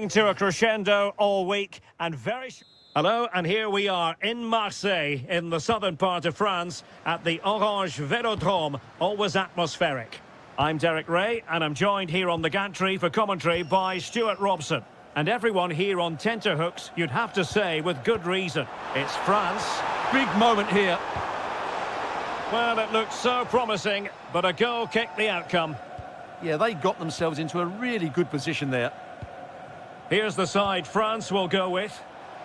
To a crescendo all week and very... Hello, and here we are in Marseille, in the southern part of France, at the Orange Velodrome, always atmospheric. I'm Derek Ray, and I'm joined here on the gantry for commentary by Stuart Robson. And everyone here on tenterhooks, you'd have to say, with good reason. It's France. Big moment here. Well, it looked so promising, but a goal kicked the outcome. Yeah, they got themselves into a really good position there. Here's the side France will go with.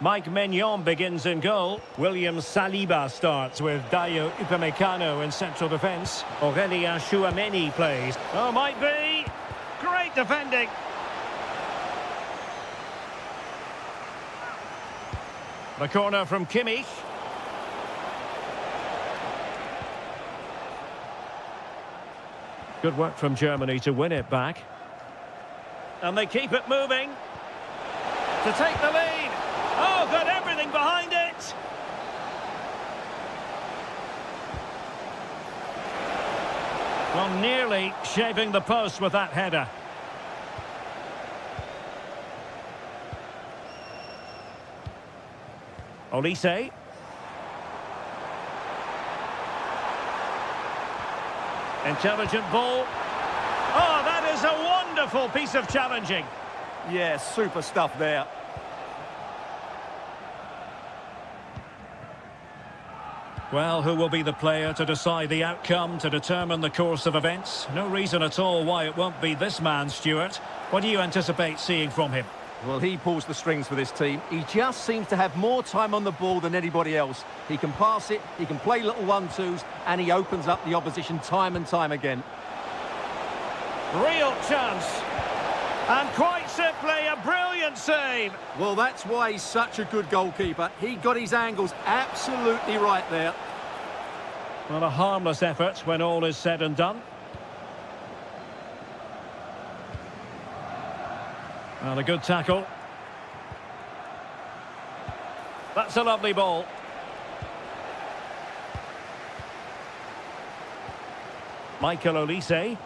Mike Maignan begins in goal. William Saliba starts with Dayo Upamecano in central defence. Aurélien Chouameni plays. Oh, might be. Great defending. The corner from Kimmich. Good work from Germany to win it back. And they keep it moving. To take the lead. Oh, got everything behind it. Well, nearly shaping the post with that header. Olise. Intelligent ball. Oh, that is a wonderful piece of challenging. Yeah, super stuff there. Well, who will be the player to decide the outcome, to determine the course of events? No reason at all why it won't be this man, Stuart. What do you anticipate seeing from him? Well, he pulls the strings for this team. He just seems to have more time on the ball than anybody else. He can pass it, he can play little one-twos, and he opens up the opposition time and time again. Real chance. And quite simply, a brilliant save. Well, that's why he's such a good goalkeeper. He got his angles absolutely right there. Well, a harmless effort when all is said and done. Well, a good tackle. That's a lovely ball. Michael Olise.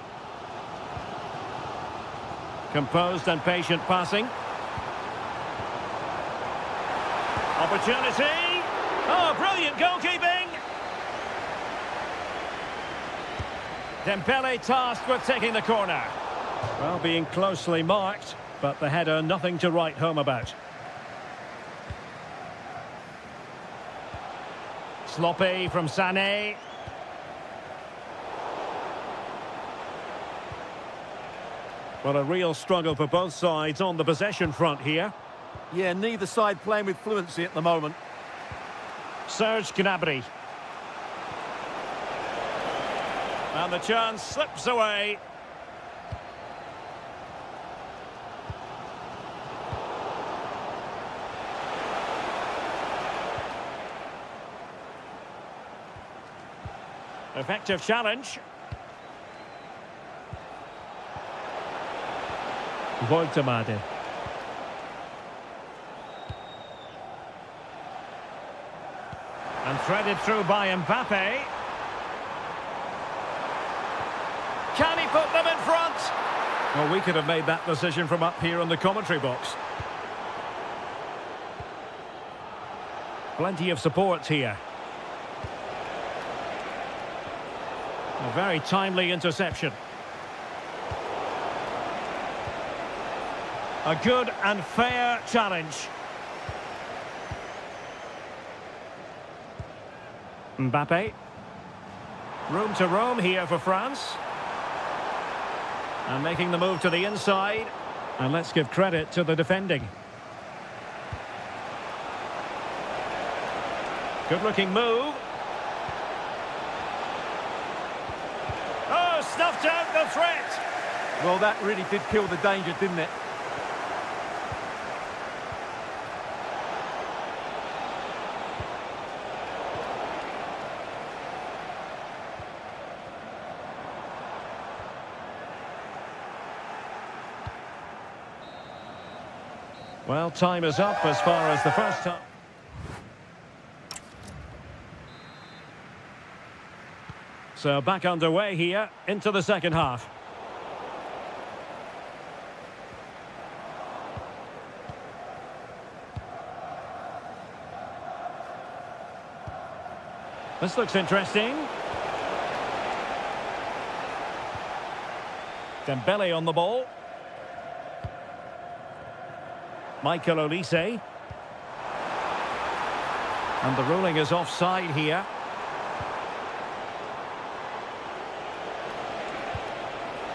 Composed and patient passing. Opportunity. Oh, brilliant goalkeeping. Dembele tasked with taking the corner. Well, being closely marked, but the header nothing to write home about. Sloppy from Sané. Well, a real struggle for both sides on the possession front here. Yeah, neither side playing with fluency at the moment. Serge Gnabry. And the chance slips away. Effective challenge. Voltemade. And threaded through by Mbappe. Can he put them in front? Well, we could have made that decision from up here in the commentary box. Plenty of support here. A very timely interception. A good and fair challenge. Mbappe. Room to roam here for France. And making the move to the inside. And let's give credit to the defending. Good-looking move. Oh, snuffed out the threat. Well, that really did kill the danger, didn't it? Well, time is up as far as the first time. So back underway here into the second half. This looks interesting. Dembele on the ball. Michael Olise. And the ruling is offside here.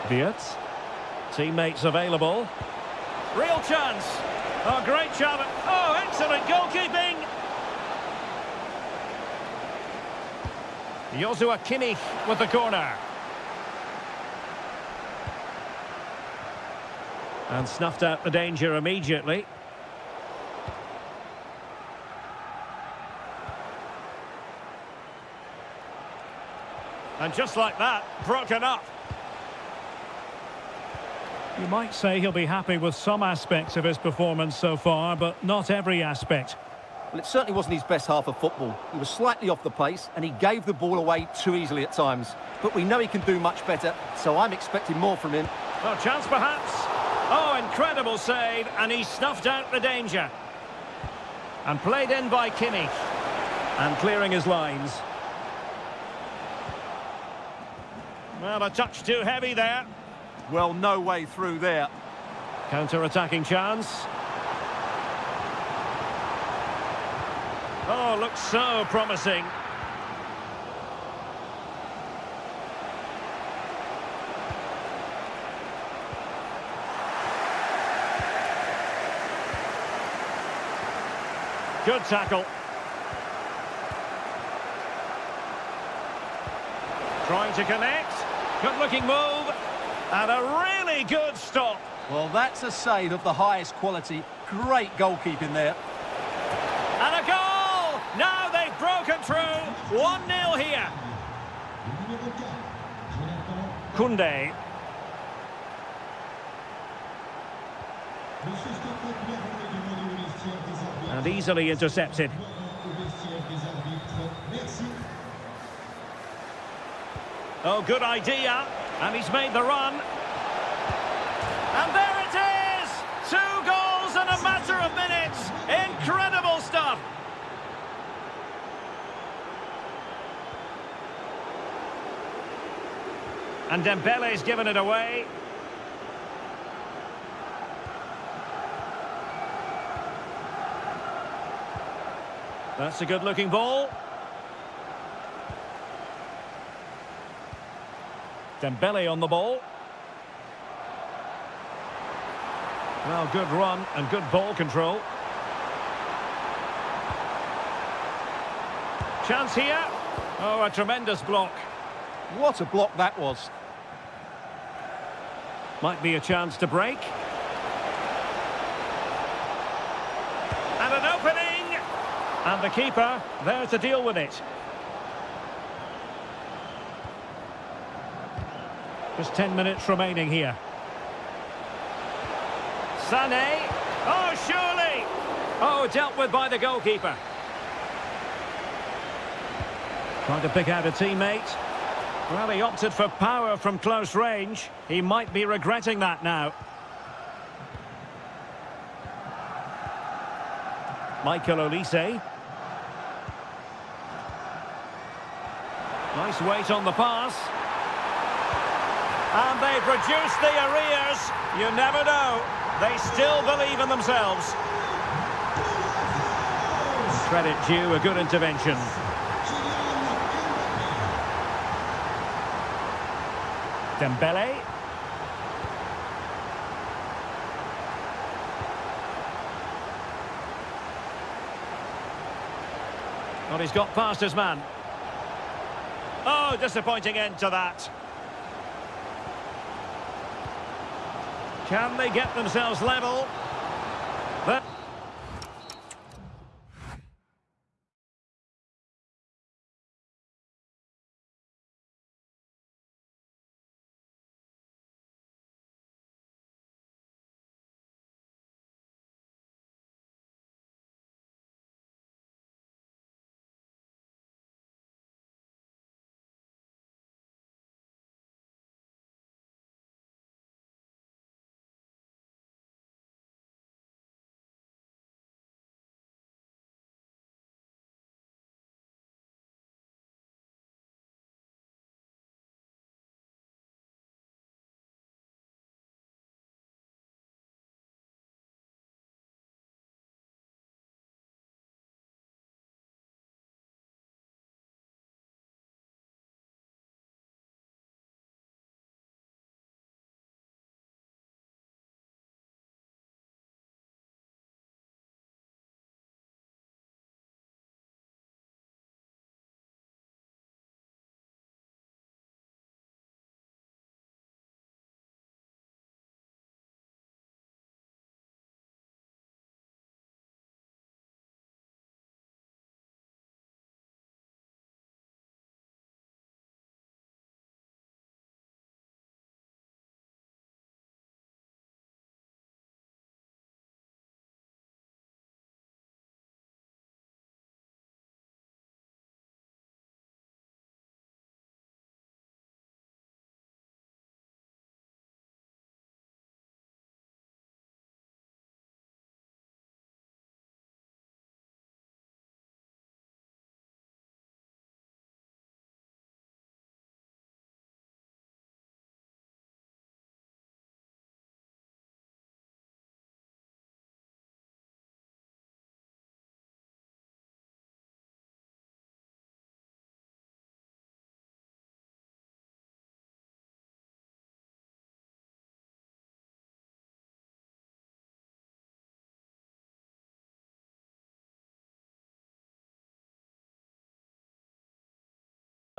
Dietz. Teammates available. Real chance. Oh, great job. Oh, excellent goalkeeping. Joshua Kimmich with the corner. And snuffed out the danger immediately. And just like that, broken up. You might say he'll be happy with some aspects of his performance so far, but not every aspect. Well, it certainly wasn't his best half of football. He was slightly off the pace, and he gave the ball away too easily at times. But we know he can do much better, so I'm expecting more from him. Oh, chance perhaps. Oh, incredible save, and he snuffed out the danger. And played in by Kimmich. And clearing his lines. Well, a touch too heavy there. Well, no way through there. Counter-attacking chance. Oh, looks so promising. Good tackle. Trying to connect. Good-looking move. And a really good stop. Well, that's a save of the highest quality. Great goalkeeping there. And a goal! Now they've broken through. 1-0 here. Koundé. And easily intercepted. Oh, good idea. And he's made the run. And there it is! 2 goals in a matter of minutes. Incredible stuff. And Dembele's given it away. That's a good-looking ball. Dembele on the ball. Well, good run and good ball control. Chance here. Oh, a tremendous block. What a block that was. Might be a chance to break. And an opening. And the keeper there to deal with it. Just 10 minutes remaining here. Sané. Oh, surely. Oh, dealt with by the goalkeeper. Trying to pick out a teammate. Well, he opted for power from close range. He might be regretting that now. Michael Olise. Nice weight on the pass. And they've reduced the arrears. You never know. They still believe in themselves. Credit due, a good intervention. Dembele. Well, he's got past his man. Oh, disappointing end to that. Can they get themselves level?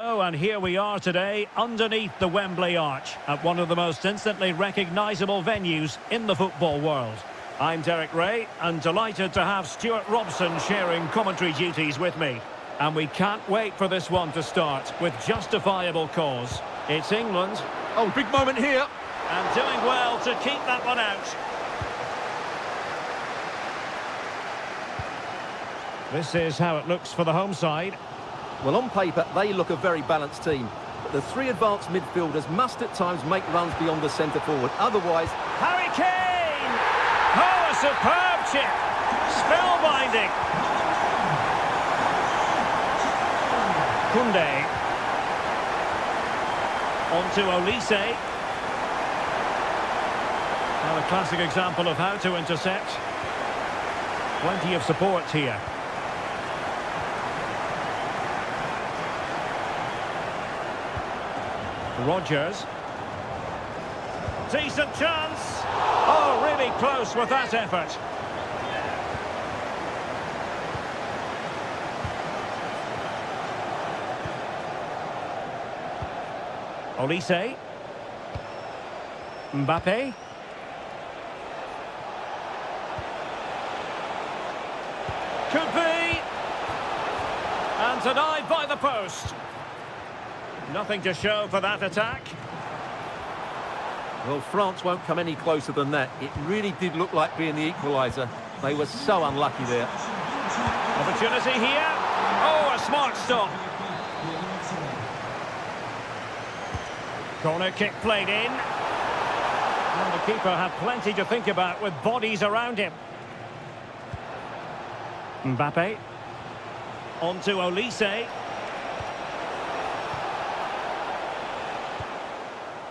Oh, and here we are today, underneath the Wembley Arch, at one of the most instantly recognisable venues in the football world. I'm Derek Ray, and delighted to have Stuart Robson sharing commentary duties with me. And we can't wait for this one to start, with justifiable cause. It's England. Oh, big moment here. And doing well to keep that one out. This is how it looks for the home side. Well, on paper, they look a very balanced team. But the three advanced midfielders must at times make runs beyond the centre forward. Otherwise... Harry Kane! Oh, a superb chip! Spellbinding! Koundé. On to Olise. Now a classic example of how to intercept. Plenty of support here. Rodgers. Decent chance. Oh, really close with that effort. Olise. Mbappe. Could be. And denied by the post. Nothing to show for that attack. Well, France won't come any closer than that. It really did look like being the equaliser. They were so unlucky there. Opportunity here. Oh, a smart stop. Corner kick played in. And the keeper had plenty to think about with bodies around him. Mbappe. On to Olise.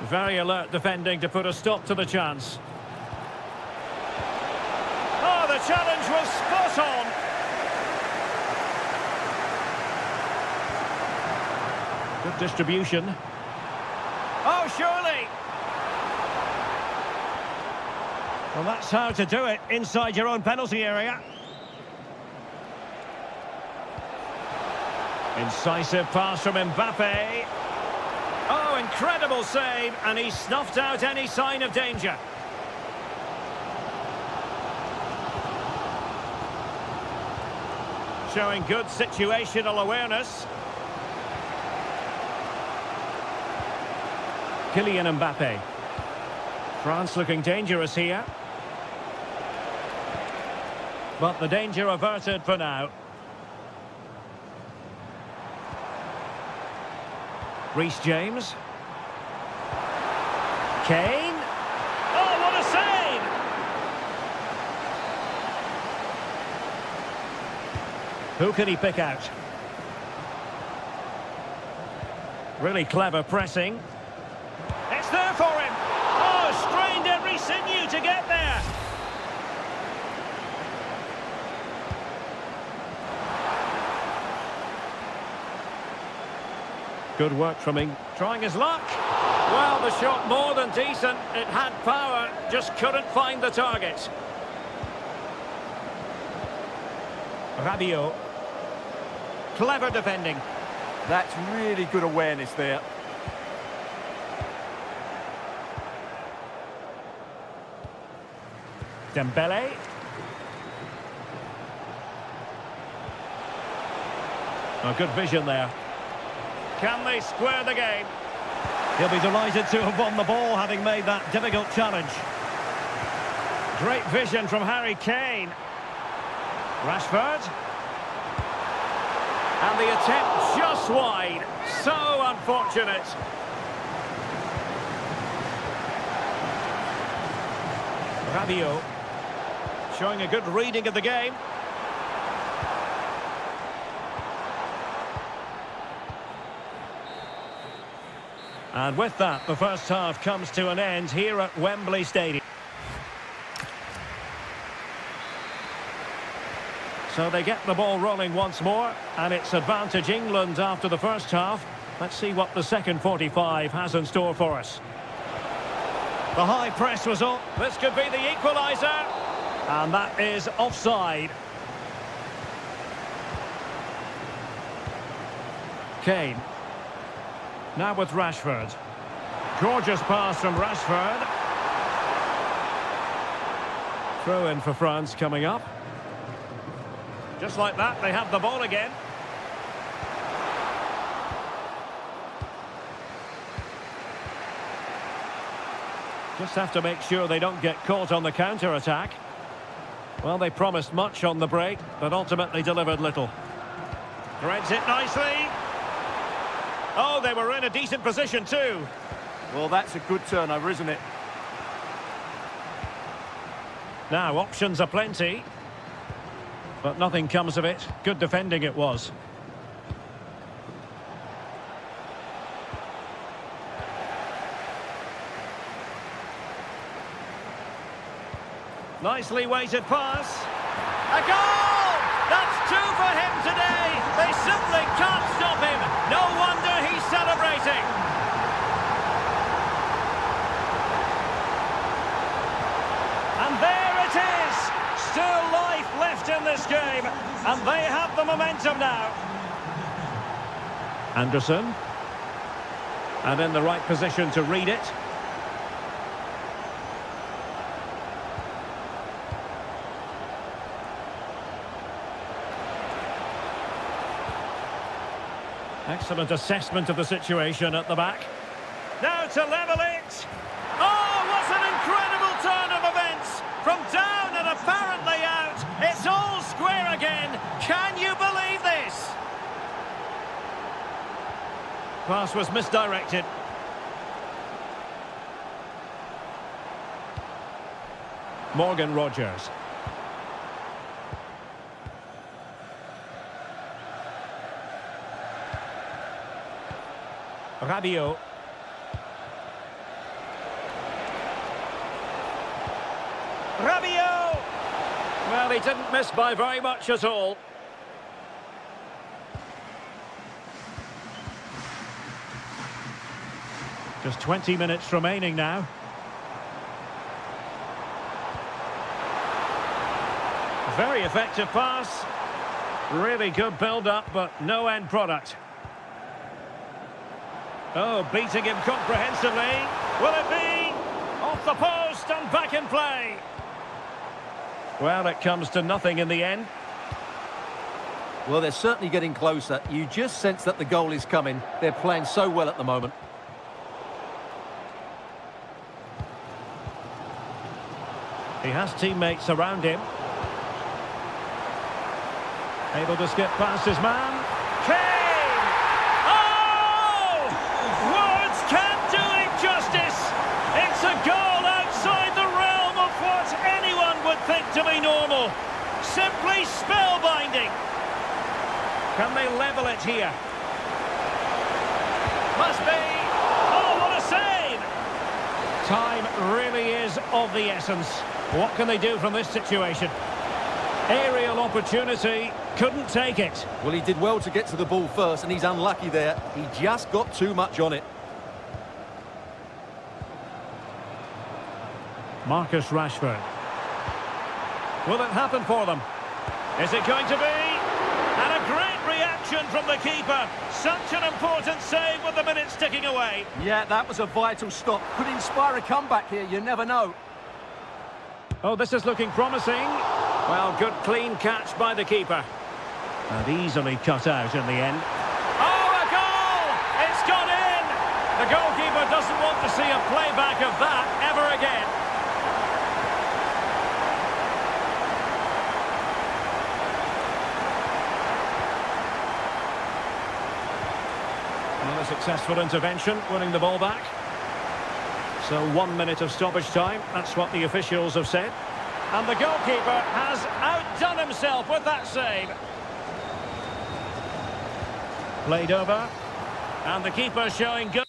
Very alert defending to put a stop to the chance. Oh, the challenge was spot on. Good distribution. Oh, surely. Well, that's how to do it inside your own penalty area. Incisive pass from Mbappe. Oh, incredible save, and he snuffed out any sign of danger. Showing good situational awareness. Kylian Mbappe. France looking dangerous here. But the danger averted for now. Reece James. Kane. Oh, what a save! Who can he pick out? Really clever pressing. It's there for him. Oh, strained every sinew to get there. Good work from him. Trying his luck. Well, the shot more than decent. It had power, just couldn't find the target. Rabiot. Clever defending. That's really good awareness there. Dembele. Oh, good vision there. Can they square the game? He'll be delighted to have won the ball, having made that difficult challenge. Great vision from Harry Kane. Rashford. And the attempt just wide. So unfortunate. Rabiot. Showing a good reading of the game. And with that, the first half comes to an end here at Wembley Stadium. So they get the ball rolling once more, and it's advantage England after the first half. Let's see what the second 45 has in store for us. The high press was on. This could be the equaliser. And that is offside. Kane. Now with Rashford. Gorgeous pass from Rashford. Throw in for France coming up. Just like that, they have the ball again. Just have to make sure they don't get caught on the counter-attack. Well, they promised much on the break, but ultimately delivered little. Threads it nicely. Oh, they were in a decent position too. Well, that's a good turnover, isn't it? Now, options are plenty. But nothing comes of it. Good defending it was. Nicely weighted pass. A goal! That's two for him today. They simply can't stop him. No wonder he's celebrating. And there it is. Still life left in this game. And they have the momentum now. Anderson. And in the right position to read it. Excellent assessment of the situation at the back. Now to level it. Oh, what an incredible turn of events. From down and apparently out, it's all square again. Can you believe this? Pass was misdirected. Morgan Rogers. Rabiot. Rabiot! Well, he didn't miss by very much at all. Just 20 minutes remaining now. Very effective pass. Really good build-up, but no end product. Oh, beating him comprehensively. Will it be? Off the post and back in play. Well, it comes to nothing in the end. Well, they're certainly getting closer. You just sense that the goal is coming. They're playing so well at the moment. He has teammates around him. Able to skip past his man. It's a goal outside the realm of what anyone would think to be normal. Simply spellbinding. Can they level it here? Must be. Oh, what a save! Time really is of the essence. What can they do from this situation? Aerial opportunity, couldn't take it. Well, he did well to get to the ball first, and he's unlucky there. He just got too much on it. Marcus Rashford. Will it happen for them? Is it going to be? And a great reaction from the keeper. Such an important save with the minutes ticking away. Yeah, that was a vital stop. Could inspire a comeback here, you never know. Oh, this is looking promising. Well, good clean catch by the keeper. And easily cut out in the end. Oh, a goal! It's gone in! The goalkeeper doesn't want to see a playback of that ever again. Well, a successful intervention, winning the ball back. So 1 minute of stoppage time, that's what the officials have said. And the goalkeeper has outdone himself with that save. Played over. And the keeper showing good...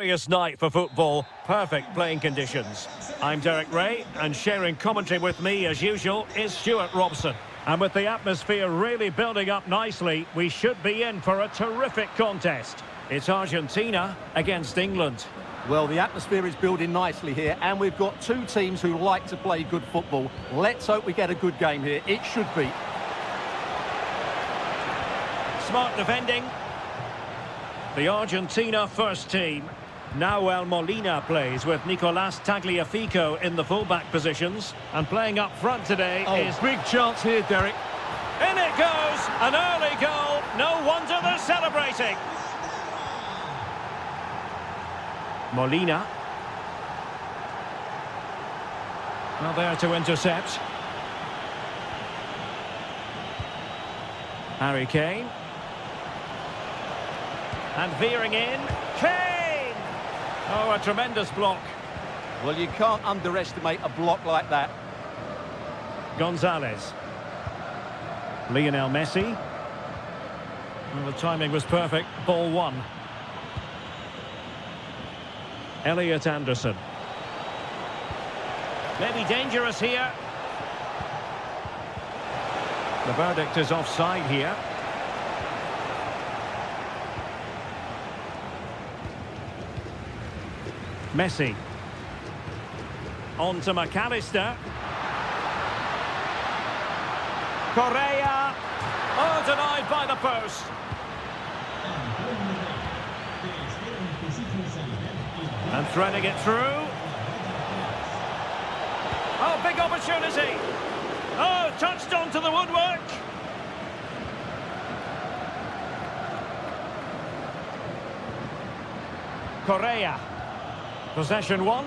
Glorious night for football, perfect playing conditions. I'm Derek Ray, and sharing commentary with me, as usual, is Stuart Robson. And with the atmosphere really building up nicely, we should be in for a terrific contest. It's Argentina against England. Well, the atmosphere is building nicely here, and we've got two teams who like to play good football. Let's hope we get a good game here. It should be. Smart defending. The Argentina first team. Nahuel Molina plays with Nicolas Tagliafico in the fullback positions. And playing up front today is... big chance here, Derek. In it goes! An early goal. No wonder they're celebrating. Molina. Well, there to intercept. Harry Kane. And veering in. Kane! Oh, a tremendous block. Well, you can't underestimate a block like that. Gonzalez. Lionel Messi. Well, the timing was perfect. Ball one. Elliot Anderson. Maybe dangerous here. The verdict is offside here. Messi. On to McAllister. Correa. Oh, denied by the post. And threading it through. Oh, big opportunity. Oh, touched onto the woodwork. Correa. Possession one.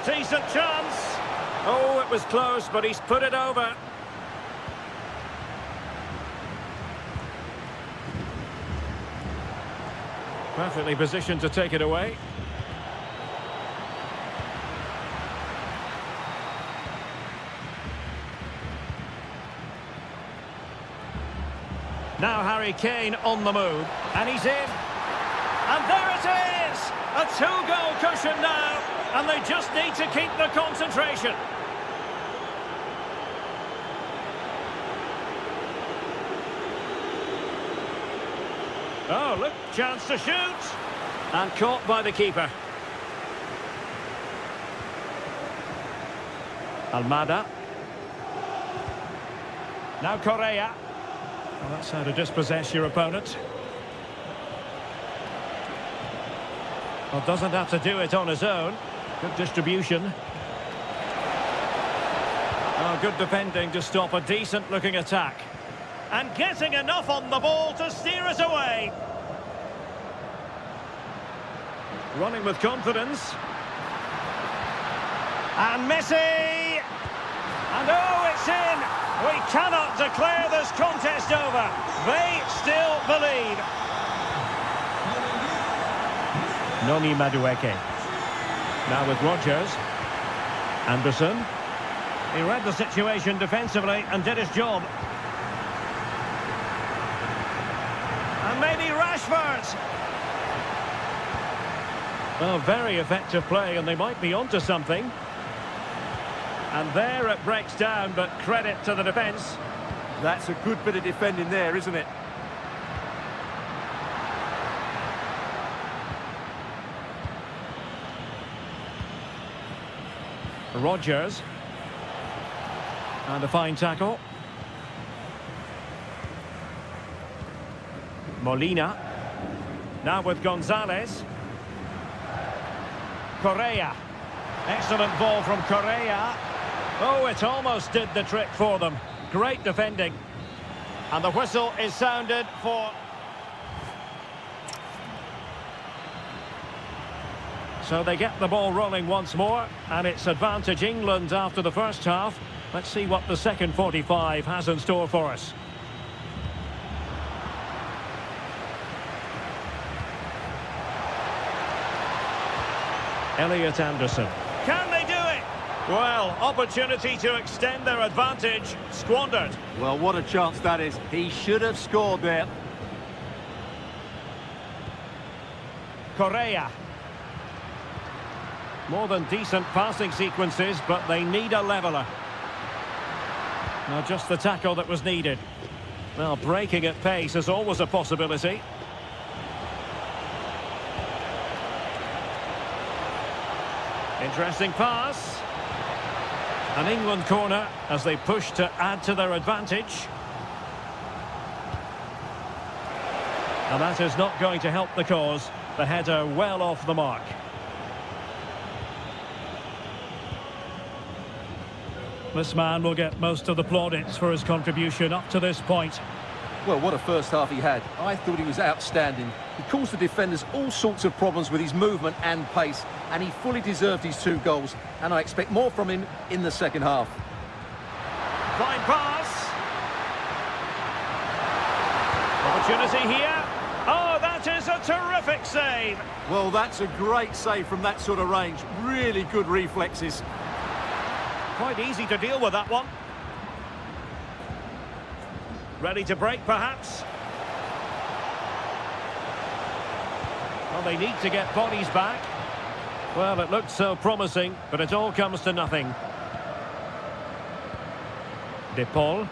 Decent chance. Oh, it was close, but he's put it over. Perfectly positioned to take it away. Now Harry Kane on the move, and he's in. And there it is! A two-goal cushion now, and they just need to keep the concentration. Oh, look, chance to shoot. And caught by the keeper. Almada. Now Correa. Well, that's how to dispossess your opponent. Well, doesn't have to do it on his own. Good distribution. Oh, good defending to stop a decent-looking attack. And getting enough on the ball to steer it away. Running with confidence. And Messi! And oh, it's in! We cannot declare this contest over. They still believe. Noni Madueke. Now with Rodgers. Anderson. He read the situation defensively and did his job. And maybe Rashford. Well, very effective play, and they might be onto something. And there it breaks down, but credit to the defence. That's a good bit of defending there, isn't it? Rodgers. And a fine tackle. Molina. Now with Gonzalez. Correa. Excellent ball from Correa. Oh, it almost did the trick for them. Great defending. And the whistle is sounded for... So they get the ball rolling once more, and it's advantage England after the first half. Let's see what the second 45 has in store for us. Elliot Anderson. Can they do it? Well, opportunity to extend their advantage, squandered. Well, what a chance that is. He should have scored there. Correa. More than decent passing sequences, but they need a leveller. Now just the tackle that was needed. Well, breaking at pace is always a possibility. Interesting pass. An England corner as they push to add to their advantage. And that is not going to help the cause. The header well off the mark. This man will get most of the plaudits for his contribution up to this point. Well, what a first half he had. I thought he was outstanding. He caused the defenders all sorts of problems with his movement and pace, and he fully deserved his 2 goals, and I expect more from him in the second half. Fine pass. Opportunity here. Oh, that is a terrific save. Well, that's a great save from that sort of range. Really good reflexes. Quite easy to deal with that one. Ready to break, perhaps? Well, they need to get bodies back. Well, it looked so promising, but it all comes to nothing. De Paul.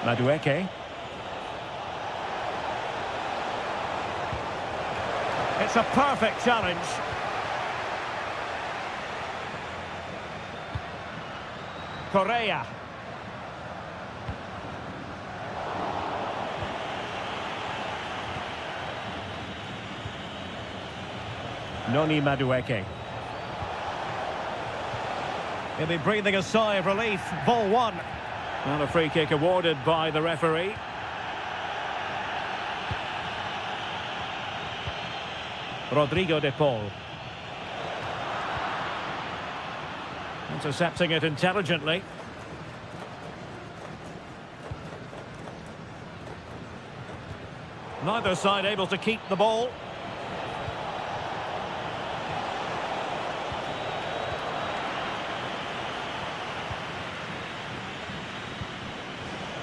Madueke. It's a perfect challenge. Correa. Noni Madueke. He'll be breathing a sigh of relief. Ball 1. And a free kick awarded by the referee. Rodrigo de Paul. Intercepting it intelligently. Neither side able to keep the ball.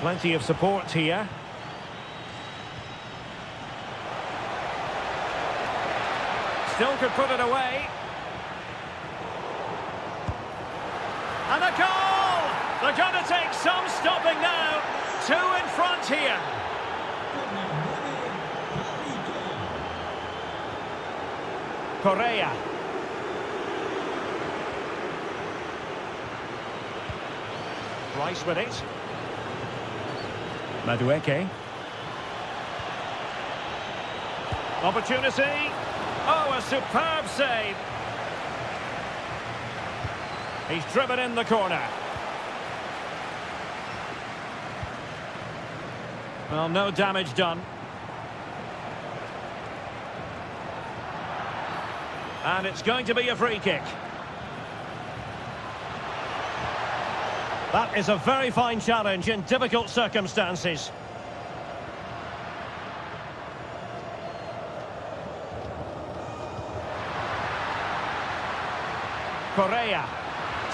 Plenty of support here. Still could put it away. And a goal! They're going to take some stopping now. 2 in front here. Correa. Rice with it. Madueke. Opportunity. Oh, a superb save. He's driven in the corner. Well, no damage done. And it's going to be a free kick. That is a very fine challenge in difficult circumstances. Correa.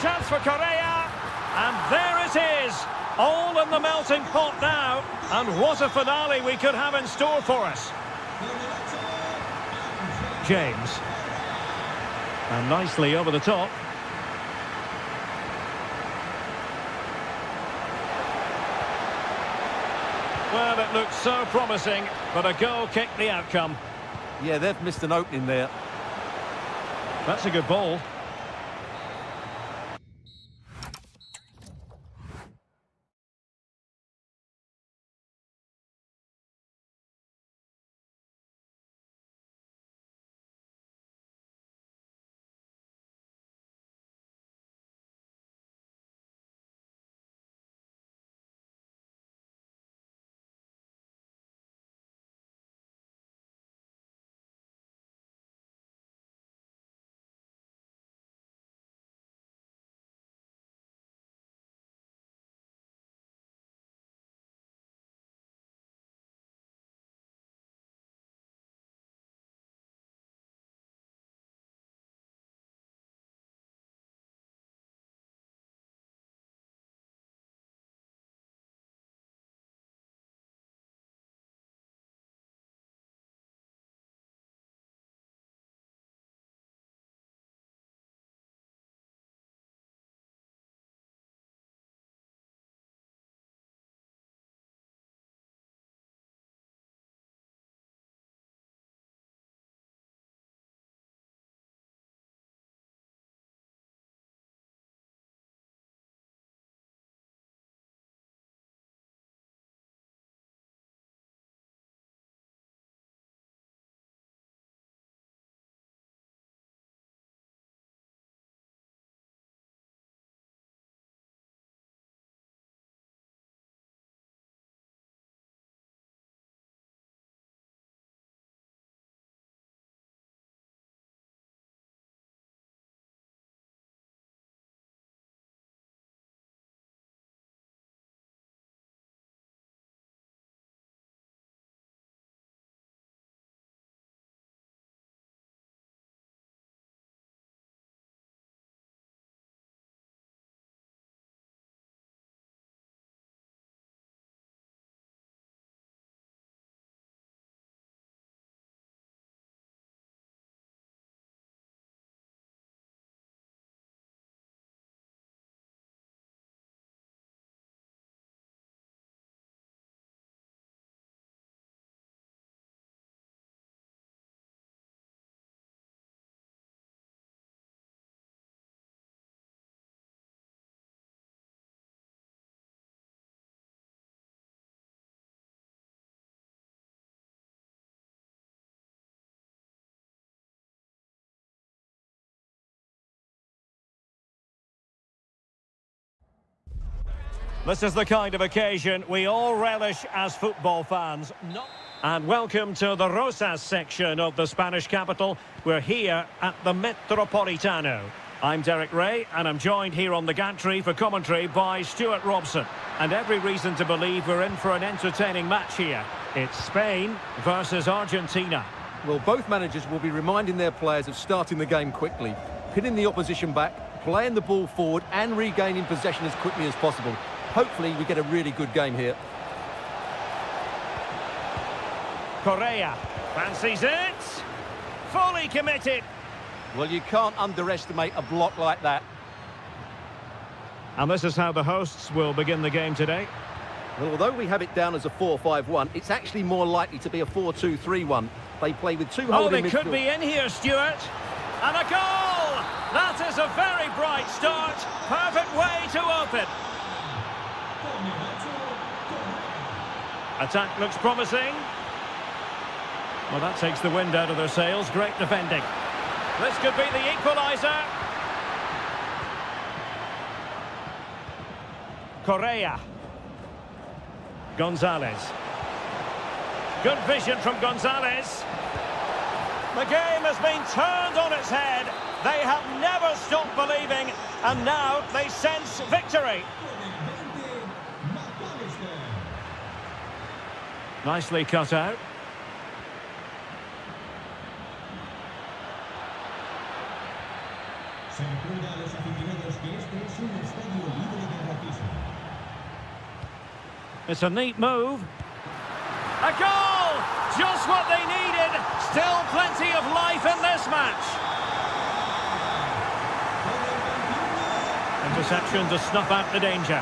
Chance for Correa. And there it is. All in the melting pot now. And what a finale we could have in store for us. James. And nicely over the top. Well, it looked so promising, but a goal kicked the outcome. Yeah, they've missed an opening there. That's a good ball. This is the kind of occasion we all relish as football fans. And welcome to the Rosas section of the Spanish capital. We're here at the Metropolitano. I'm Derek Ray, and I'm joined here on the gantry for commentary by Stuart Robson. And every reason to believe we're in for an entertaining match here. It's Spain versus Argentina. Well, both managers will be reminding their players of starting the game quickly, pinning the opposition back, playing the ball forward and regaining possession as quickly as possible. Hopefully we get a really good game here. Correa fancies it. Fully committed. Well, you can't underestimate a block like that. And this is how the hosts will begin the game today. Well, although we have it down as a 4-5-1, it's actually more likely to be a 4-2-3-1. They play with two holding midfield. They could be in here, Stuart. And a goal! That is a very bright start. Perfect way to open. Attack looks promising. Well, that takes the wind out of their sails. Great defending. This could be the equaliser. Correa. Gonzalez. Good vision from Gonzalez. The game has been turned on its head. They have never stopped believing, and now they sense victory. Nicely cut out. It's a neat move. A goal! Just what they needed. Still plenty of life in this match. Interception to snuff out the danger.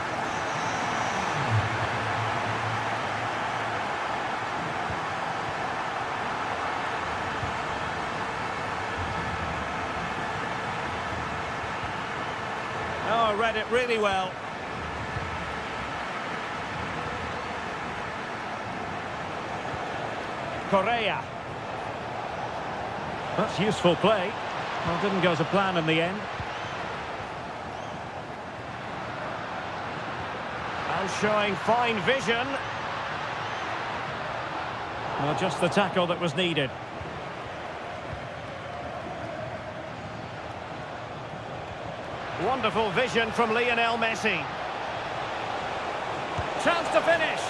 Oh, read it really well. Correa. That's useful play. Well, didn't go to plan in the end. And showing fine vision. Well, just the tackle that was needed. Wonderful vision from Lionel Messi. Chance to finish.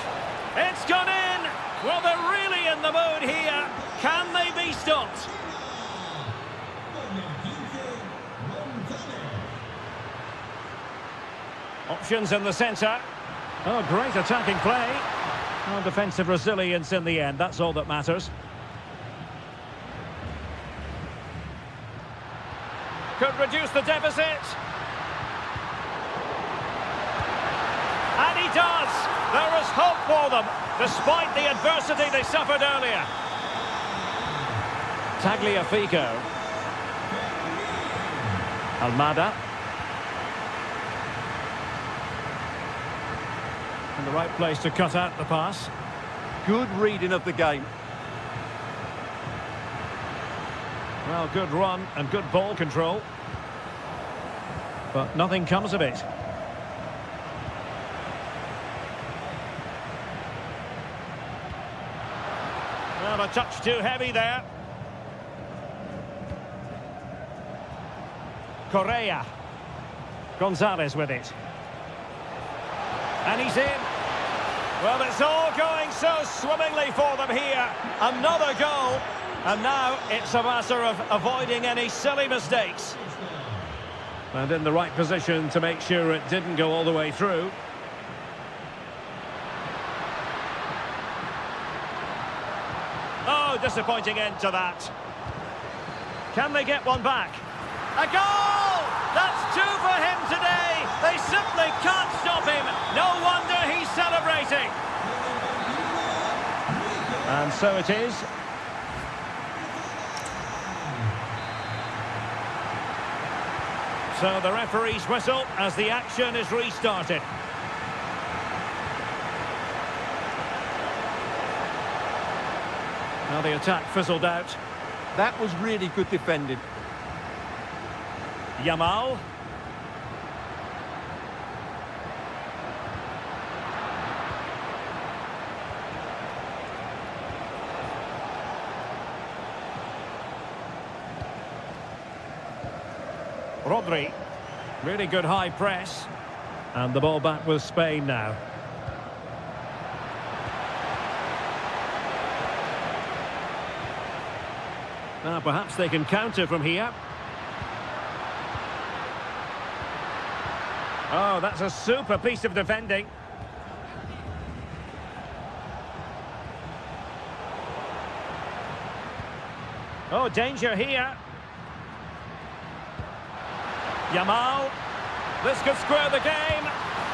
It's gone in. Well, they're really in the mood here. Can they be stopped? Options in the centre. Oh, great attacking play. Oh, defensive resilience in the end. That's all that matters. Could reduce the deficit. And he does. There is hope for them, despite the adversity they suffered earlier. Tagliafico. Almada. In the right place to cut out the pass. Good reading of the game. Well, good run and good ball control. But nothing comes of it. Well, a touch too heavy there. Correa. Gonzalez with it. And he's in. Well, it's all going so swimmingly for them here. Another goal. And now it's a matter of avoiding any silly mistakes. And in the right position to make sure it didn't go all the way through. Oh, disappointing end to that. Can they get one back? A goal! That's two for him today. They simply can't stop him. No wonder he's celebrating. And so it is. So the referee's whistle as the action is restarted. Now the attack fizzled out. That was really good defending. Yamal. Rodri. Really good high press. And the ball back with Spain now. Now perhaps they can counter from here. Oh, that's a super piece of defending. Oh, danger here. Yamal. This could square the game.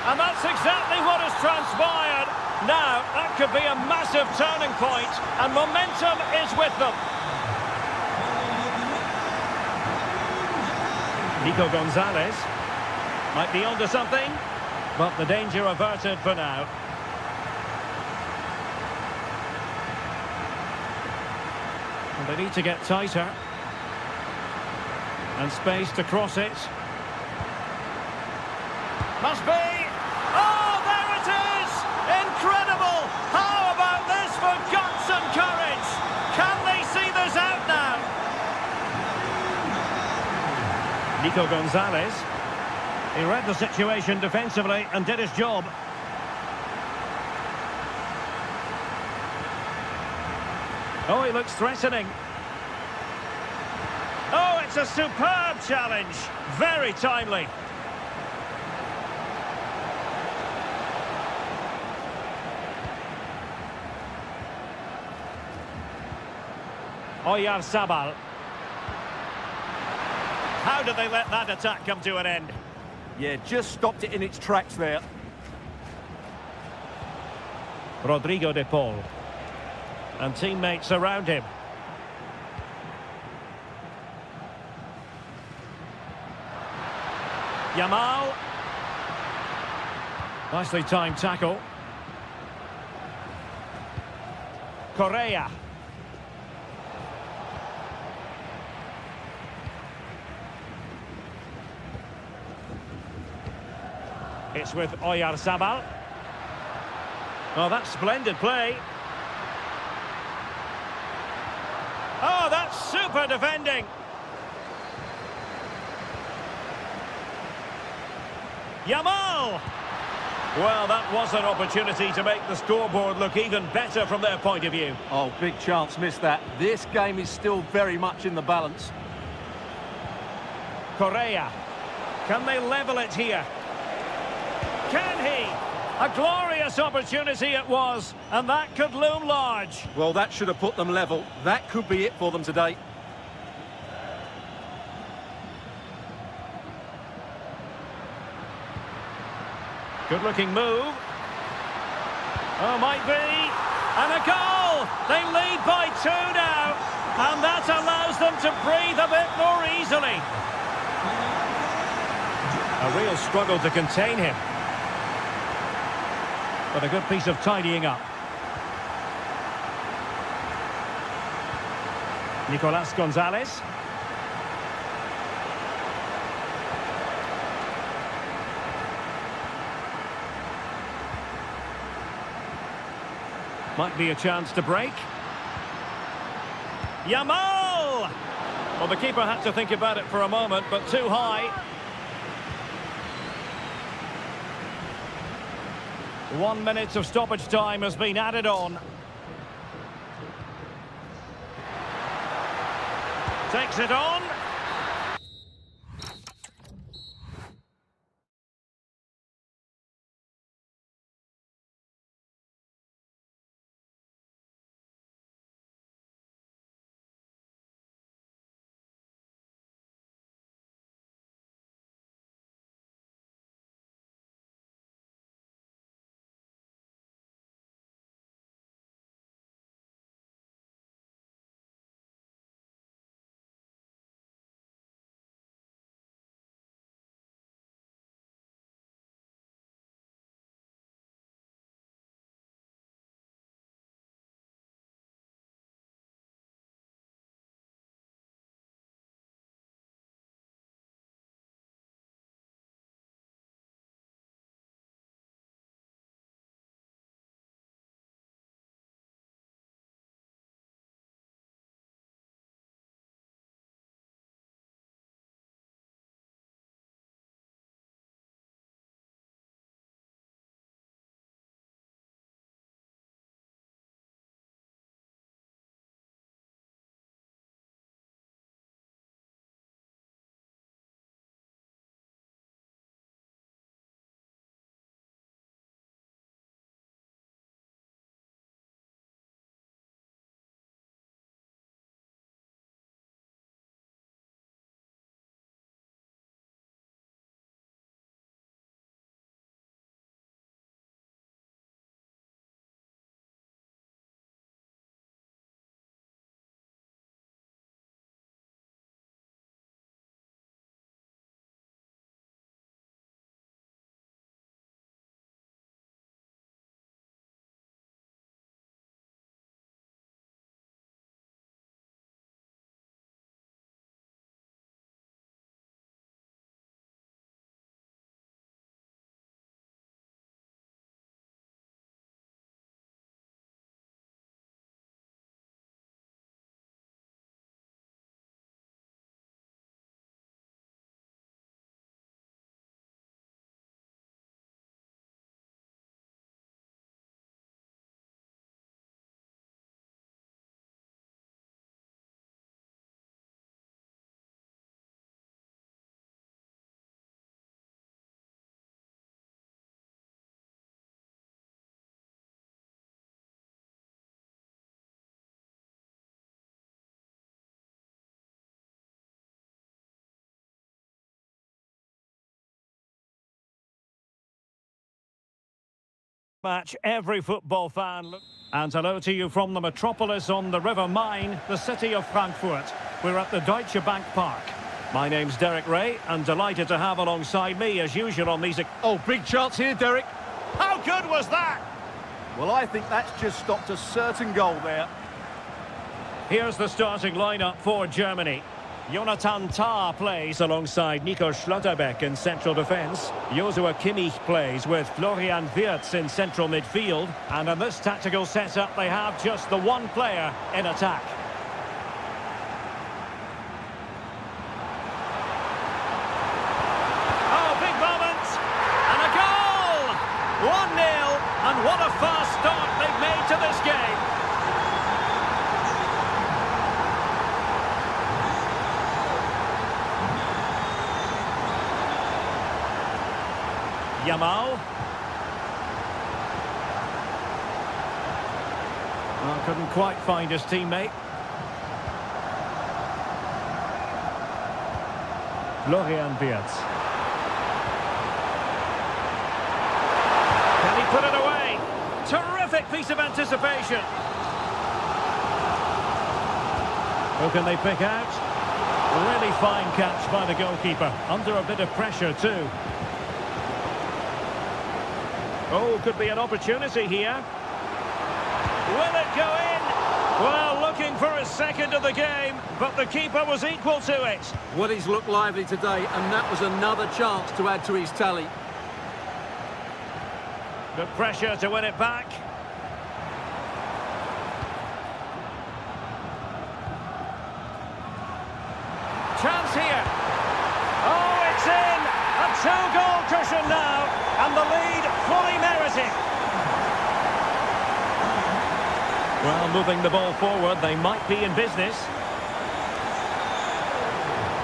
And that's exactly what has transpired. Now, that could be a massive turning point, and momentum is with them. Nico Gonzalez might be onto something, but the danger averted for now. And they need to get tighter. And space to cross it. Must be! Oh, there it is! Incredible! How about this for guts and courage? Can they see this out now? Nico Gonzalez. He read the situation defensively and did his job. Oh, he looks threatening. Oh, it's a superb challenge. Very timely. Oyarzabal. How did they let that attack come to an end? Yeah, just stopped it in its tracks there. Rodrigo de Paul. And teammates around him. Yamal. Nicely timed tackle. Correa. It's with Oyarzabal. Oh, that's splendid play. Oh, that's super defending. Yamal! Well, that was an opportunity to make the scoreboard look even better from their point of view. Oh, big chance, missed that. This game is still very much in the balance. Correa. Can they level it here? Can he? A glorious opportunity it was, and that could loom large. Well, that should have put them level. That could be it for them today. Good-looking move. Oh, might be. And a goal! They lead by 2 now, and that allows them to breathe a bit more easily. A real struggle to contain him. But a good piece of tidying up. Nicolas Gonzalez. Might be a chance to break. Yamal! Well, the keeper had to think about it for a moment, but too high. 1 minute of stoppage time has been added on. Takes it on. Match every football fan. And hello to you from the metropolis on the River Main, the city of Frankfurt. We're at the Deutsche Bank Park. My name's Derek Ray, and delighted to have alongside me, as usual, on these... Oh, big chance here, Derek. How good was that? Well, I think that's just stopped a certain goal there. Here's the starting lineup for Germany. Jonathan Tah plays alongside Nico Schlotterbeck in central defence. Joshua Kimmich plays with Florian Wirtz in central midfield. And in this tactical setup, they have just the one player in attack. Oh, big moment! And a goal! 1-0, and what a fast start they've made to this game. Yamal. Well, couldn't quite find his teammate. Florian Wirtz. Can he put it away? Terrific piece of anticipation. Who can they pick out? Really fine catch by the goalkeeper. Under a bit of pressure too. Oh, could be an opportunity here. Will it go in? Well, looking for a second of the game, but the keeper was equal to it. Well, he's looked lively today, and that was another chance to add to his tally. Good pressure to win it back. Chance here. Oh, it's in! A two-goal cushion now, and the lead fully merited. Well, moving the ball forward, they might be in business.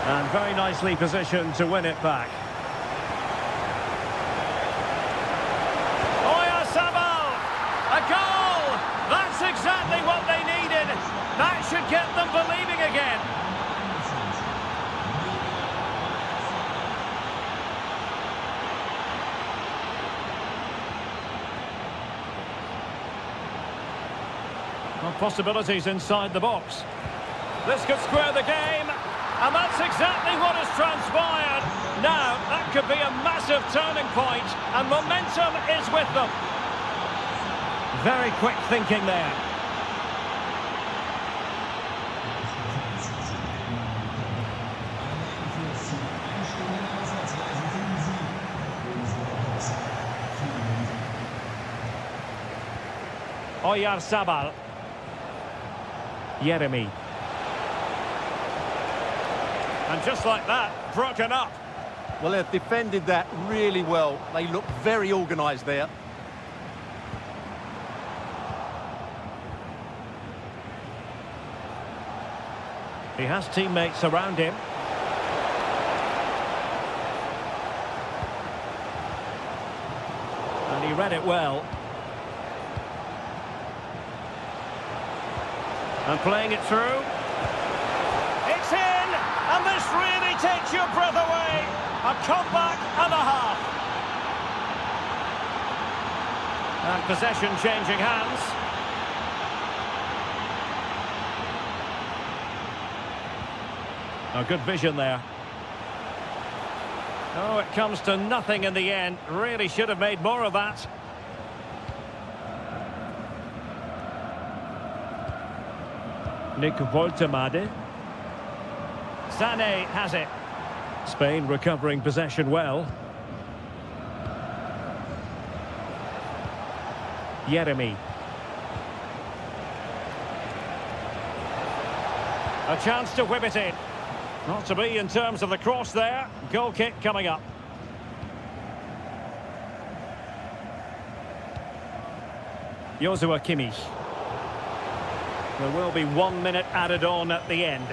And very nicely positioned to win it back. Oyarzabal! A goal! That's exactly what they needed. That should get them believing again. Well, possibilities inside the box. This could square the game, and that's exactly what has transpired. Now, that could be a massive turning point, and momentum is with them. Very quick thinking there. Oyarzabal. Yeremy. And just like that, broken up. Well, they've defended that really well. They look very organised there. He has teammates around him. And he read it well. And playing it through. It's in! And this really takes your breath away. A comeback and a half. And possession changing hands. A good vision there. Oh, it comes to nothing in the end. Really should have made more of that. Nick Woltemade. Sané has it. Spain recovering possession well. Yeremy. A chance to whip it in. Not to be in terms of the cross there. Goal kick coming up. Joshua Kimmich. There will be 1 minute added on at the end.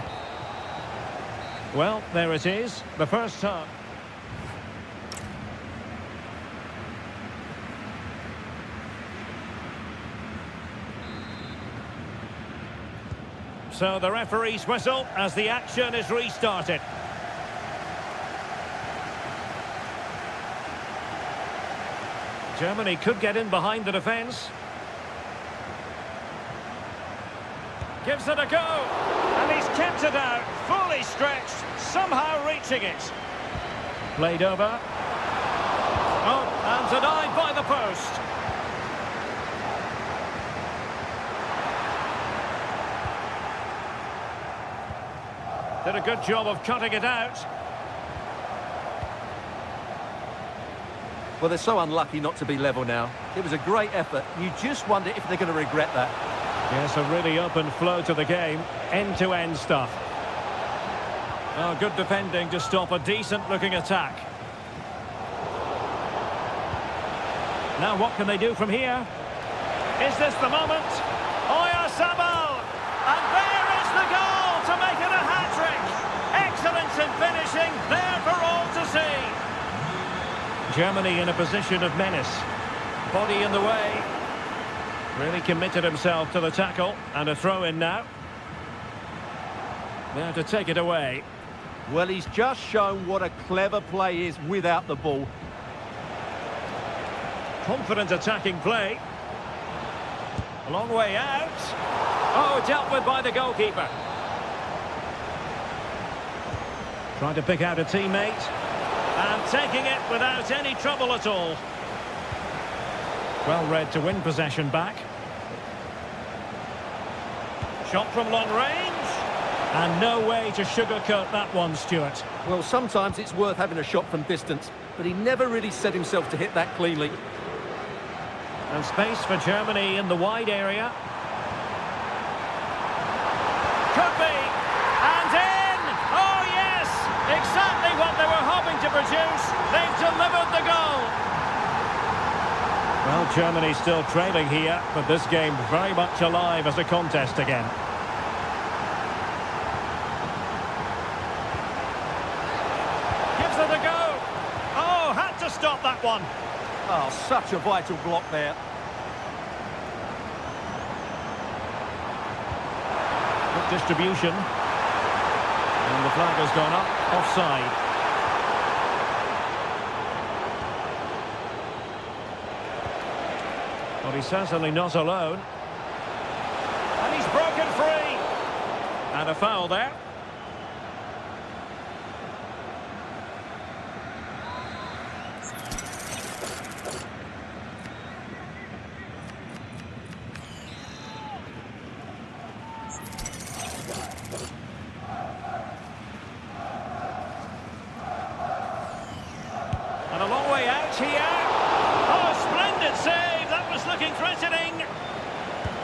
Well, there it is, the first half. So the referee's whistle as the action is restarted. Germany could get in behind the defence. Gives it a go. And he's kept it out. Fully stretched. Somehow reaching it. Played over. Oh, and denied by the post. Did a good job of cutting it out. Well, they're so unlucky not to be level now. It was a great effort. You just wonder if they're going to regret that. Yes, a really open flow to the game. End-to-end stuff. Oh, good defending to stop a decent-looking attack. Now what can they do from here? Is this the moment? Oyarzabal! And there is the goal to make it a hat-trick! Excellence in finishing, there for all to see! Germany in a position of menace. Body in the way. Really committed himself to the tackle. And a throw-in now. There to take it away. Well, he's just shown what a clever play is without the ball. Confident attacking play. A long way out. Oh, dealt with by the goalkeeper. Trying to pick out a teammate. And taking it without any trouble at all. Well read to win possession back. Shot from long range. And no way to sugarcoat that one, Stuart. Well, sometimes it's worth having a shot from distance, but he never really set himself to hit that cleanly. And space for Germany in the wide area. Could be. And in! Oh, yes! Exactly what they were hoping to produce. They've delivered the goal. Well, Germany still trailing here, but this game very much alive as a contest again. Gives it a go. Oh, had to stop that one. Oh, such a vital block there. Good distribution. And the flag has gone up. Offside. Well, he's certainly not alone. And he's broken free. And a foul there. And a long way out here. Oh, splendid save. That was looking threatening.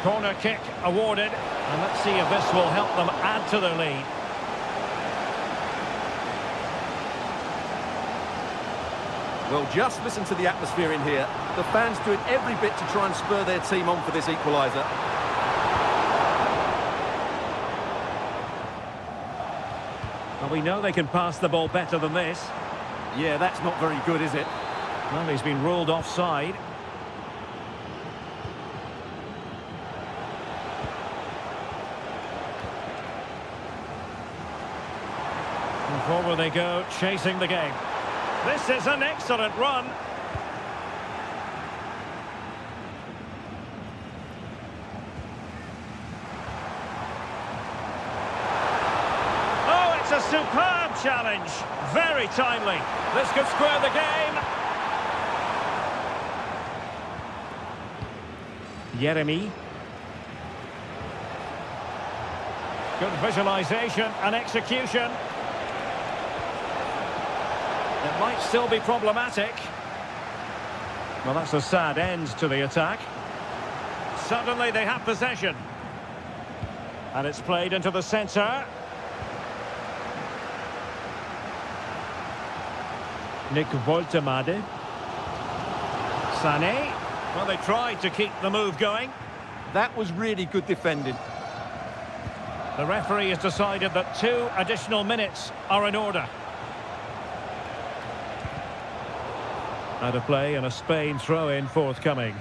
Corner kick awarded. And let's see if this will help them add to their lead. Well, just listen to the atmosphere in here. The fans doing every bit to try and spur their team on for this equaliser. Well, we know they can pass the ball better than this. Yeah, that's not very good, is it? Well, he's been ruled offside. And forward they go, chasing the game. This is an excellent run. Oh, it's a superb challenge. Very timely. This could square the game. Jeremy. Good visualization and execution. It might still be problematic. Well, that's a sad end to the attack. Suddenly they have possession. And it's played into the centre. Nick Woltemade. Sané. Well, they tried to keep the move going. That was really good defending. The referee has decided that 2 additional minutes are in order. Out of play and a Spain throw-in forthcoming.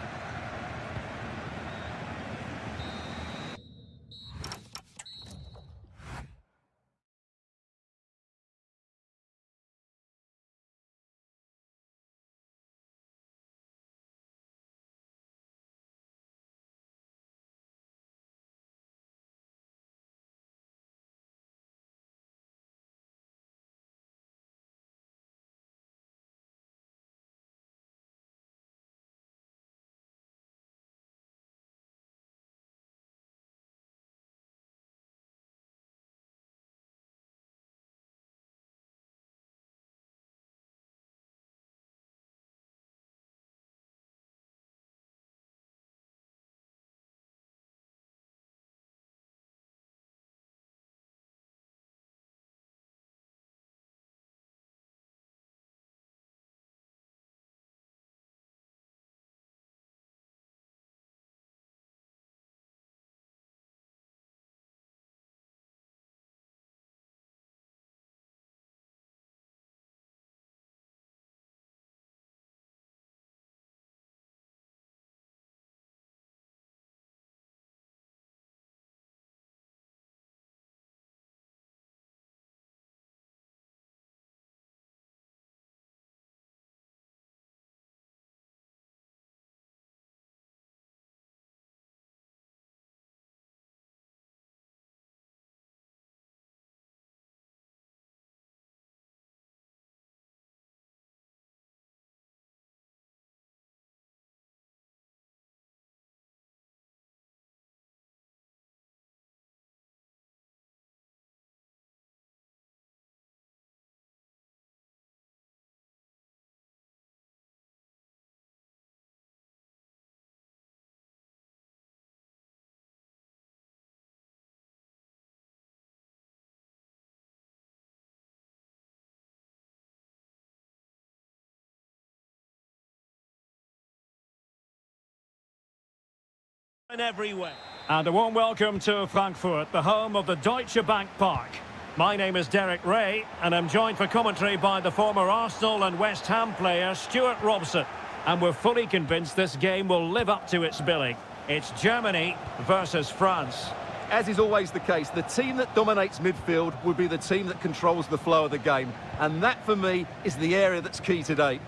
In every way. And a warm welcome to Frankfurt, the home of the Deutsche Bank Park. My name is Derek Ray, and I'm joined for commentary by the former Arsenal and West Ham player Stuart Robson. And we're fully convinced this game will live up to its billing. It's Germany versus France. As is always the case, the team that dominates midfield will be the team that controls the flow of the game. And that, for me, is the area that's key today.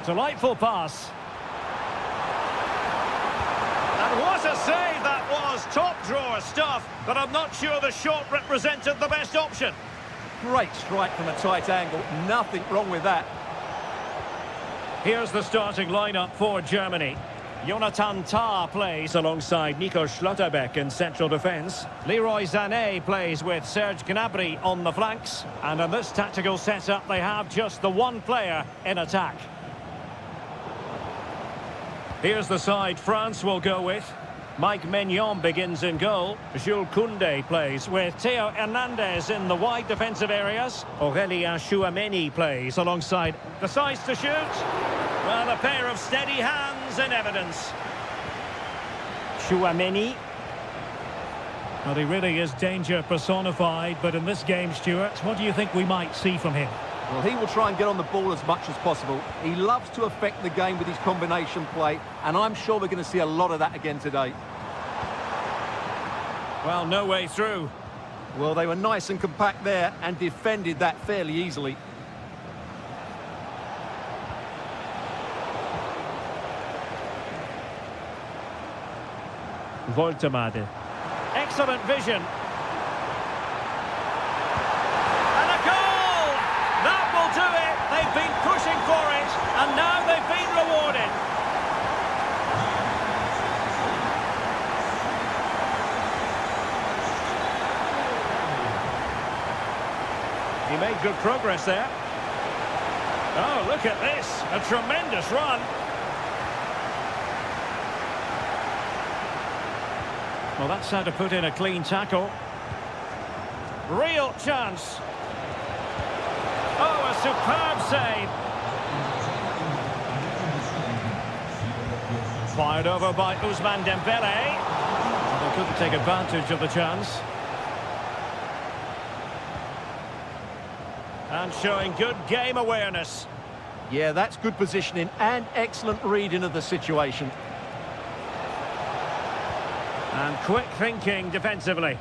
Delightful pass. And what a save that was. Top drawer stuff, but I'm not sure the shot represented the best option. Great strike from a tight angle. Nothing wrong with that. Here's the starting lineup for Germany. Jonathan Tah plays alongside Nico Schlotterbeck in central defence. Leroy Sané plays with Serge Gnabry on the flanks. And in this tactical setup, they have just the one player in attack. Here's the side France will go with. Mike Maignan begins in goal. Jules Koundé plays with Theo Hernandez in the wide defensive areas. Aurélien Tchouameni plays alongside. Decides to shoot. Well, a pair of steady hands in evidence. Tchouameni. Well, he really is danger personified, but in this game, Stuart, what do you think we might see from him? Well, he will try and get on the ball as much as possible. He loves to affect the game with his combination play, and I'm sure we're going to see a lot of that again today. Well, no way through. Well, they were nice and compact there and defended that fairly easily. Woltemade. Excellent vision. Do it. They've been pushing for it, and now they've been rewarded. He made good progress there. Oh, look at this. A tremendous run. Well, that's how to put in a clean tackle. Real chance. Oh, a superb save. Fired over by Ousmane Dembélé. They couldn't take advantage of the chance. And showing good game awareness. Yeah, that's good positioning and excellent reading of the situation. And quick thinking defensively.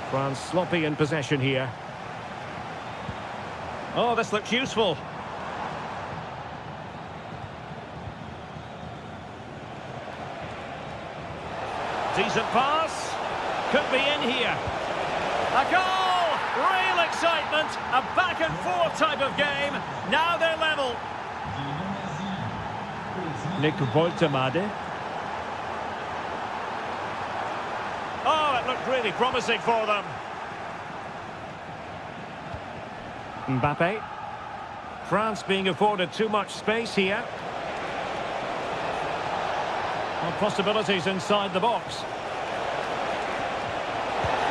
France sloppy in possession here. Oh, this looks useful. Decent pass. Could be in here. A goal! Real excitement. A back and forth type of game. Now they're level. Nick Woltemade. Oh, it looked really promising for them. Mbappe. France being afforded too much space here. Well, possibilities inside the box.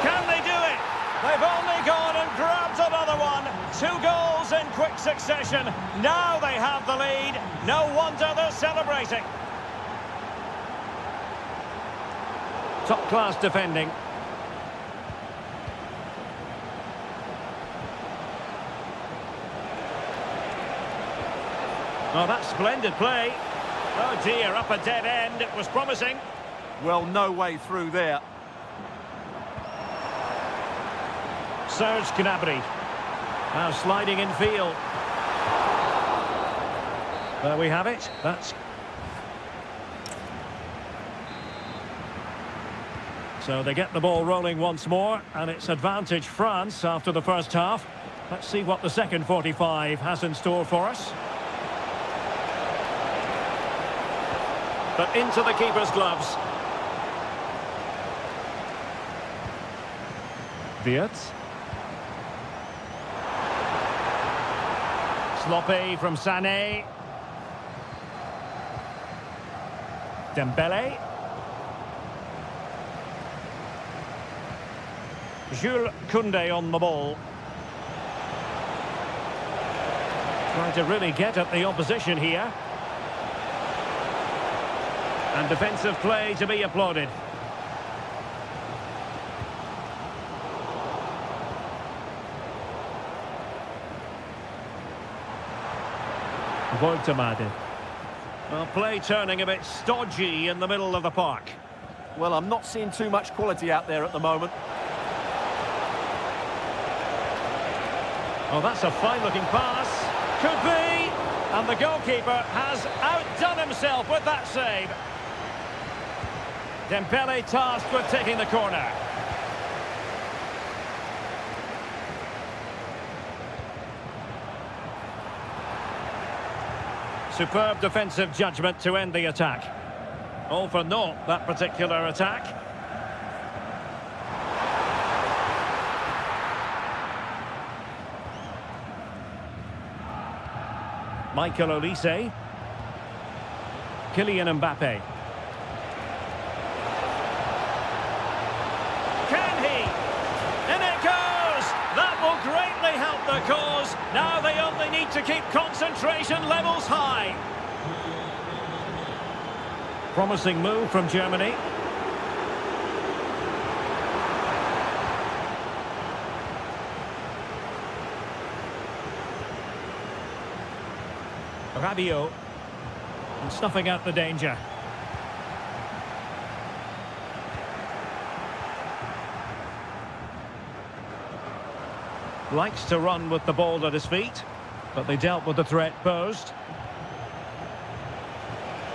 Can they do it? They've only gone and grabbed another one. 2 goals in quick succession. Now they have the lead. No wonder they're celebrating. Top-class defending. Oh, that's splendid play. Oh dear, up a dead end. It was promising. Well, no way through there. Serge Gnabry. Now sliding in field. There we have it. That's... So they get the ball rolling once more, and it's advantage France after the first half. Let's see what the second 45 has in store for us. But into the keeper's gloves. Wirtz. Sloppy from Sané. Dembélé. Jules Koundé on the ball. Trying to really get at the opposition here. And defensive play to be applauded. Voltemade. Well, play turning a bit stodgy in the middle of the park. Well, I'm not seeing too much quality out there at the moment. Oh, that's a fine-looking pass. Could be. And the goalkeeper has outdone himself with that save. Dembele tasked with taking the corner. Superb defensive judgment to end the attack. All for naught, that particular attack. Michael Olise. Kylian Mbappe. Can he? In it goes! That will greatly help the cause. Now they only need to keep concentration levels high. Promising move from Germany. Rabiot. And snuffing out the danger. Likes to run with the ball at his feet, but they dealt with the threat posed.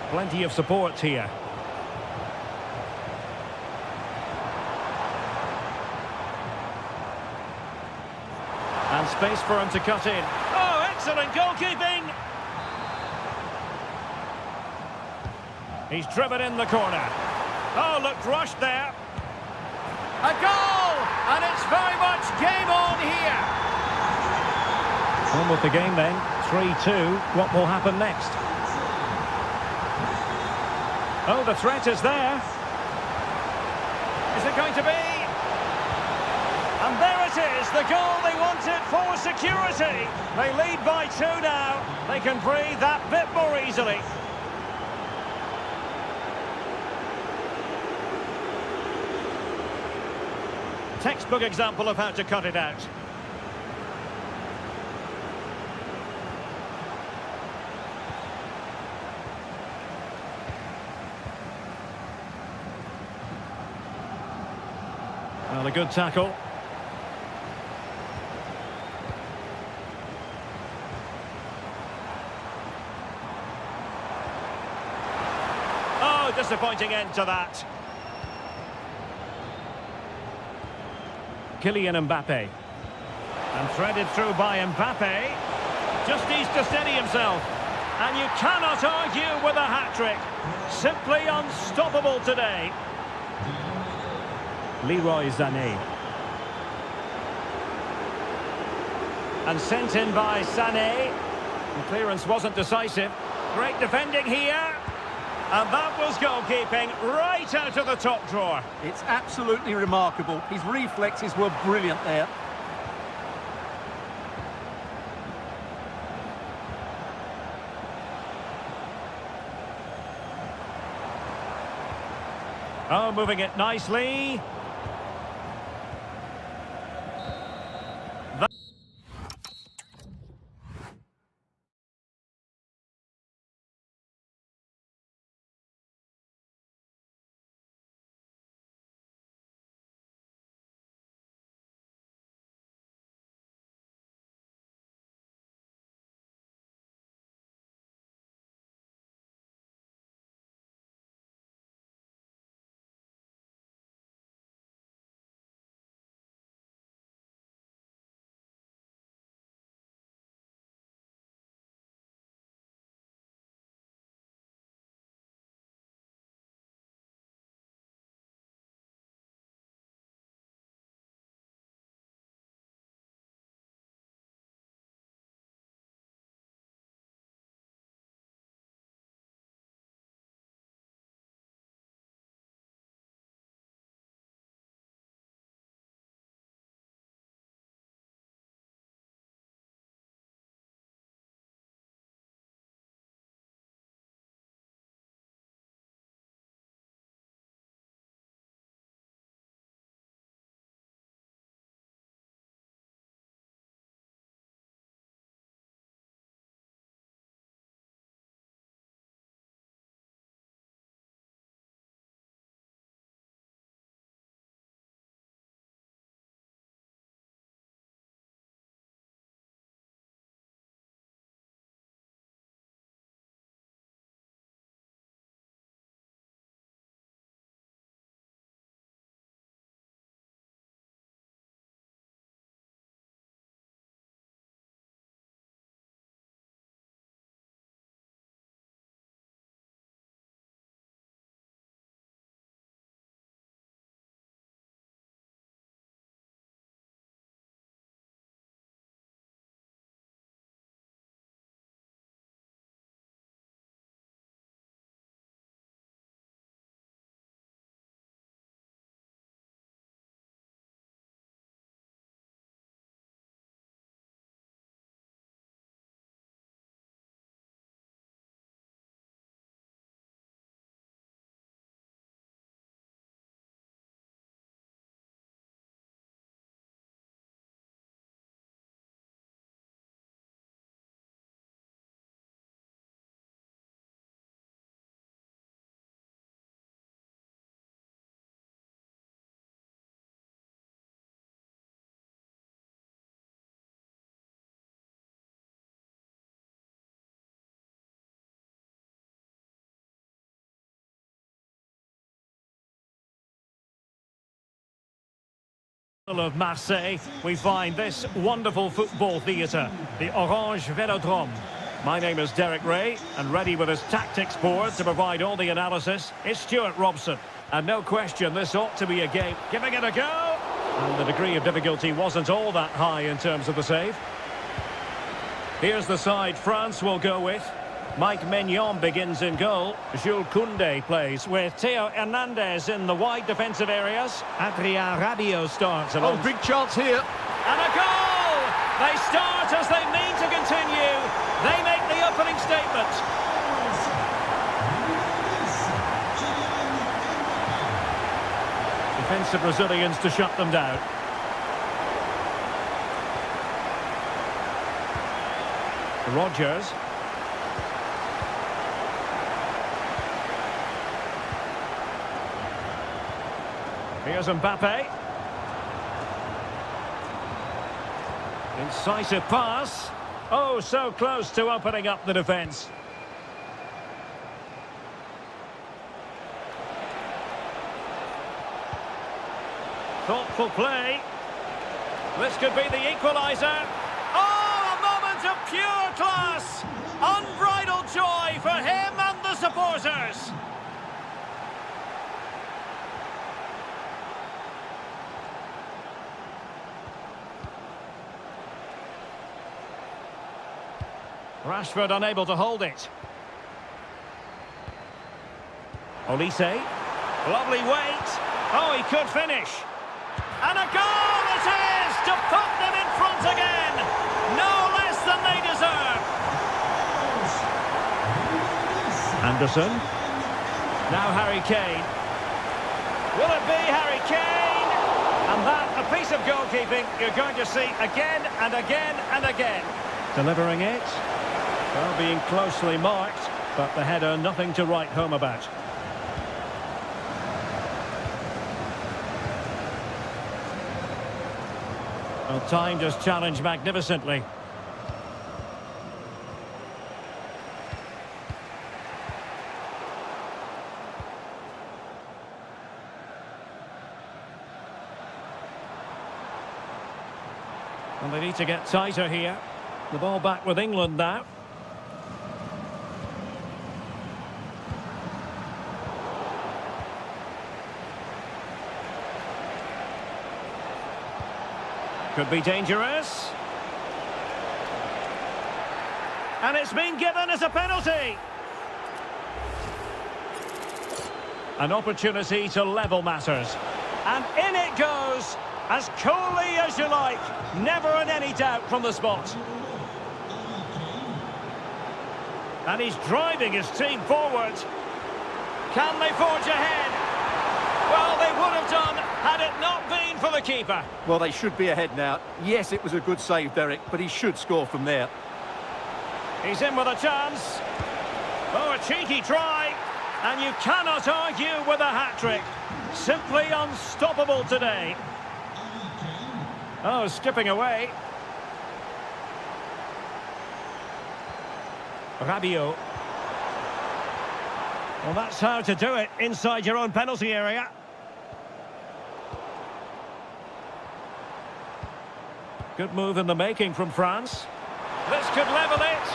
Plenty of support here. And space for him to cut in. Oh, excellent goalkeeping! He's driven in the corner. Oh, looked rushed there. A goal! And it's very much game on here. On with the game then. 3-2. What will happen next? Oh, the threat is there. Is it going to be? And there it is, the goal they wanted for security. They lead by 2 now. They can breathe that bit more easily. Textbook example of how to cut it out. Well, a good tackle. Oh, disappointing end to that. Kylian Mbappe. And threaded through by Mbappe. Just needs to steady himself. And you cannot argue with a hat-trick. Simply unstoppable today. Leroy Sané. And sent in by Sané. The clearance wasn't decisive. Great defending here. And that was goalkeeping right out of the top drawer. It's absolutely remarkable. His reflexes were brilliant there. Oh, moving it nicely. Of Marseille, we find this wonderful football theatre, the Orange Velodrome. My name is Derek Ray, and ready with his tactics board to provide all the analysis is Stuart Robson. And no question, this ought to be a game. Giving it a go! And the degree of difficulty wasn't all that high in terms of the save. Here's the side France will go with. Mike Maignan begins in goal. Jules Koundé plays with Theo Hernandez in the wide defensive areas. Adrien Rabiot starts along. Oh, big chance here. And a goal! They start as they mean to continue. They make the opening statement. Defensive Brazilians to shut them down. Rogers. Here's Mbappe. Incisive pass. Oh, so close to opening up the defence. Thoughtful play. This could be the equaliser. Oh, a moment of pure class. Unbridled joy for him and the supporters. Rashford unable to hold it. Olise. Lovely weight. Oh, he could finish. And a goal it is to put them in front again. No less than they deserve. Anderson. Now Harry Kane. Will it be Harry Kane? And that, a piece of goalkeeping you're going to see again and again and again. Delivering it. Well, being closely marked, but the header nothing to write home about. Well, timed his challenge magnificently. And they need to get tighter here. The ball back with England now. Could be dangerous. And it's been given as a penalty. An opportunity to level matters. And in it goes, as coolly as you like. Never in any doubt from the spot. And he's driving his team forward. Can they forge ahead? Well, they would have done had it not been for the keeper. Well, they should be ahead now. Yes, it was a good save, Derek, but he should score from there. He's in with a chance. Oh, a cheeky try. And you cannot argue with a hat-trick. Simply unstoppable today. Oh, skipping away. Rabiot. Well, that's how to do it inside your own penalty area. Good move in the making from France. This could level it.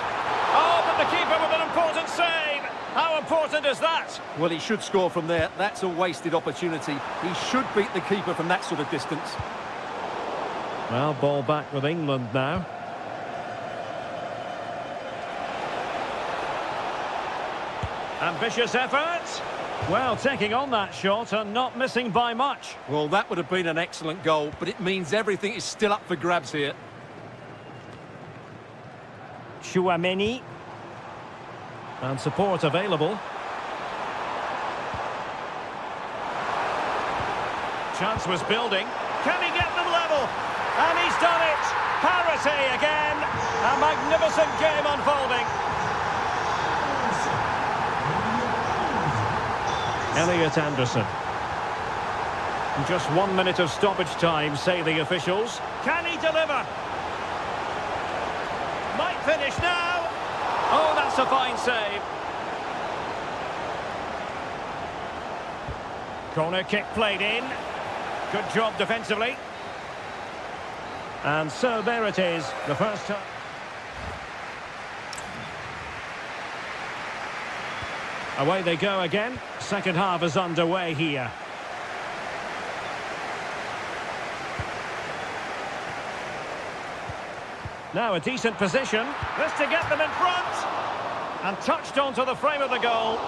Oh, but the keeper with an important save. How important is that? Well, he should score from there. That's a wasted opportunity. He should beat the keeper from that sort of distance. Well, ball back with England now. Ambitious effort. Well, taking on that shot and not missing by much. Well, that would have been an excellent goal, but it means everything is still up for grabs here. Chouameni. And support available. Chance was building. Can he get them level? And he's done it. Parity again. A magnificent game unfolding. Elliot Anderson. Just 1 minute of stoppage time, say the officials. Can he deliver? Might finish now. Oh, that's a fine save. Corner kick played in. Good job defensively. And so there it is, the first time. Away they go again. Second half is underway here. Now a decent position. This to get them in front. And touched onto the frame of the goal.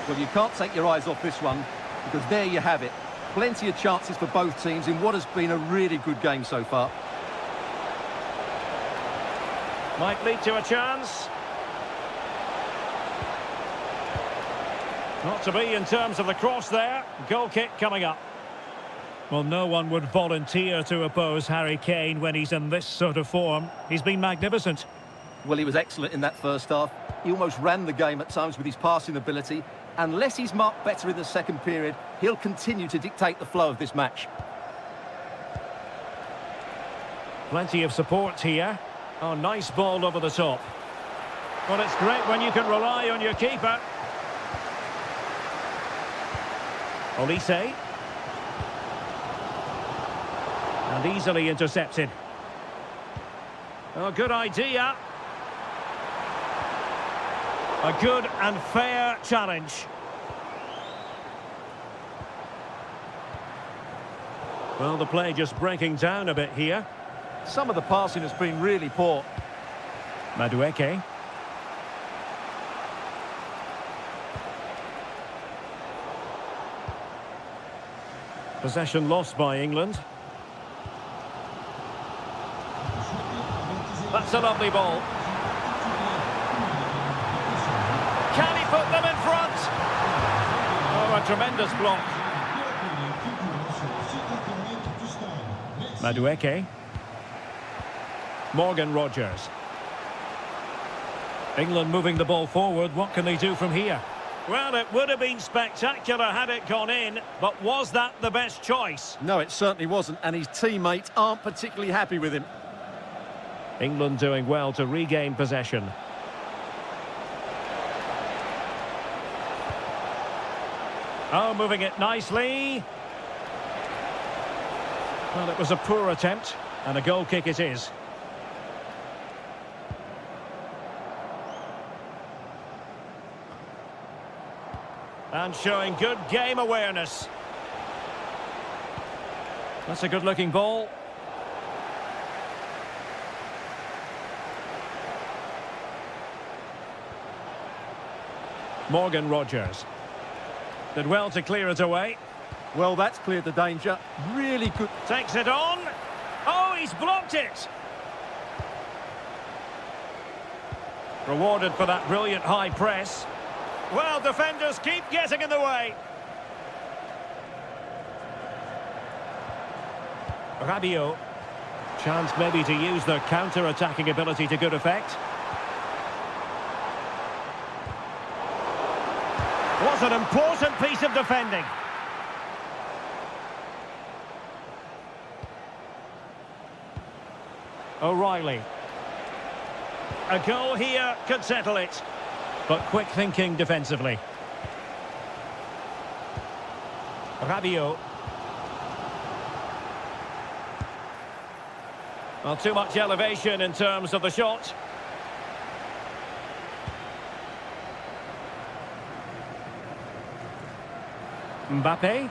Well, you can't take your eyes off this one, because there you have it. Plenty of chances for both teams in what has been a really good game so far. Might lead to a chance. Not to be in terms of the cross there. Goal kick coming up. Well, no one would volunteer to oppose Harry Kane when he's in this sort of form. He's been magnificent. Well, he was excellent in that first half. He almost ran the game at times with his passing ability. Unless he's marked better in the second period, he'll continue to dictate the flow of this match. Plenty of support here. Oh, nice ball over the top. Well, it's great when you can rely on your keeper. Olise. And easily intercepted. Oh, good idea. A good and fair challenge. Well, the play just breaking down a bit here. Some of the passing has been really poor. Madueke. Possession lost by England. That's a lovely ball. Can he put them in front? Oh, a tremendous block. Madueke. Morgan Rogers. England moving the ball forward. What can they do from here? Well, it would have been spectacular had it gone in, but was that the best choice? No, it certainly wasn't, and his teammates aren't particularly happy with him. England doing well to regain possession. Oh, moving it nicely. Well, it was a poor attempt, and a goal kick it is. And showing good game awareness. That's a good-looking ball. Morgan Rogers. Did well to clear it away. Well, that's cleared the danger. Really good. Takes it on. Oh, he's blocked it. Rewarded for that brilliant high press. Well, defenders keep getting in the way. Rabiot. Chance maybe to use their counter-attacking ability to good effect. Was an important piece of defending. O'Reilly. A goal here could settle it. But quick thinking defensively. Rabiot. Well, too much elevation in terms of the shot. Mbappe.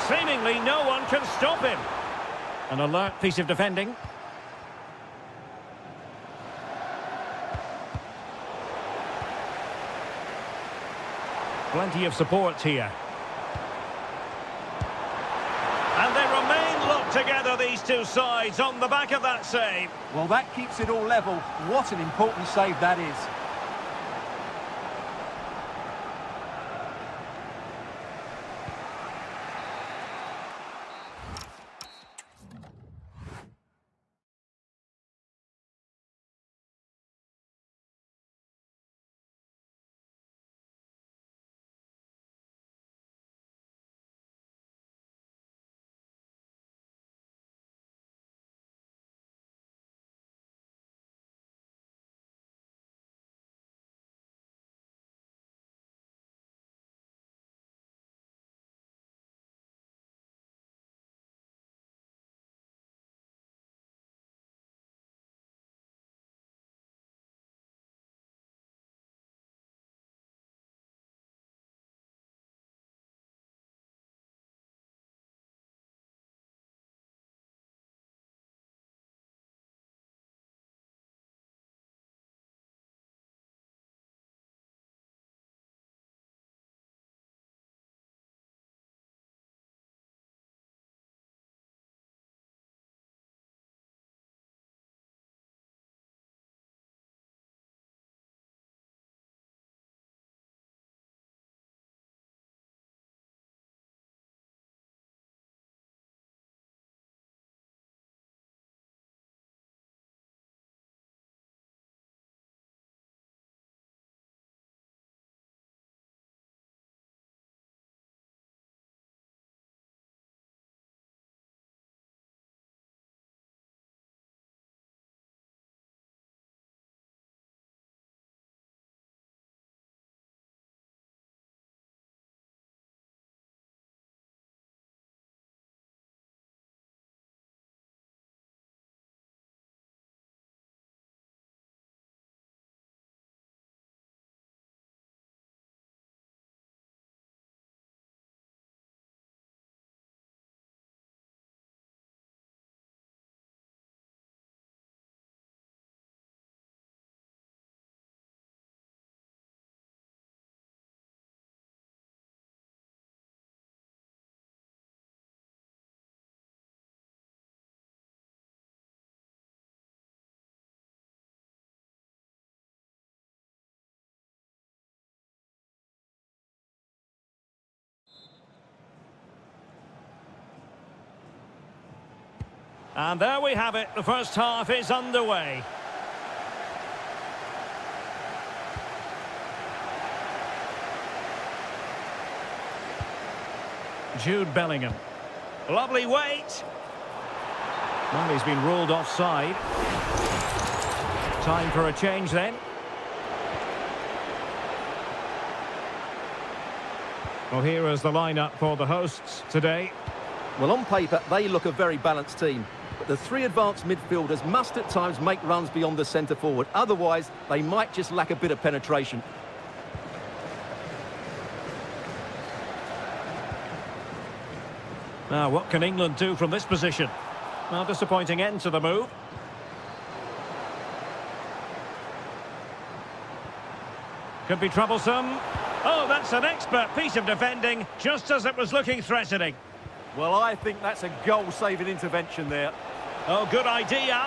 Seemingly no one can stop him. An alert piece of defending. Plenty of support here. And they remain locked together, these two sides, on the back of that save. Well, that keeps it all level. What an important save that is. And there we have it. The first half is underway. Jude Bellingham. Lovely weight. Well, he's been ruled offside. Time for a change then. Well, here is the lineup for the hosts today. Well, on paper, they look a very balanced team. But the three advanced midfielders must at times make runs beyond the centre forward. Otherwise, they might just lack a bit of penetration. Now, what can England do from this position? Well, disappointing end to the move. Could be troublesome. Oh, that's an expert piece of defending, just as it was looking threatening. Well, I think that's a goal-saving intervention there. Oh, good idea.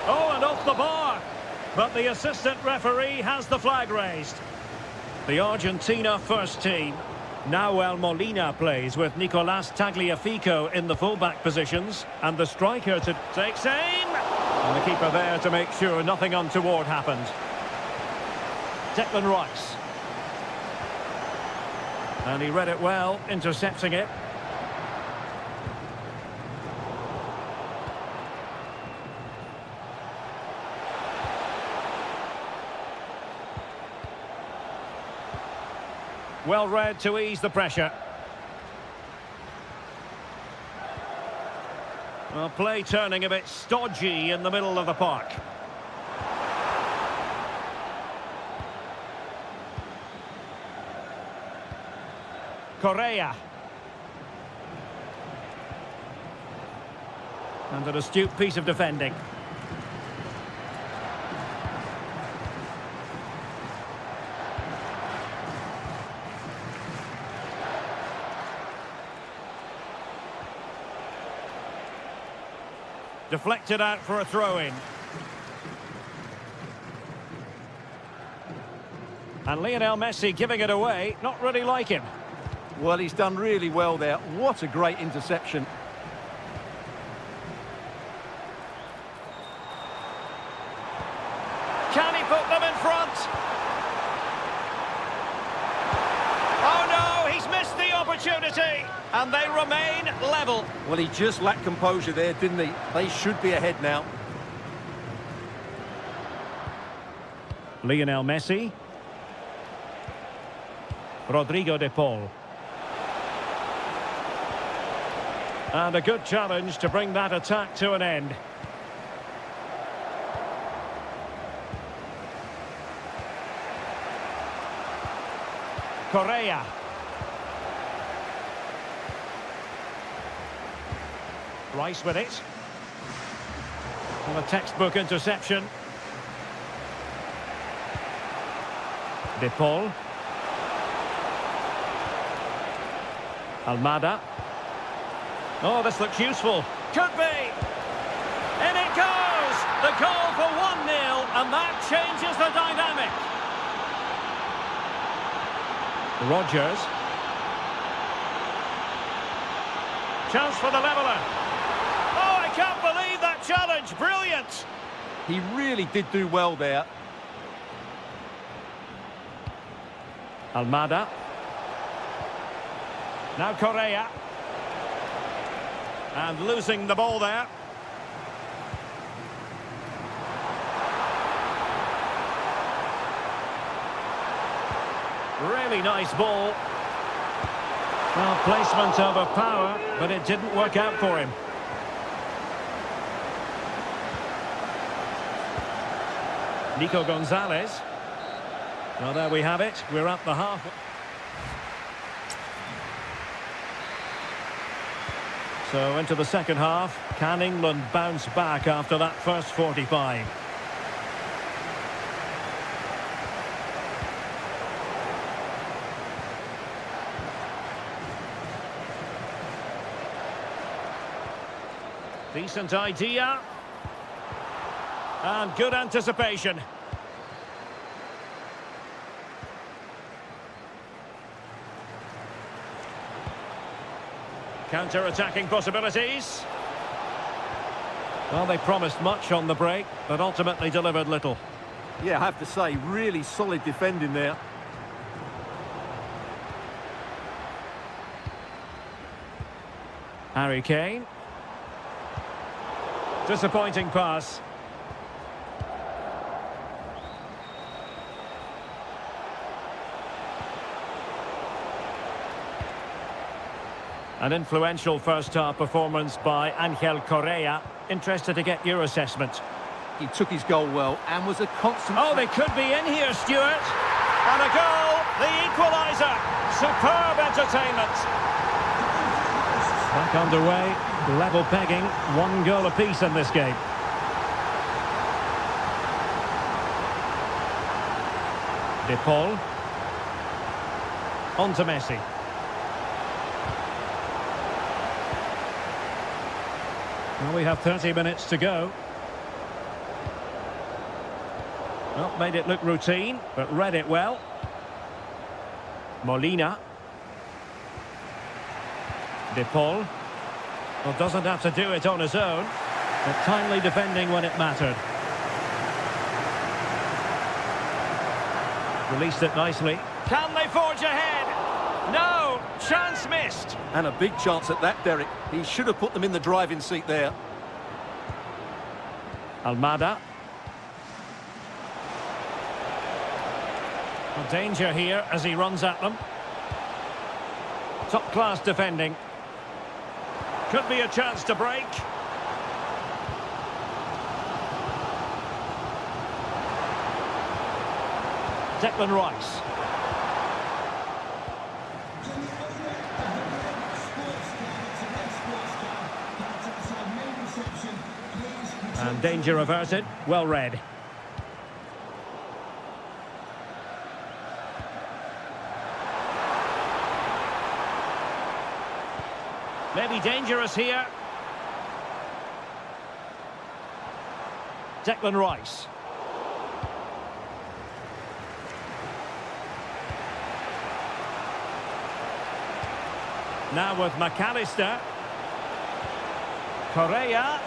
Oh, and off the bar. But the assistant referee has the flag raised. The Argentina first team. Nahuel Molina plays with Nicolas Tagliafico in the fullback positions. And the striker to takes aim. And the keeper there to make sure nothing untoward happened. Declan Rice. And he read it well, intercepting it. Well read to ease the pressure. Well, play turning a bit stodgy in the middle of the park. Correa. And an astute piece of defending. Deflected out for a throw-in. And Lionel Messi giving it away, not really like him. Well, he's done really well there. What a great interception. Can he put them in front? Oh no, he's missed the opportunity. And they remain level. Well, he just lacked composure there, didn't he? They should be ahead now. Lionel Messi. Rodrigo de Paul. And a good challenge to bring that attack to an end. Correa. Rice with it. And a textbook interception. De Paul. Almada. Oh, this looks useful. Could be. In it goes. The goal for 1-0, and that changes the dynamic. Rodgers. Chance for the leveller. Oh, I can't believe that challenge. Brilliant. He really did do well there. Almada. Now Correa. And losing the ball there. Really nice ball. Well, placement over power, but it didn't work out for him. Nico Gonzalez. Well, there we have it. We're at the half. So into the second half. Can England bounce back after that first 45? Decent idea. And good anticipation. Counter-attacking possibilities. Well, they promised much on the break, but ultimately delivered little. Yeah, I have to say, really solid defending there. Harry Kane. Disappointing pass. An influential first-half performance by Ángel Correa. Interested to get your assessment. He took his goal well and was a constant... Oh, they could be in here, Stuart. And a goal, the equaliser. Superb entertainment. Back underway, level pegging, 1 goal apiece in this game. De Paul. On to Messi. Well, we have 30 minutes to go. Well, made it look routine, but read it well. Molina. De Paul. Well, doesn't have to do it on his own, but timely defending when it mattered. Released it nicely. Can they forge ahead? No! Chance missed! And a big chance at that, Derek. He should have put them in the driving seat there. Almada. Well, danger here as he runs at them. Top-class defending. Could be a chance to break. Declan Rice. And danger averted. Well read. Maybe dangerous here. Declan Rice. Now with McAllister. Correa.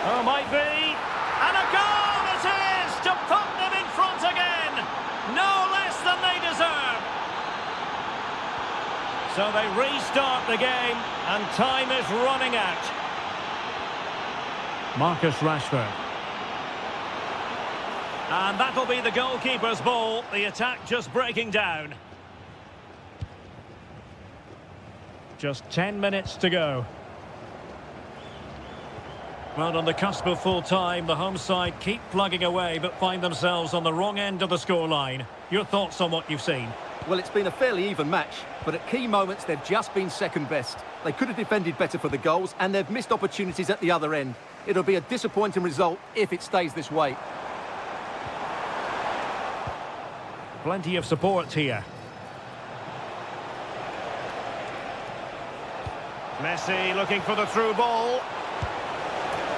Oh, might be. And a goal it is to put them in front again. No less than they deserve. So they restart the game and time is running out. Marcus Rashford. And that'll be the goalkeeper's ball. The attack just breaking down. Just 10 minutes to go. Well, on the cusp of full time, the home side keep plugging away but find themselves on the wrong end of the scoreline. Your thoughts on what you've seen? Well, it's been a fairly even match, but at key moments they've just been second best. They could have defended better for the goals and they've missed opportunities at the other end. It'll be a disappointing result if it stays this way. Plenty of support here. Messi looking for the through ball.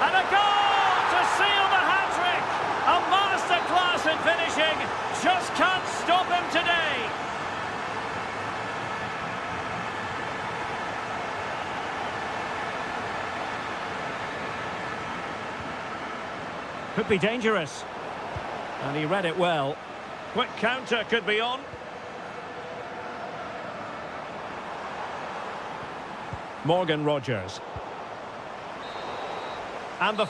And a goal to seal the hat-trick! A masterclass in finishing. Just can't stop him today. Could be dangerous. And he read it well. Quick counter could be on. Morgan Rogers. And the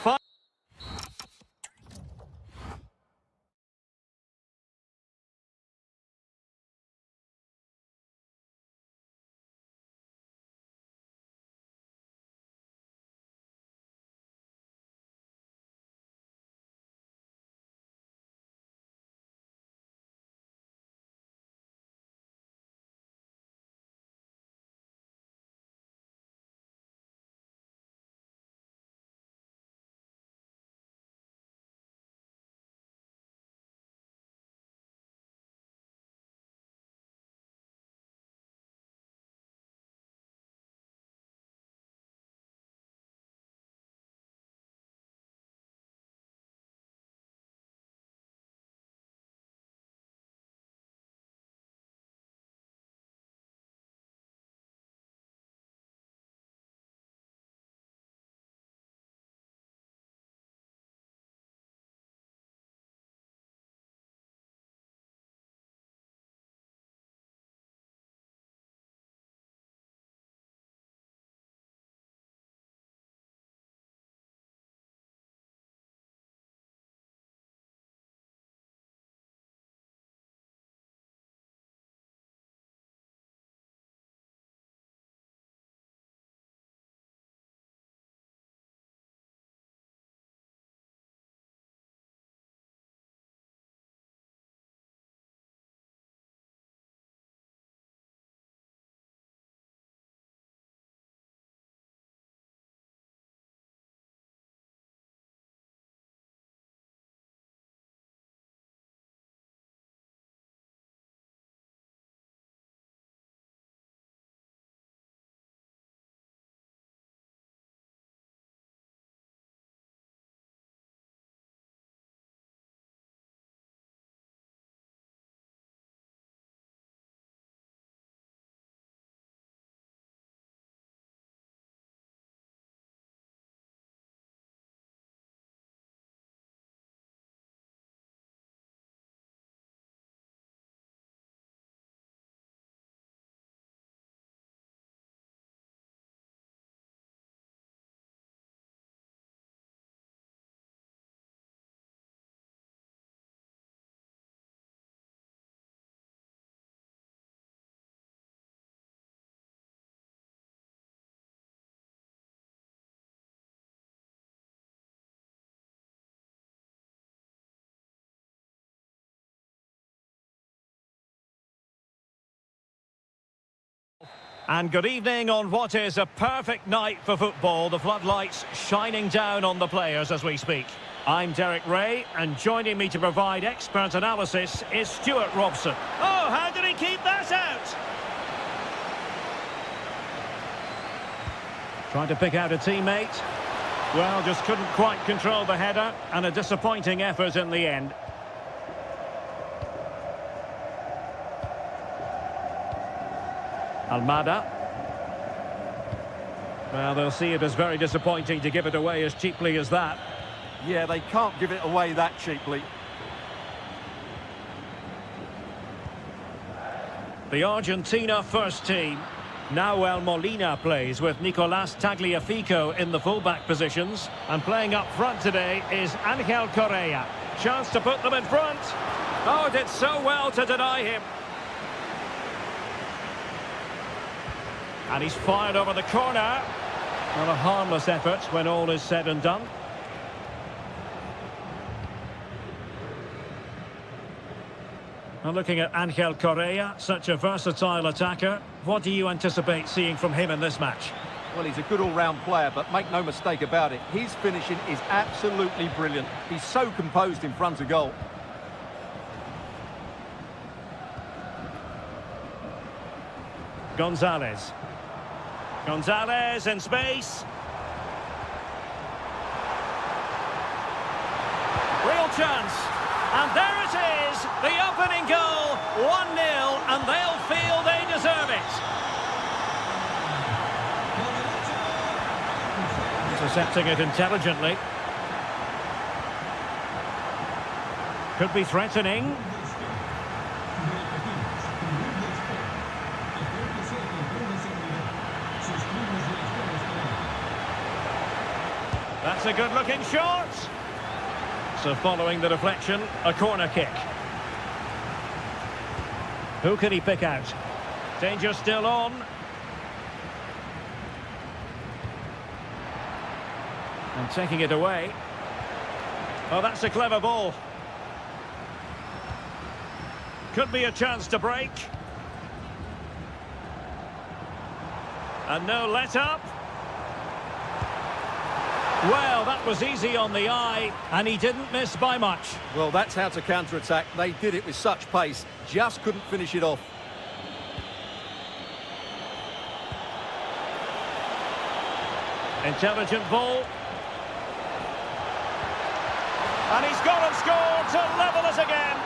And good evening on what is a perfect night for football. The floodlights shining down on the players as we speak. I'm Derek Ray, and joining me to provide expert analysis is Stuart Robson. Oh, how did he keep that out? Trying to pick out a teammate. Well, just couldn't quite control the header, and a disappointing effort in the end. Almada. Well, they'll see it as very disappointing to give it away as cheaply as that. Yeah, they can't give it away that cheaply. The Argentina first team. Nahuel Molina plays with Nicolás Tagliafico in the fullback positions. And playing up front today is Ángel Correa. Chance to put them in front. Oh, did so well to deny him. And he's fired over the corner. Not a harmless effort when all is said and done. And looking at Ángel Correa, such a versatile attacker, what do you anticipate seeing from him in this match? Well, he's a good all-round player, but make no mistake about it, his finishing is absolutely brilliant. He's so composed in front of goal. Gonzalez. Gonzalez in space. Real chance. And there it is, the opening goal, 1-0, and they'll feel they deserve it. Intercepting it intelligently. Could be threatening. That's a good-looking shot. So following the deflection, a corner kick. Who can he pick out? Danger still on. And taking it away. Oh, that's a clever ball. Could be a chance to break. And no let-up. Well, that was easy on the eye, and he didn't miss by much. Well, that's how to counter-attack. They did it with such pace, just couldn't finish it off. Intelligent ball. And he's gone and scored to level it again.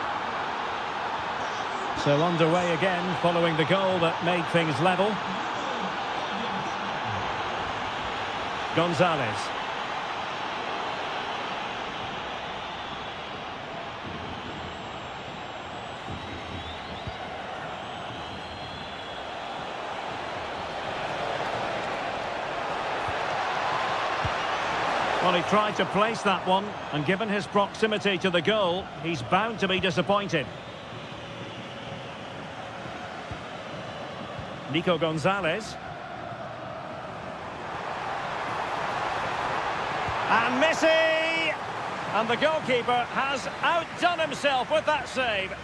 So underway again, following the goal that made things level. Gonzalez. Well, he tried to place that one, and given his proximity to the goal, he's bound to be disappointed. Nico Gonzalez. And Messi! And the goalkeeper has outdone himself with that save.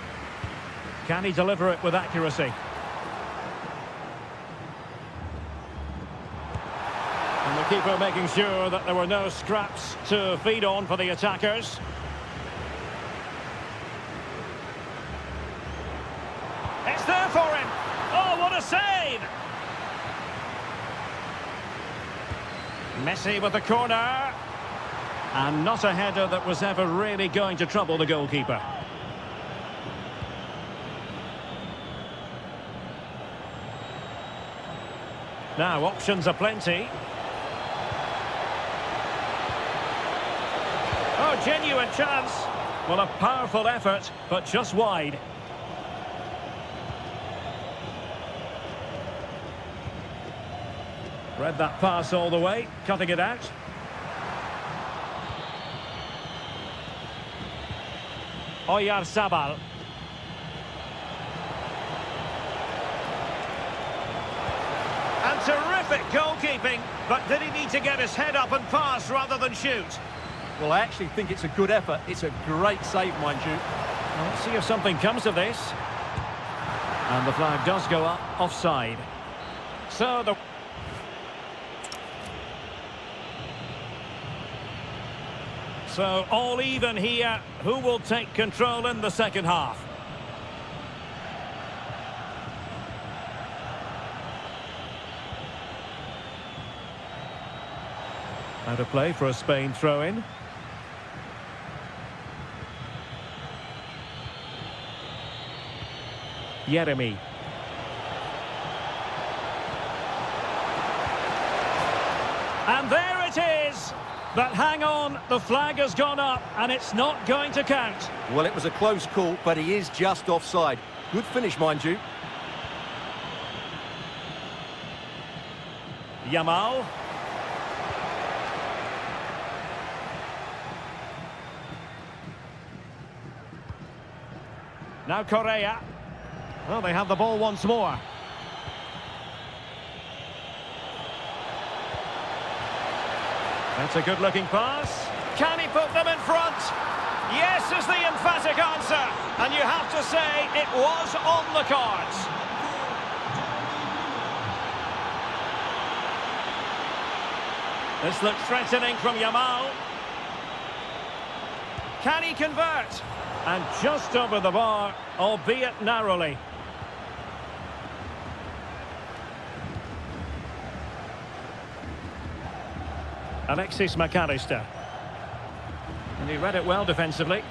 Can he deliver it with accuracy? And the keeper making sure that there were no scraps to feed on for the attackers. It's there for him. Oh, what a save! Messi with the corner. And not a header that was ever really going to trouble the goalkeeper. Now, options are plenty. Oh, genuine chance. Well, a powerful effort, but just wide. Read that pass all the way, cutting it out. Oyarzabal. And terrific goalkeeping, but did he need to get his head up and pass rather than shoot? Well, I actually think it's a good effort. It's a great save, mind you. Well, let's see if something comes of this. And the flag does go up, offside. So all even here. Who will take control in the second half? Out of play for a Spain throw-in. Jeremy. And there it is! But hang on, the flag has gone up and it's not going to count. Well, it was a close call, but he is just offside. Good finish, mind you. Yamal. Now Correa. Well, they have the ball once more. That's a good-looking pass. Can he put them in front? Yes is the emphatic answer. And you have to say it was on the cards. This looks threatening from Yamal. Can he convert? And just over the bar, albeit narrowly. Alexis McAllister. And he read it well defensively.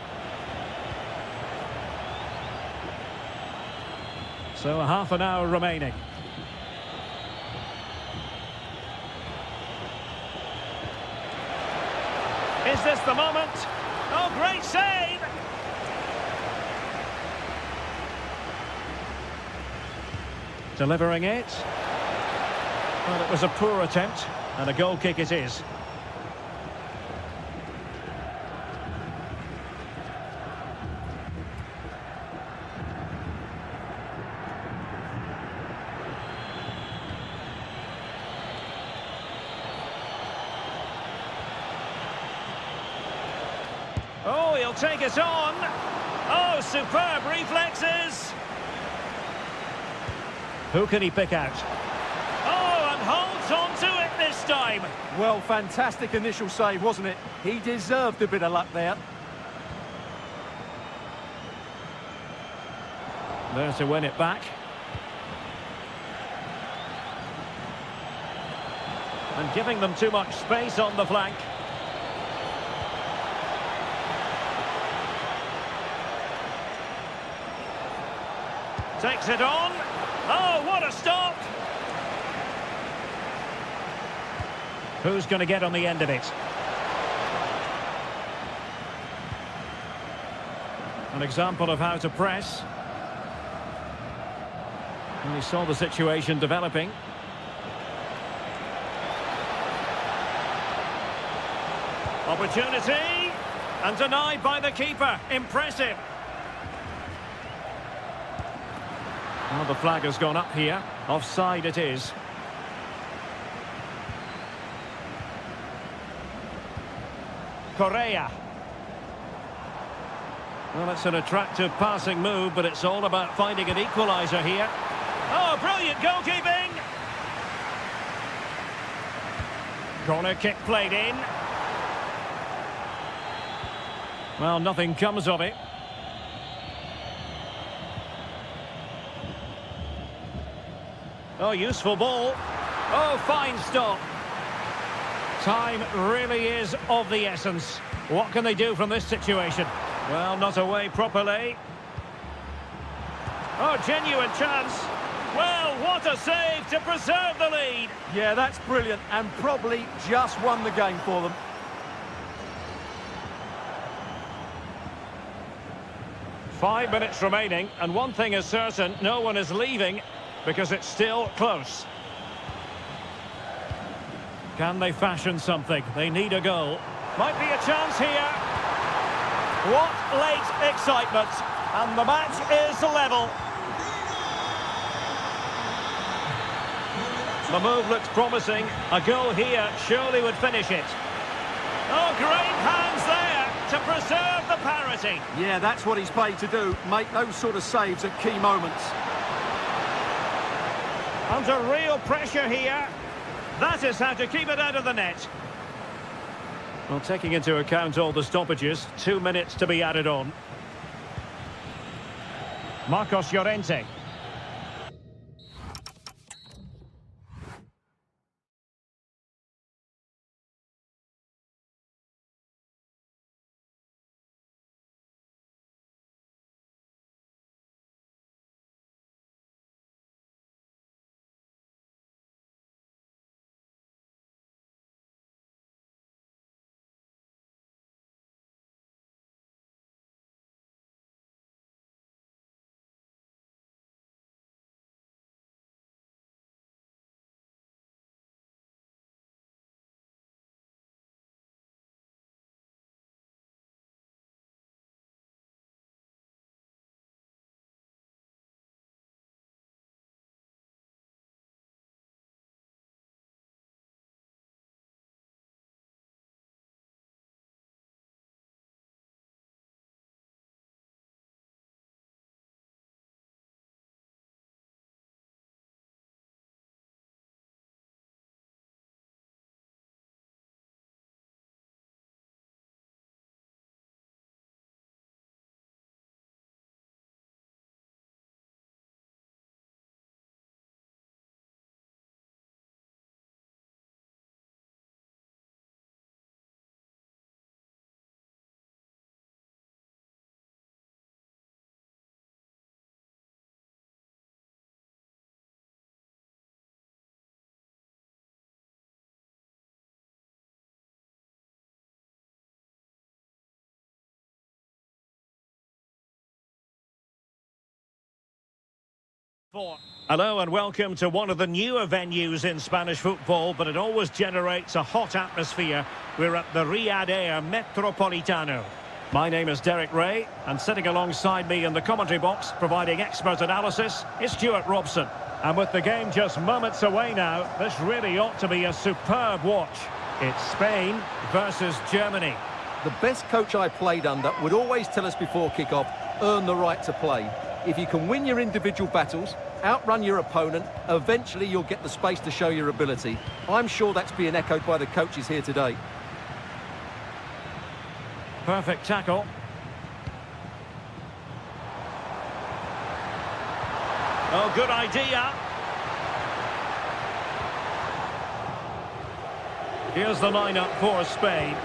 So a half an hour remaining. Is this the moment? Oh, great save! Delivering it. Well, it was a poor attempt, and a goal kick it is. Oh, he'll take it on. Oh, superb reflexes. Who can he pick out? Oh, and holds on to it this time. Well, fantastic initial save, wasn't it? He deserved a bit of luck there. There to win it back. And giving them too much space on the flank. Takes it on. Oh, what a stop! Who's going to get on the end of it? An example of how to press. And he saw the situation developing. Opportunity! And denied by the keeper. Impressive. Well, the flag has gone up here. Offside it is. Correa. Well, it's an attractive passing move, but it's all about finding an equaliser here. Oh, brilliant goalkeeping! Corner kick played in. Well, nothing comes of it. Oh, useful ball. Oh, fine stop. Time really is of the essence. What can they do from this situation? Well, not away properly. Oh, genuine chance. Well, what a save to preserve the lead. Yeah, that's brilliant, and probably just won the game for them. Five minutes remaining, and one thing is certain, no one is leaving because it's still close. Can they fashion something? They need a goal. Might be a chance here. What late excitement. And the match is level. The move looks promising. A goal here surely would finish it. Oh, great hands there to preserve the parity. Yeah, that's what he's paid to do. Make those sort of saves at key moments. Under real pressure here. That is how to keep it out of the net. Well, taking into account all the stoppages, 2 minutes to be added on. Marcos Llorente. Hello and welcome to one of the newer venues in Spanish football, but it always generates a hot atmosphere. We're at the Riyadh Air Metropolitano. My name is Derek Ray, and sitting alongside me in the commentary box, providing expert analysis, is Stuart Robson. And with the game just moments away now, this really ought to be a superb watch. It's Spain versus Germany. The best coach I played under would always tell us before kick-off, earn the right to play. If you can win your individual battles, outrun your opponent, eventually you'll get the space to show your ability. I'm sure that's being echoed by the coaches here today. Perfect tackle. Oh, good idea. Here's the lineup for Spain.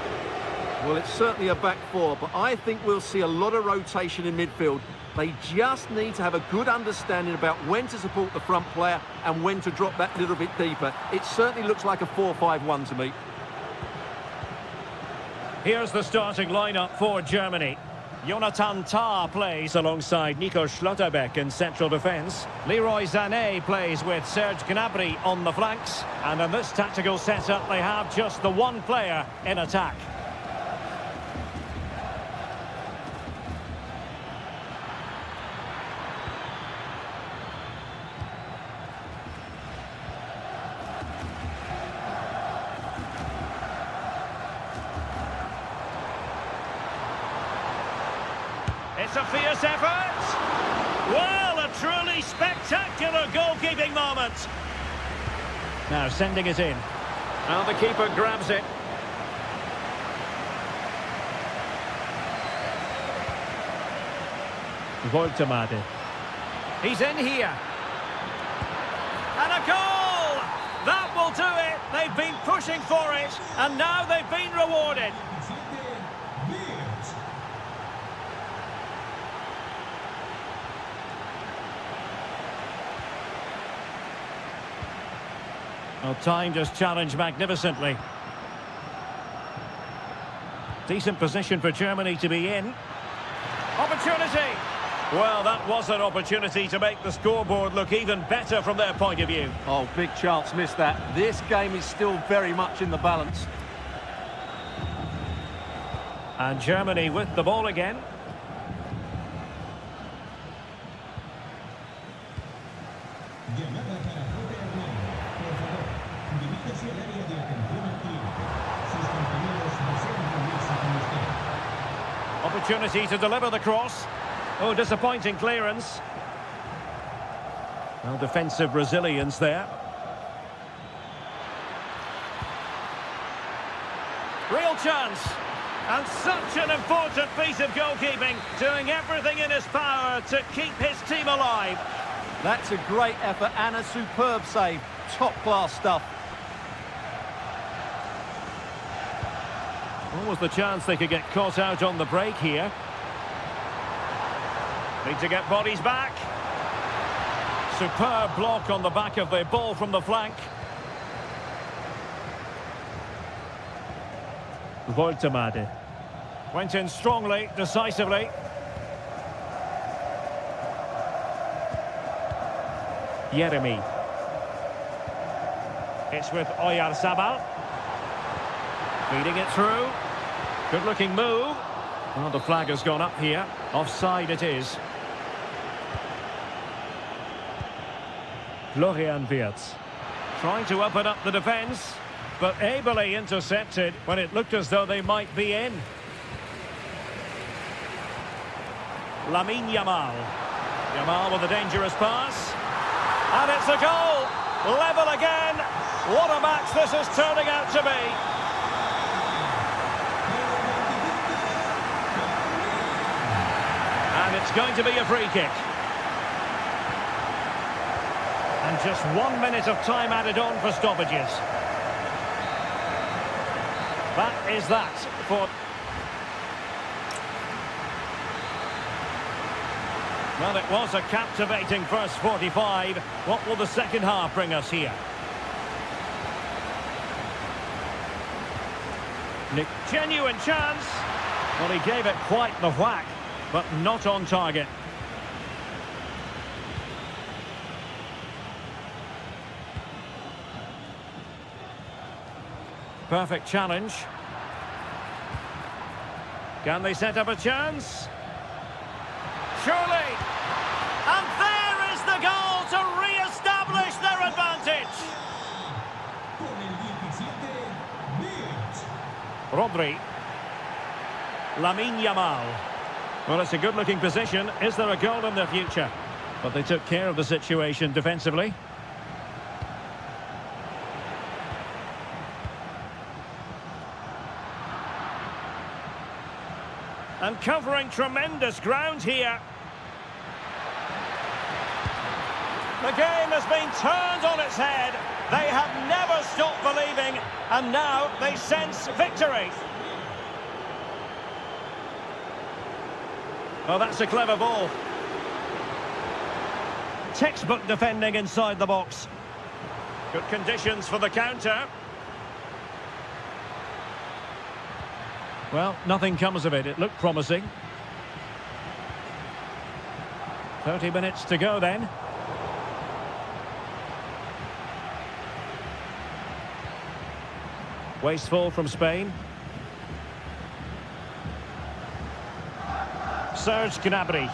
Well, it's certainly a back four, but I think we'll see a lot of rotation in midfield. They just need to have a good understanding about when to support the front player and when to drop that little bit deeper. It certainly looks like a 4-5-1 to me. Here's the starting lineup for Germany. Jonathan Tah plays alongside Nico Schlotterbeck in central defence. Leroy Sané plays with Serge Gnabry on the flanks. And in this tactical setup, they have just the one player in attack. It's a fierce effort. Well, a truly spectacular goalkeeping moment. Now sending it in. Now the keeper grabs it. Voltemade. He's in here. And a goal! That will do it. They've been pushing for it, and now they've been rewarded. Well, timed his challenge magnificently. Decent position for Germany to be in. Opportunity! Well, that was an opportunity to make the scoreboard look even better from their point of view. Oh, big chance, missed that. This game is still very much in the balance. And Germany with the ball again. Opportunity to deliver the cross. Oh, disappointing clearance. Well, defensive resilience there. Real chance. And such an important piece of goalkeeping, doing everything in his power to keep his team alive. That's a great effort and a superb save. Top-class stuff. What was the chance they could get caught out on the break here? Need to get bodies back. Superb block on the back of the ball from the flank. Voltemade. Went in strongly, decisively. Jeremy. It's with Oyarzabal. Feeding it through. Good-looking move. Well, the flag has gone up here. Offside it is. Florian Wirtz. Trying to open up the defence, but ably intercepted when it looked as though they might be in. Lamine Yamal. Yamal with a dangerous pass. And it's a goal! Level again! What a match this is turning out to be! And it's going to be a free kick. And just 1 minute of time added on for stoppages. That is that for... Well, it was a captivating first 45. What will the second half bring us here? Nick, genuine chance. Well, he gave it quite the whack, but not on target. Perfect challenge. Can they set up a chance? Surely! And there is the goal to re-establish their advantage! Rodri. Lamine Yamal. Well, it's a good-looking position. Is there a goal in the future? But they took care of the situation defensively. And covering tremendous ground here. The game has been turned on its head. They have never stopped believing, and now they sense victory. Oh, that's a clever ball. Textbook defending inside the box. Good conditions for the counter. Well, nothing comes of it. It looked promising. 30 minutes to go then. Wasteful from Spain. Serge Gnabry.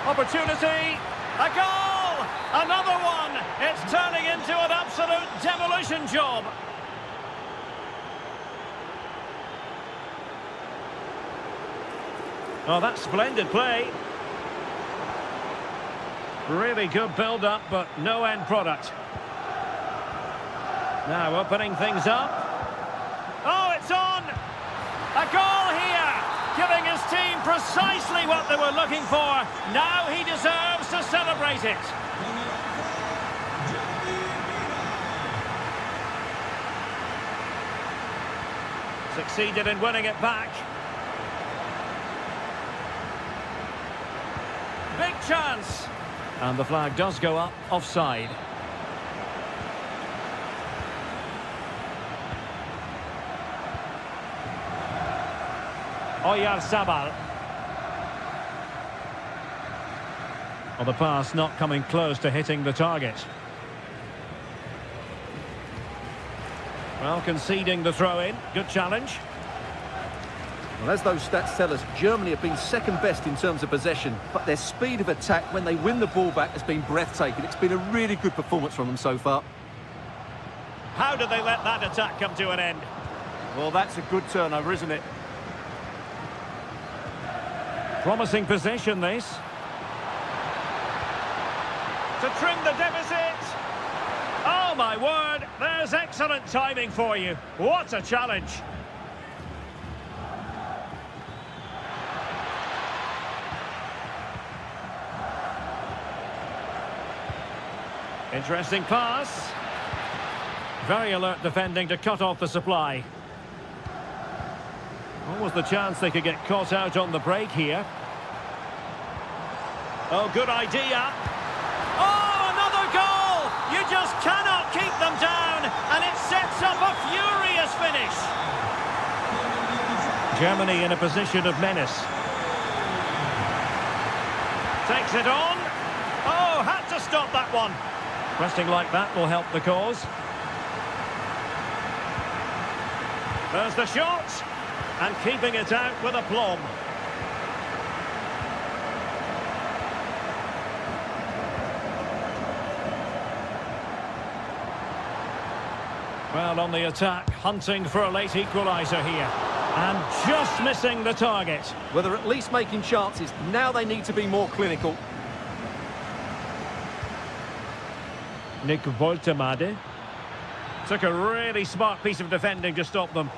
Opportunity. A goal! Another one! It's turning into an absolute demolition job. Oh, that's splendid play. Really good build-up, but no end product. Now opening things up. Oh, it's on! A goal here! Giving his team precisely what they were looking for. Now he deserves to celebrate it. Succeeded in winning it back. Big chance. And the flag does go up, offside. Oyarzabal. Well, the pass not coming close to hitting the target. Well, conceding the throw-in. Good challenge. Well, as those stats tell us, Germany have been second best in terms of possession, but their speed of attack when they win the ball back has been breathtaking. It's been a really good performance from them so far. How did they let that attack come to an end? Well, that's a good turnover, isn't it? Promising position, this. To trim the deficit. Oh, my word. There's excellent timing for you. What a challenge. Interesting pass. Very alert defending to cut off the supply. What was the chance they could get caught out on the break here? Oh, good idea. Oh, another goal! You just cannot keep them down, and it sets up a furious finish. Germany in a position of menace. Takes it on. Oh, had to stop that one. Pressing like that will help the cause. There's the shot. And keeping it out with aplomb. Well, on the attack, hunting for a late equaliser here. And just missing the target. Well, they're at least making chances. Now they need to be more clinical. Nick Woltemade took a really smart piece of defending to stop them.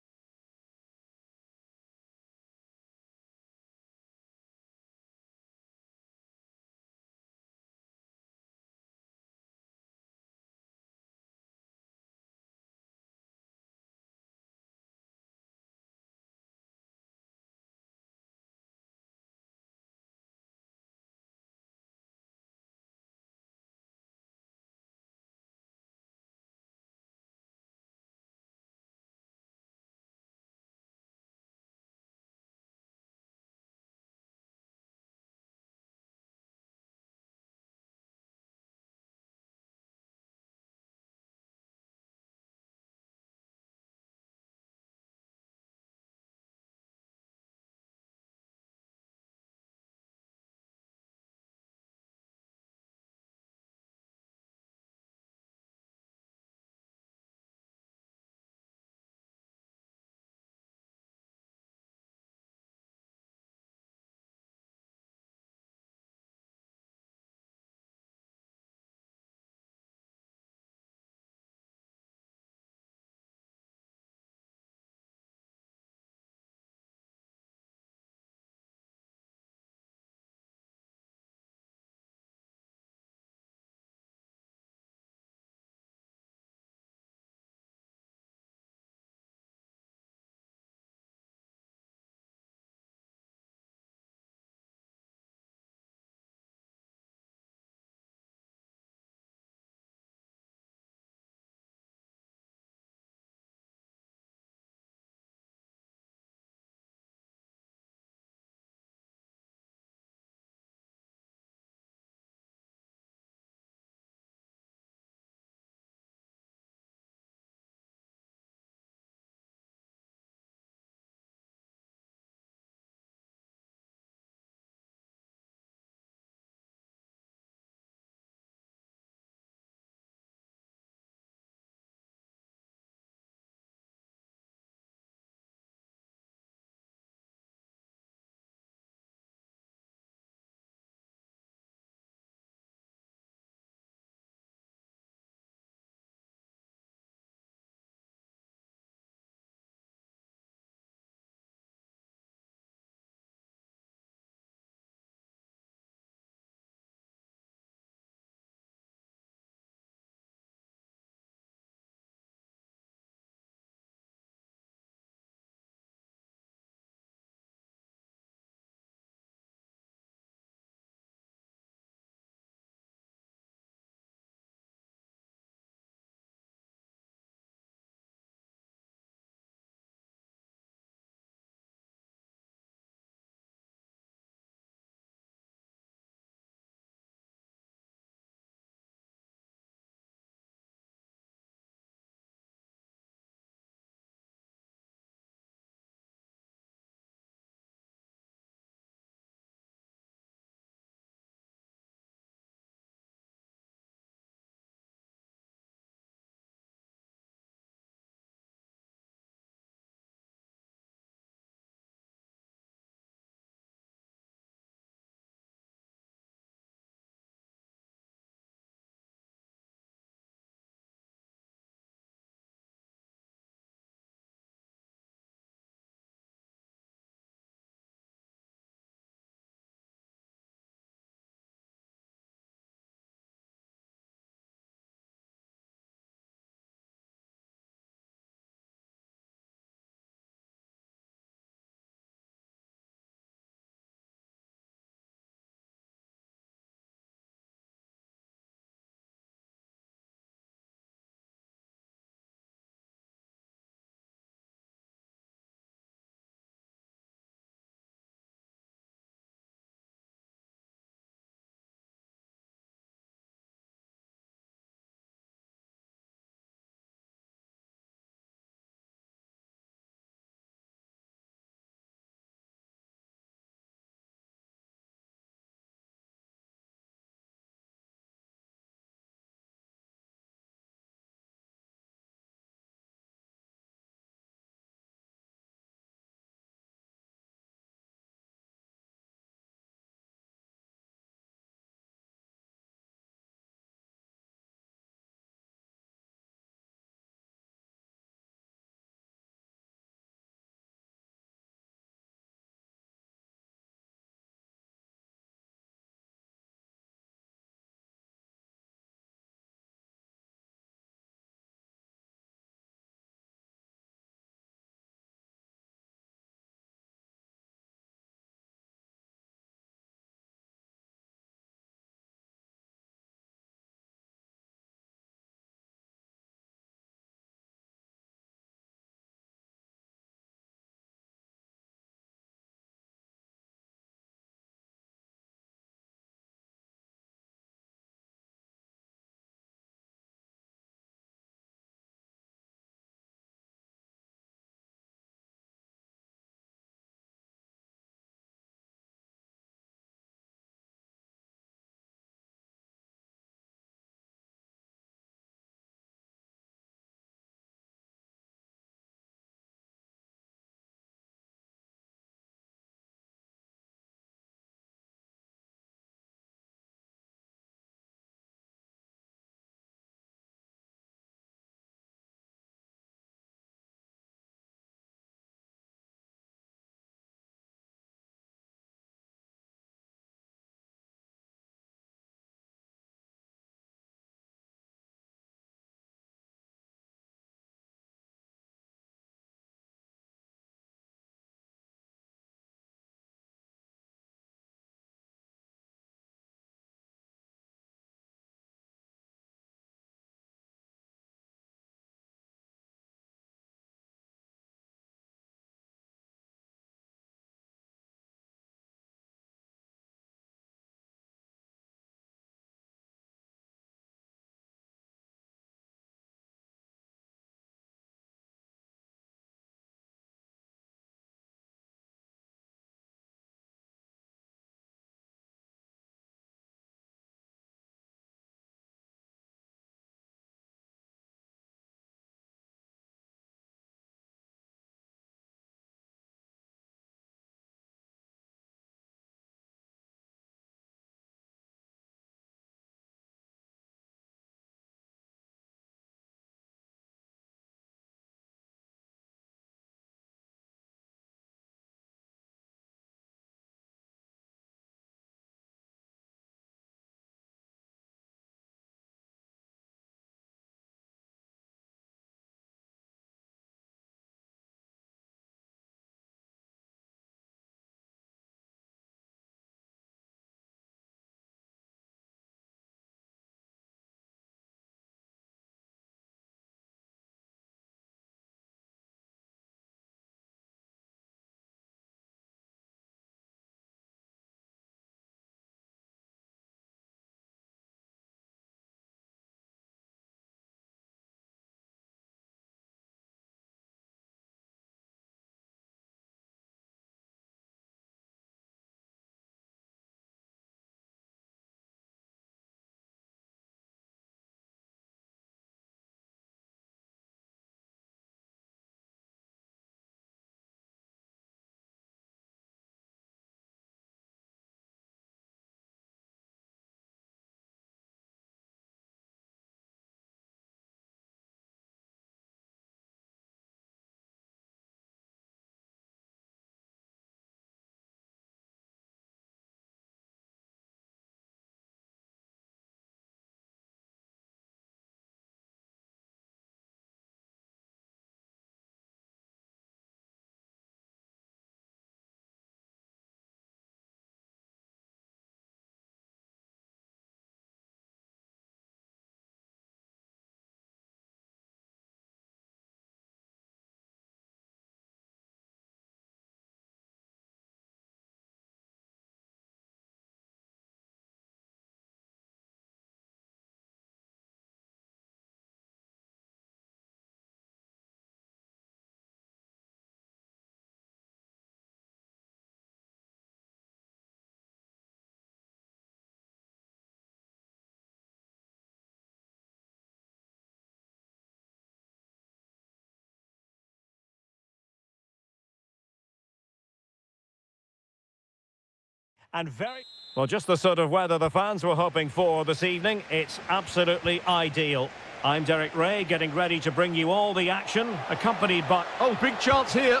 and very... Well, just the sort of weather the fans were hoping for this evening. It's absolutely ideal. I'm Derek Ray, getting ready to bring you all the action, accompanied by... Oh, big chance here.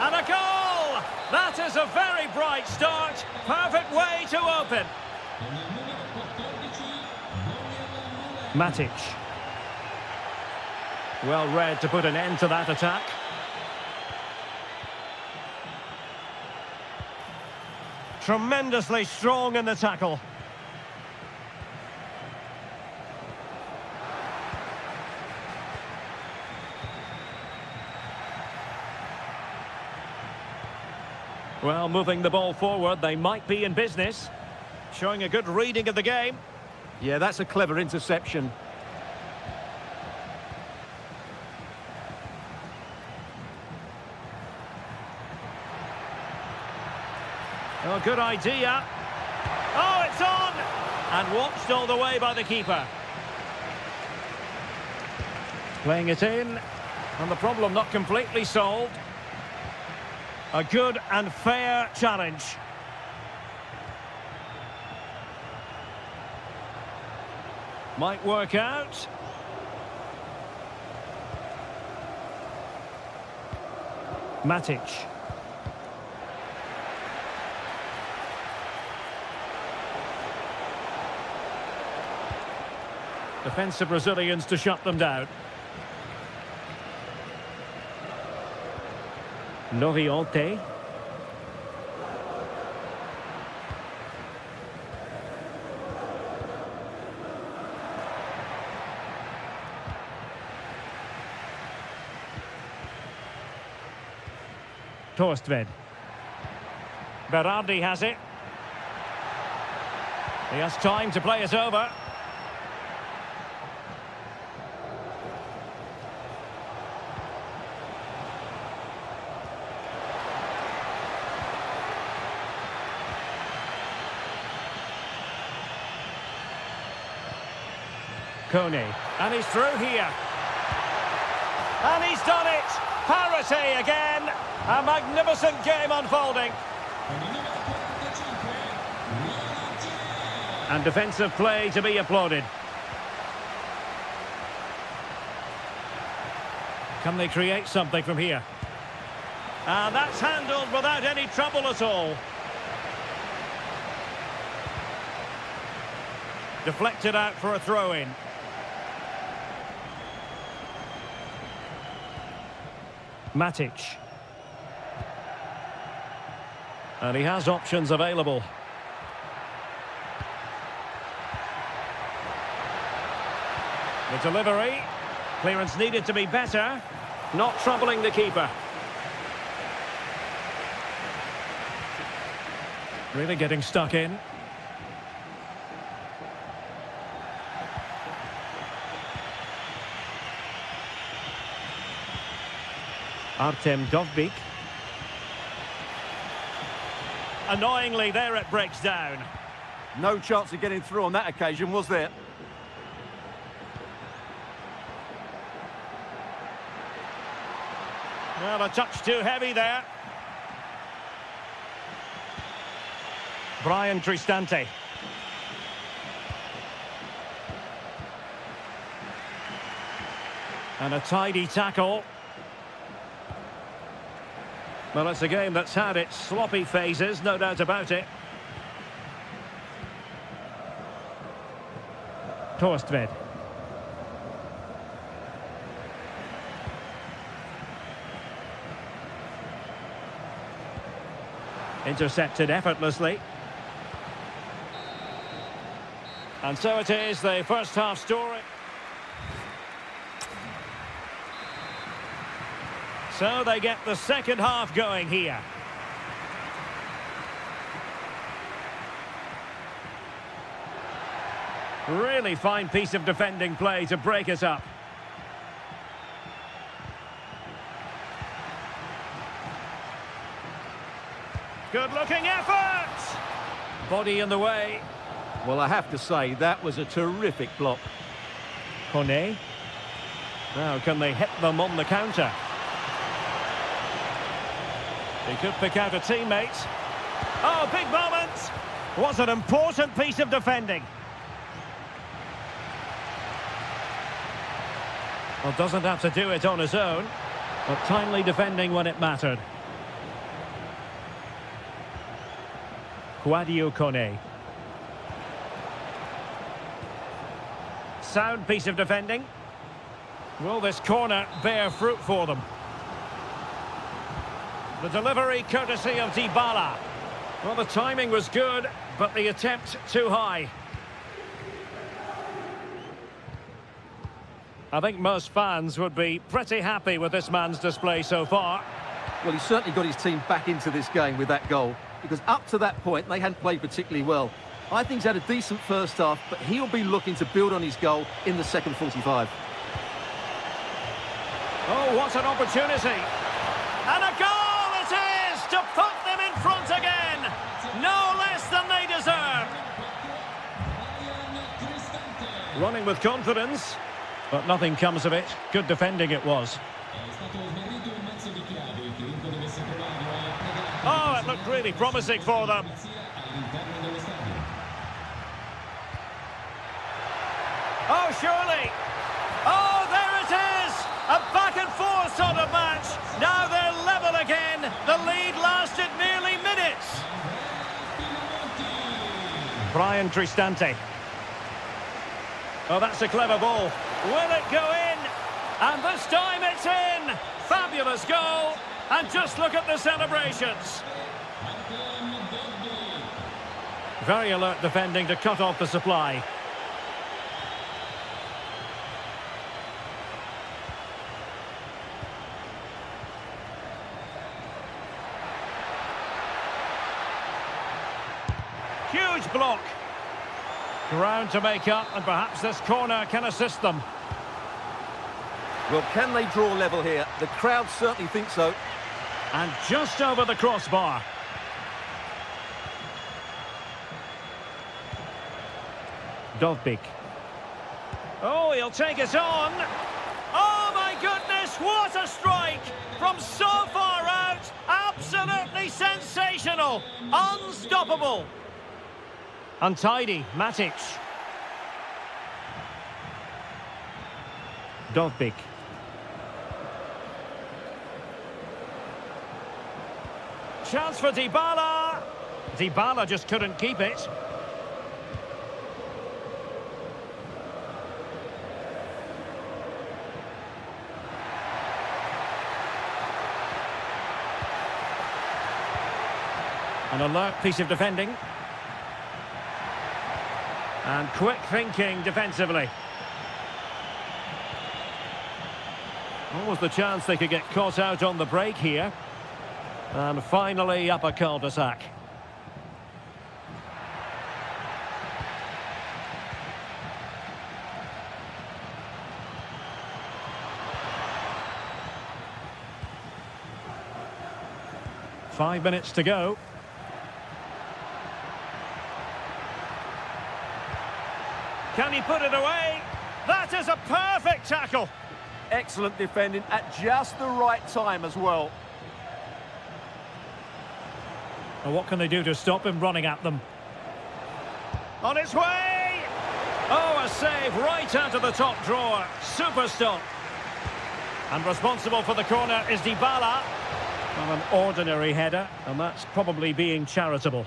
And a goal! That is a very bright start. Perfect way to open. Matic. Well read to put an end to that attack. Tremendously strong in the tackle. Well, moving the ball forward, they might be in business. Showing a good reading of the game. Yeah, that's a clever interception. Oh, good idea. Oh, it's on! And watched all the way by the keeper. Playing it in. And the problem not completely solved. A good and fair challenge. Might work out. Matic. Defensive Brazilians to shut them down. Loriente. Torstved. Berardi has it. He has time to play it over. Kone, and he's through here. And he's done it! Parity again! A magnificent game unfolding. And defensive play to be applauded. Can they create something from here? And that's handled without any trouble at all. Deflected out for a throw-in. Matic. And he has options available. The delivery. Clearance needed to be better. Not troubling the keeper. Really getting stuck in. Artem Dovbyk. Annoyingly, there it breaks down. No chance of getting through on that occasion, was there? Well, a touch too heavy there. Brian Cristante. And a tidy tackle. Well, it's a game that's had its sloppy phases, no doubt about it. Torstved. Intercepted effortlessly. And so it is, the first half story. So they get the second half going here. Really fine piece of defending play to break us up. Good-looking effort! Body in the way. Well, I have to say, that was a terrific block. Kone. Now, can they hit them on the counter? He could pick out a teammate. Oh, big moment! Was an important piece of defending. Well, doesn't have to do it on his own, but timely defending when it mattered. Quadio Kone. Sound piece of defending. Will this corner bear fruit for them? The delivery courtesy of Dybala. Well, the timing was good, but the attempt too high. I think most fans would be pretty happy with this man's display so far. Well, he certainly got his team back into this game with that goal, because up to that point, they hadn't played particularly well. I think he's had a decent first half, but he'll be looking to build on his goal in the second 45. Oh, what an opportunity. And a goal it is to put them in front again. No less than they deserve. Running with confidence, but nothing comes of it. Good defending it was. Oh, it looked really promising for them. Oh, surely. Oh, there it is. A back and forth sort of match. Now they're level again. The lead lasted nearly minutes. Brian Tristante. Oh, that's a clever ball. Will it go in? And this time it's in. Fabulous goal. And just look at the celebrations. Very alert defending to cut off the supply. Huge block. Ground to make up, and perhaps this corner can assist them. Well, can they draw level here? The crowd certainly think so. And just over the crossbar. Dovbik. Oh, he'll take it on. Oh, my goodness, what a strike! From so far out, absolutely sensational. Unstoppable. Untidy, Matic. Dovbik. Chance for Dybala. Dybala just couldn't keep it. An alert piece of defending. And quick thinking defensively. What was the chance they could get caught out on the break here? And finally up a cul-de-sac. Five minutes to go. Can he put it away? That is a perfect tackle. Excellent defending at just the right time as well. Well, what can they do to stop him running at them? On its way! Oh, a save right out of the top drawer. Super stop. And responsible for the corner is Dybala. Well, an ordinary header, and that's probably being charitable.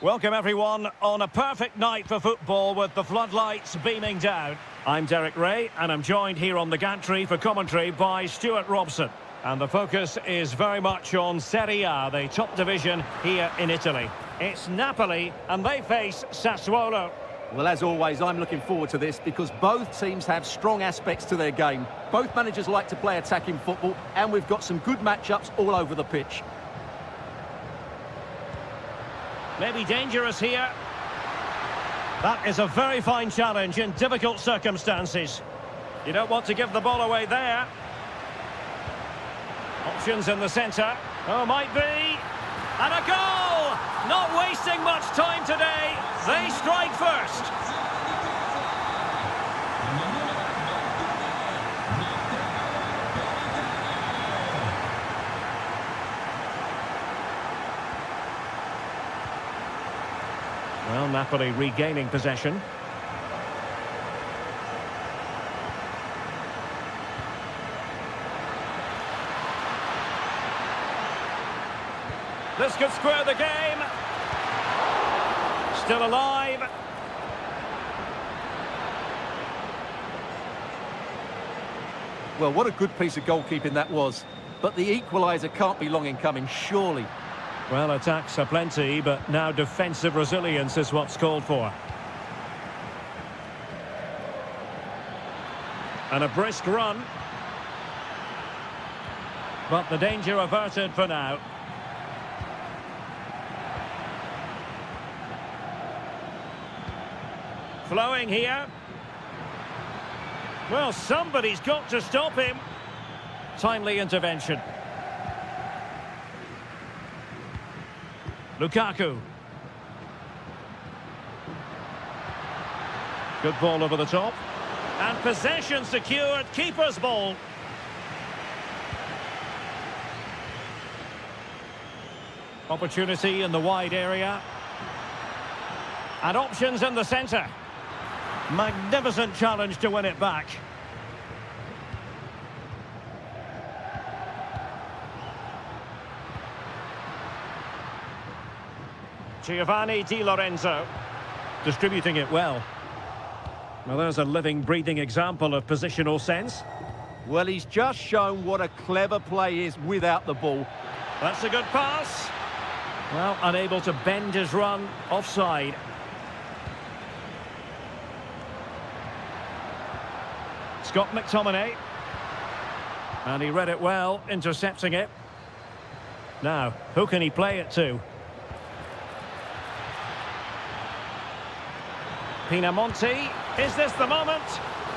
Welcome everyone on a perfect night for football with the floodlights beaming down. I'm Derek Ray and I'm joined here on the gantry for commentary by Stuart Robson. And the focus is very much on Serie A, the top division here in Italy. It's Napoli and they face Sassuolo. Well, as always, I'm looking forward to this because both teams have strong aspects to their game. Both managers like to play attacking football and we've got some good matchups all over the pitch. Maybe dangerous here. That is a very fine challenge in difficult circumstances. You don't want to give the ball away there. Options in the centre. Oh, might be. And a goal! Not wasting much time today. They strike first. Well, Napoli regaining possession. This could square the game. Still alive. Well, what a good piece of goalkeeping that was. But the equaliser can't be long in coming, surely. Well, attacks are plenty, but now defensive resilience is what's called for. And a brisk run. But the danger averted for now. Flowing here. Well, somebody's got to stop him. Timely intervention. Lukaku. Good ball over the top. And possession secured. Keeper's ball. Opportunity in the wide area. And options in the centre. Magnificent challenge to win it back. Giovanni Di Lorenzo. Distributing it well. Well, there's a living, breathing example of positional sense. Well, he's just shown what a clever play is without the ball. That's a good pass. Well, unable to bend his run. Offside. Scott McTominay. And he read it well, intercepting it. Now, who can he play it to? Pinamonti. Is this the moment?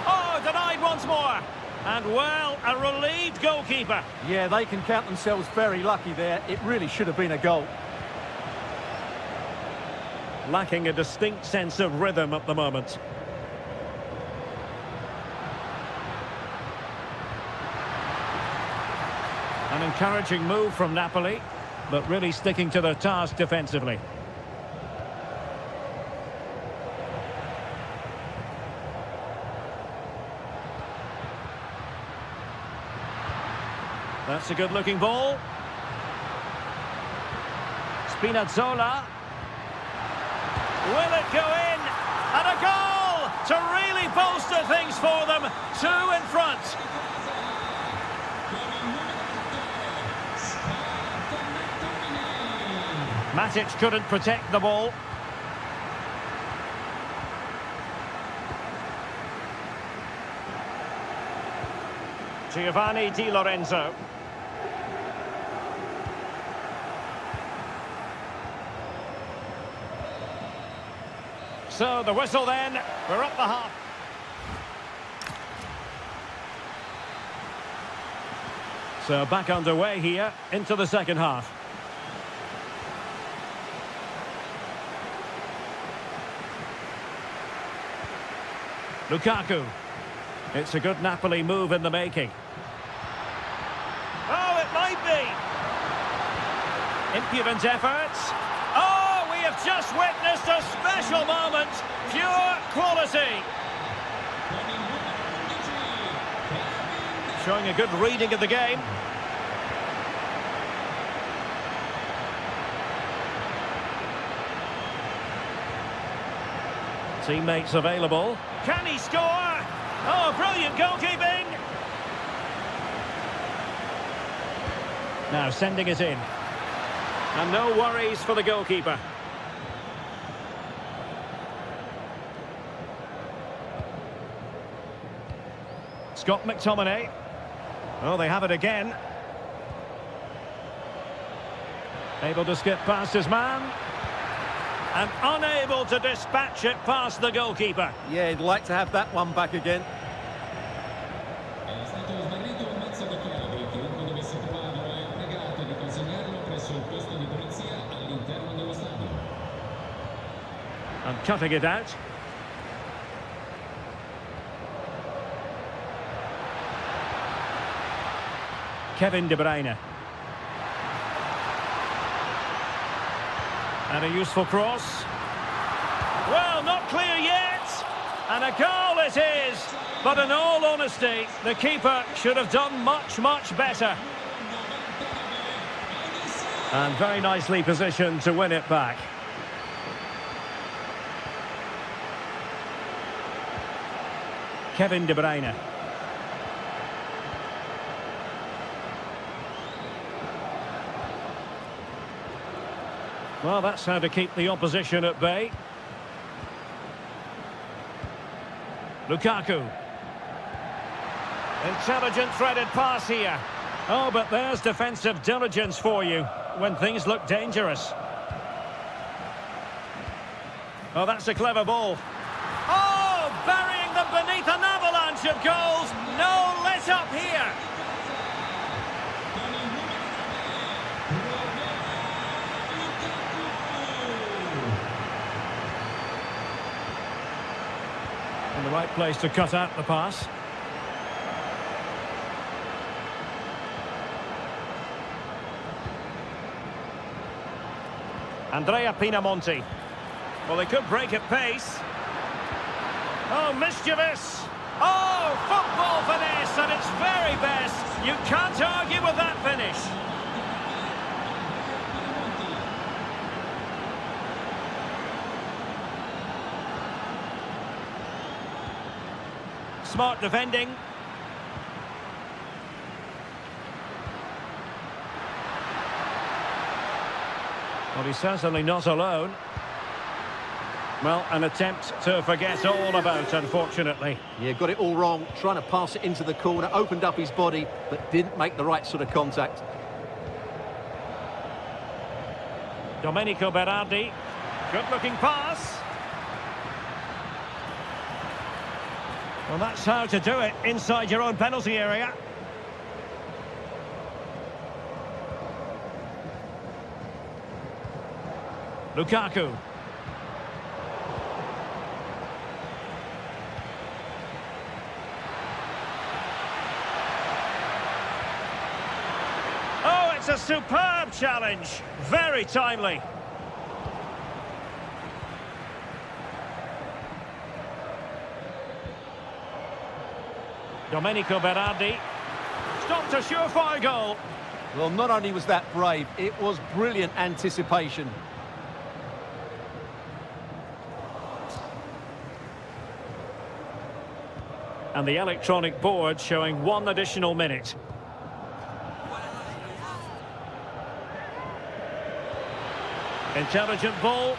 Oh, denied once more. And, well, a relieved goalkeeper. Yeah, they can count themselves very lucky there. It really should have been a goal. Lacking a distinct sense of rhythm at the moment. An encouraging move from Napoli, but really sticking to their task defensively. That's a good-looking ball. Spinazzola. Will it go in? And a goal to really bolster things for them. 2 in front. Matic couldn't protect the ball. Giovanni Di Lorenzo. So the whistle then, we're up the half. So back underway here into the second half. Lukaku. It's a good Napoli move in the making. Oh, it might be. Impudent efforts. Oh, we have just witnessed a special moment. Pure quality. Showing a good reading of the game. Teammates available. Can he score? Oh, brilliant goalkeeping! Now sending it in. And no worries for the goalkeeper. Scott McTominay. Oh, they have it again. Able to skip past his man. And unable to dispatch it past the goalkeeper. Yeah, he'd like to have that one back again. È stato smarrito un mazzo di chiavi, chiunque dovesse trovarlo è pregato di consegnarlo presso il posto di polizia all'interno dello stadio. And cutting it out. Kevin De Bruyne. And a useful cross. Well, not clear yet. And a goal it is. But in all honesty, the keeper should have done much, much better. And very nicely positioned to win it back. Kevin De Bruyne. Well, that's how to keep the opposition at bay. Lukaku. Intelligent threaded pass here. Oh, but there's defensive diligence for you when things look dangerous. Oh, that's a clever ball. Oh, burying them beneath an avalanche of goals. No let up here. In the right place to cut out the pass. Andrea Pinamonti. Well, they could break at pace. Oh, mischievous. Oh, football finesse at its very best. You can't argue with that finish. Smart defending. Well, he's certainly not alone. Well, an attempt to forget all about, unfortunately. Yeah, got it all wrong. Trying to pass it into the corner, opened up his body, but didn't make the right sort of contact. Domenico Berardi. Good-looking pass. Well, that's how to do it inside your own penalty area. Lukaku. Oh, it's a superb challenge. Very timely. Domenico Berardi. Stopped a surefire goal. Well, not only was that brave, it was brilliant anticipation. And the electronic board showing 1 additional minute. Intelligent ball.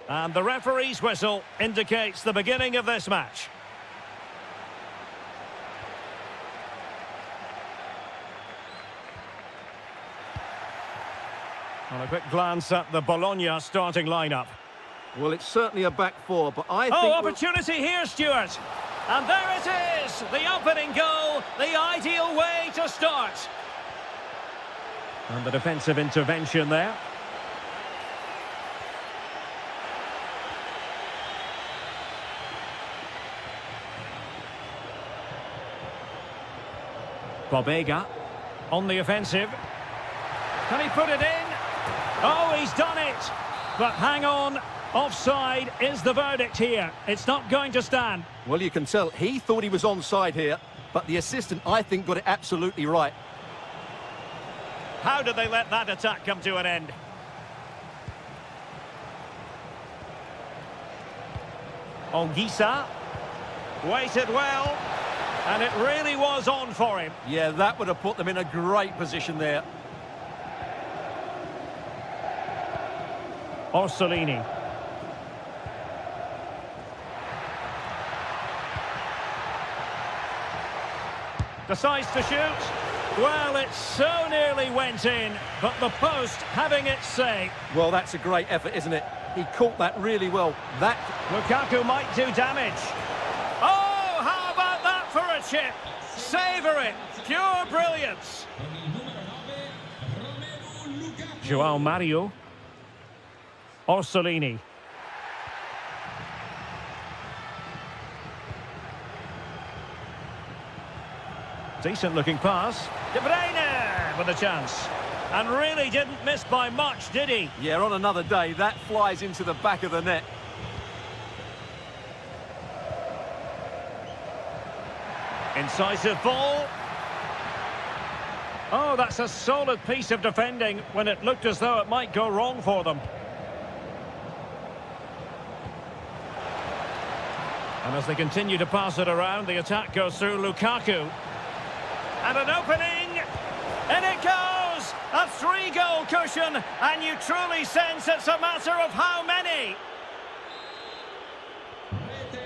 And the referee's whistle indicates the beginning of this match. On a quick glance at the Bologna starting lineup. Well, it's certainly a back four, but I think... Oh, opportunity here, Stuart. And there it is, the opening goal, the ideal way to start. And the defensive intervention there. Bobega on the offensive. Can he put it in? Oh, he's done it. But hang on, offside is the verdict here. It's not going to stand. Well, you can tell he thought he was onside here, but the assistant, I think, got it absolutely right. How did they let that attack come to an end? Ongisa waited well, and it really was on for him. Yeah, that would have put them in a great position there. Orsolini. Decides to shoot. Well, it so nearly went in, but the post having its say. Well, that's a great effort, isn't it? He caught that really well. That... Lukaku might do damage. Oh, how about that for a chip? Savour it. Pure brilliance. João Mario. Orsolini. Decent looking pass. De Bruyne with a chance. And really didn't miss by much, did he? Yeah, on another day, that flies into the back of the net. Incisive ball. Oh, that's a solid piece of defending when it looked as though it might go wrong for them. And as they continue to pass it around, the attack goes through Lukaku. And an opening, and it goes! A 3-goal cushion, and you truly sense it's a matter of how many.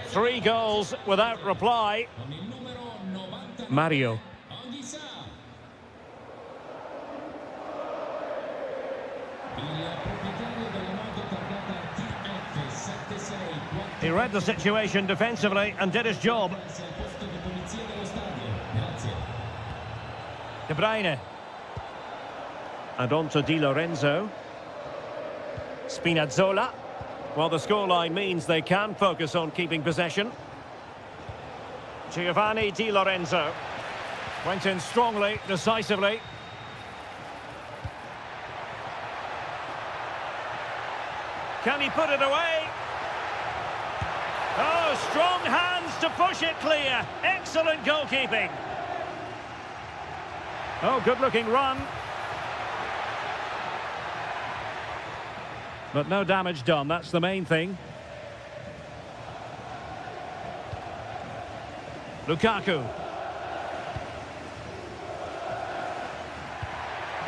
3 goals without reply. Mario. He read the situation defensively and did his job. De Bruyne. And on to Di Lorenzo. Spinazzola. Well, the scoreline means they can focus on keeping possession. Giovanni Di Lorenzo. Went in strongly, decisively. Can he put it away? Oh, strong hands to push it clear. Excellent goalkeeping. Oh, good-looking run. But no damage done, that's the main thing. Lukaku.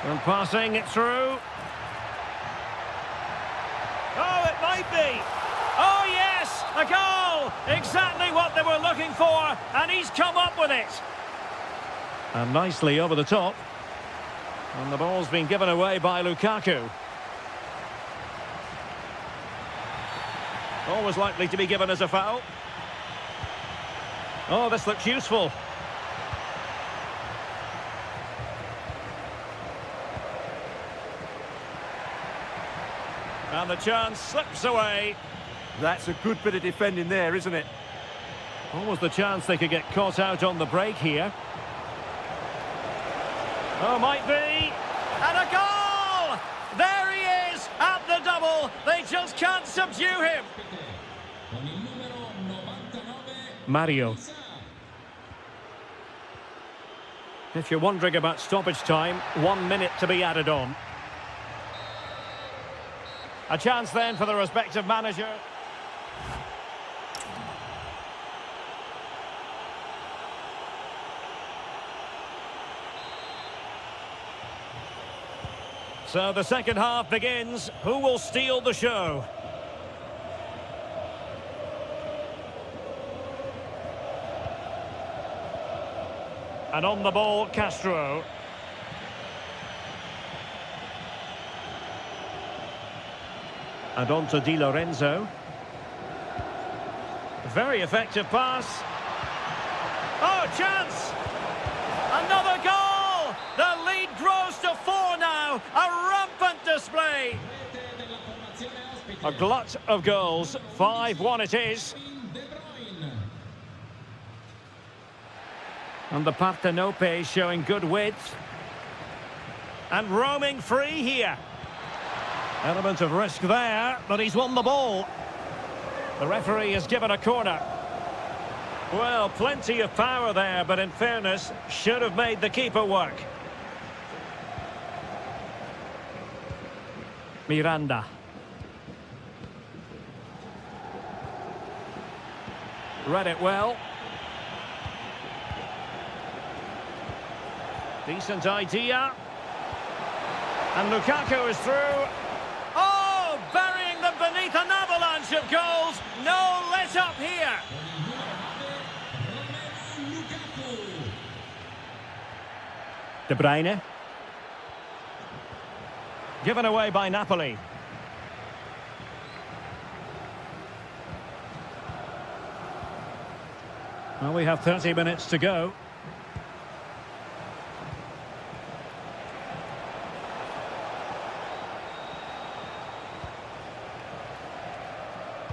And passing it through. Oh, it might be. Oh, yes, a goal. Exactly what they were looking for, and he's come up with it. And nicely over the top. And the ball's been given away by Lukaku. Always likely to be given as a foul. Oh, this looks useful. And the chance slips away. That's a good bit of defending there, isn't it? Almost the chance they could get caught out on the break here. Oh, might be. And a goal! There he is at the double. They just can't subdue him. Mario. If you're wondering about stoppage time, 1 minute to be added on. A chance then for the respective manager. So the second half begins. Who will steal the show? And on the ball, Castro. And on to Di Lorenzo. Very effective pass. Oh, chance! Another goal! The lead grows to 4 now. A rampant display. A glut of goals. 5-1 it is. And the Partenope showing good width. And roaming free here. Element of risk there, but he's won the ball. The referee has given a corner. Well, plenty of power there, but in fairness, should have made the keeper work. Miranda. Read it well. Decent idea. And Lukaku is through. Oh, burying them beneath an avalanche of goals. No let up here. De Bruyne. Given away by Napoli. Well, we have 30 minutes to go.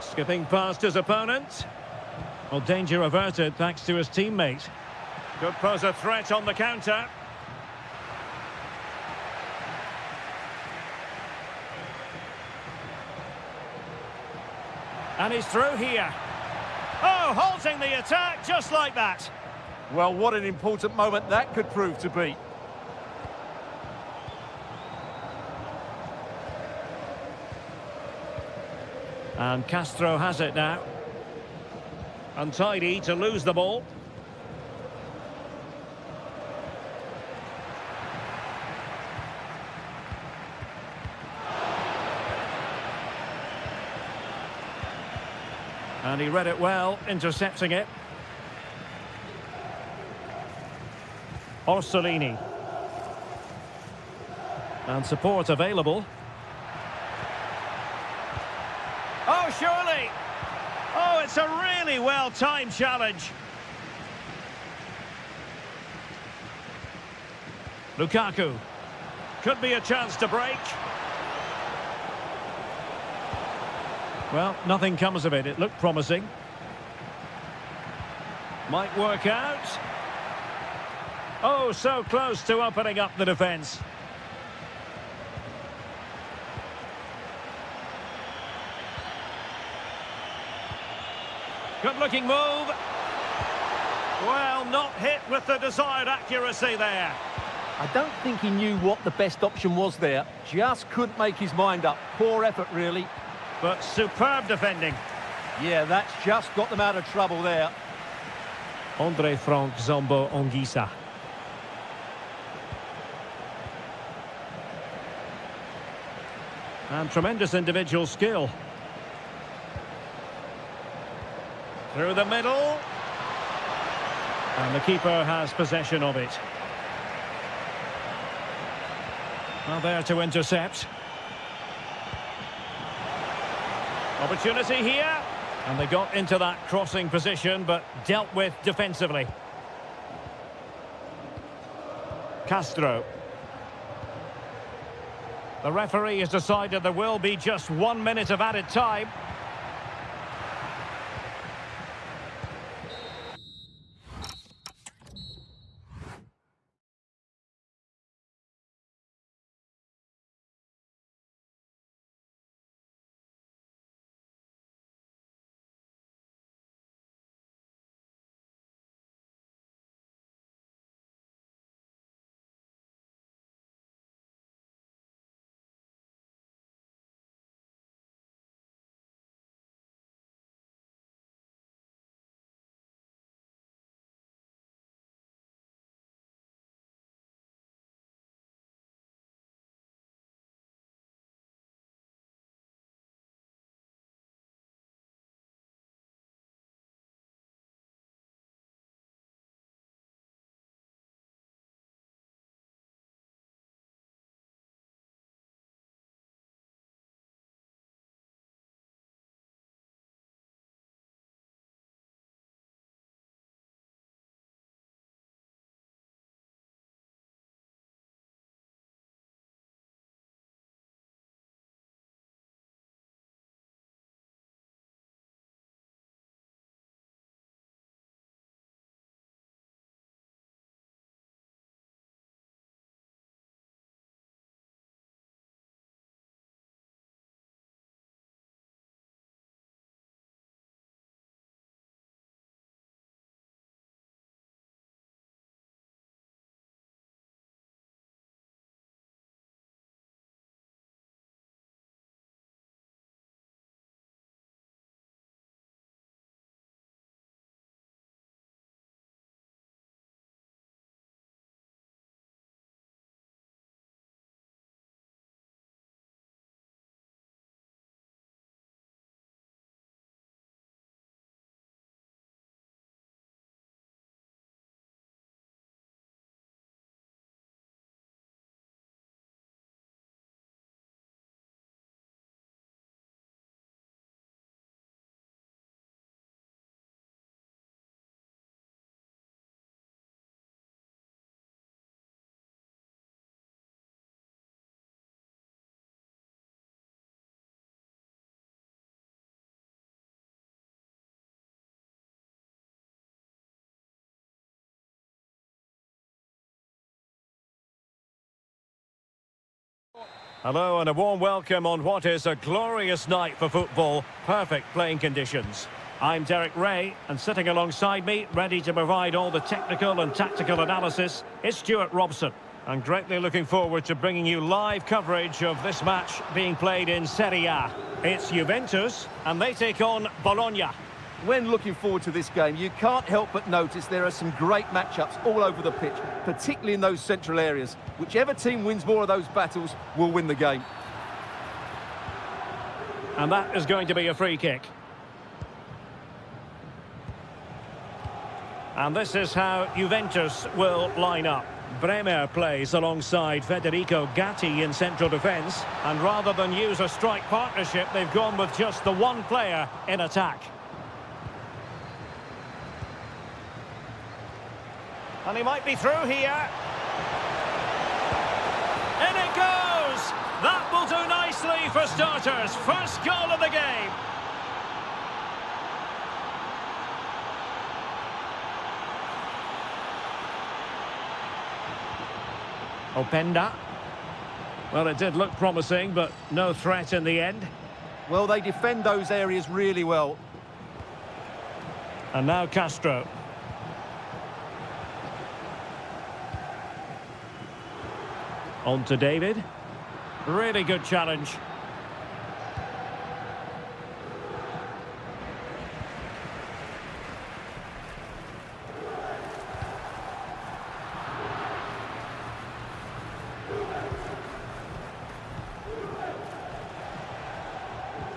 Skipping past his opponent. Well, danger averted thanks to his teammate. Could pose a threat on the counter. And he's through here. Oh, halting the attack just like that. Well, what an important moment that could prove to be. And Castro has it now. Untidy to lose the ball. And he read it well, intercepting it. Orsolini. And support available. Oh, surely! Oh, it's a really well-timed challenge. Lukaku. Could be a chance to break. Well, nothing comes of it. It looked promising. Might work out. Oh, so close to opening up the defence. Good-looking move. Well, not hit with the desired accuracy there. I don't think he knew what the best option was there. Just couldn't make his mind up. Poor effort, really. But superb defending. Yeah, that's just got them out of trouble there. Andre Frank Zombo Onguisa. And tremendous individual skill. Through the middle. And the keeper has possession of it. Well, there to intercept. Opportunity here. And they got into that crossing position, but dealt with defensively. Castro. The referee has decided there will be just 1 minute of added time. Hello and a warm welcome on what is a glorious night for football. Perfect playing conditions. I'm Derek Ray, and sitting alongside me, ready to provide all the technical and tactical analysis, is Stuart Robson. I'm greatly looking forward to bringing you live coverage of this match being played in Serie A. It's Juventus, and they take on Bologna. When looking forward to this game, you can't help but notice there are some great matchups all over the pitch, particularly in those central areas. Whichever team wins more of those battles will win the game. And that is going to be a free kick. And this is how Juventus will line up. Bremer plays alongside Federico Gatti in central defence. And rather than use a strike partnership, they've gone with just the one player in attack. And he might be through here. In it goes! That will do nicely for starters. First goal of the game. Openda. Well, it did look promising, but no threat in the end. Well, they defend those areas really well. And now Castro. On to David. Really good challenge.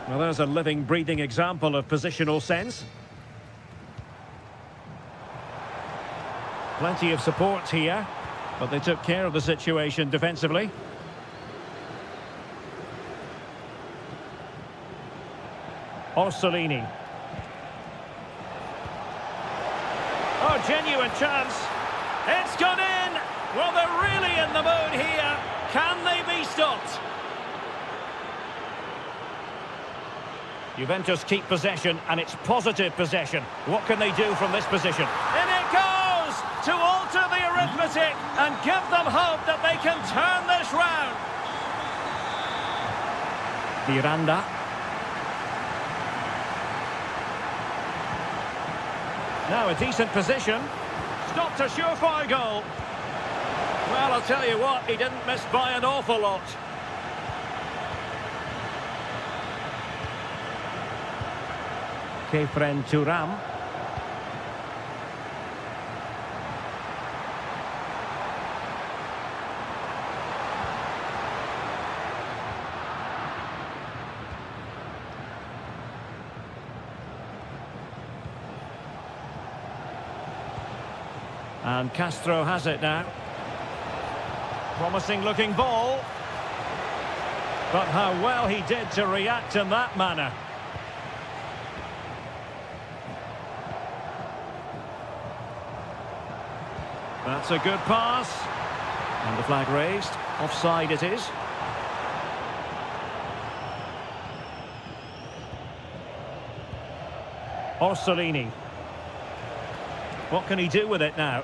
Well, there's a living, breathing example of positional sense. Plenty of support here, but they took care of the situation defensively. Orsolini. Oh, genuine chance. It's gone in. Well, they're really in the mood here. Can they be stopped? Juventus keep possession, and it's positive possession. What can they do from this position? In it goes to alter the arithmetic and give them hope that they can turn this round. Miranda. Now a decent position. Stopped a surefire goal. Well, I'll tell you what, he didn't miss by an awful lot. Kefren Turam. And Castro has it now. Promising looking ball. But how well he did to react in that manner. That's a good pass. And the flag raised. Offside it is. Orsolini. What can he do with it now?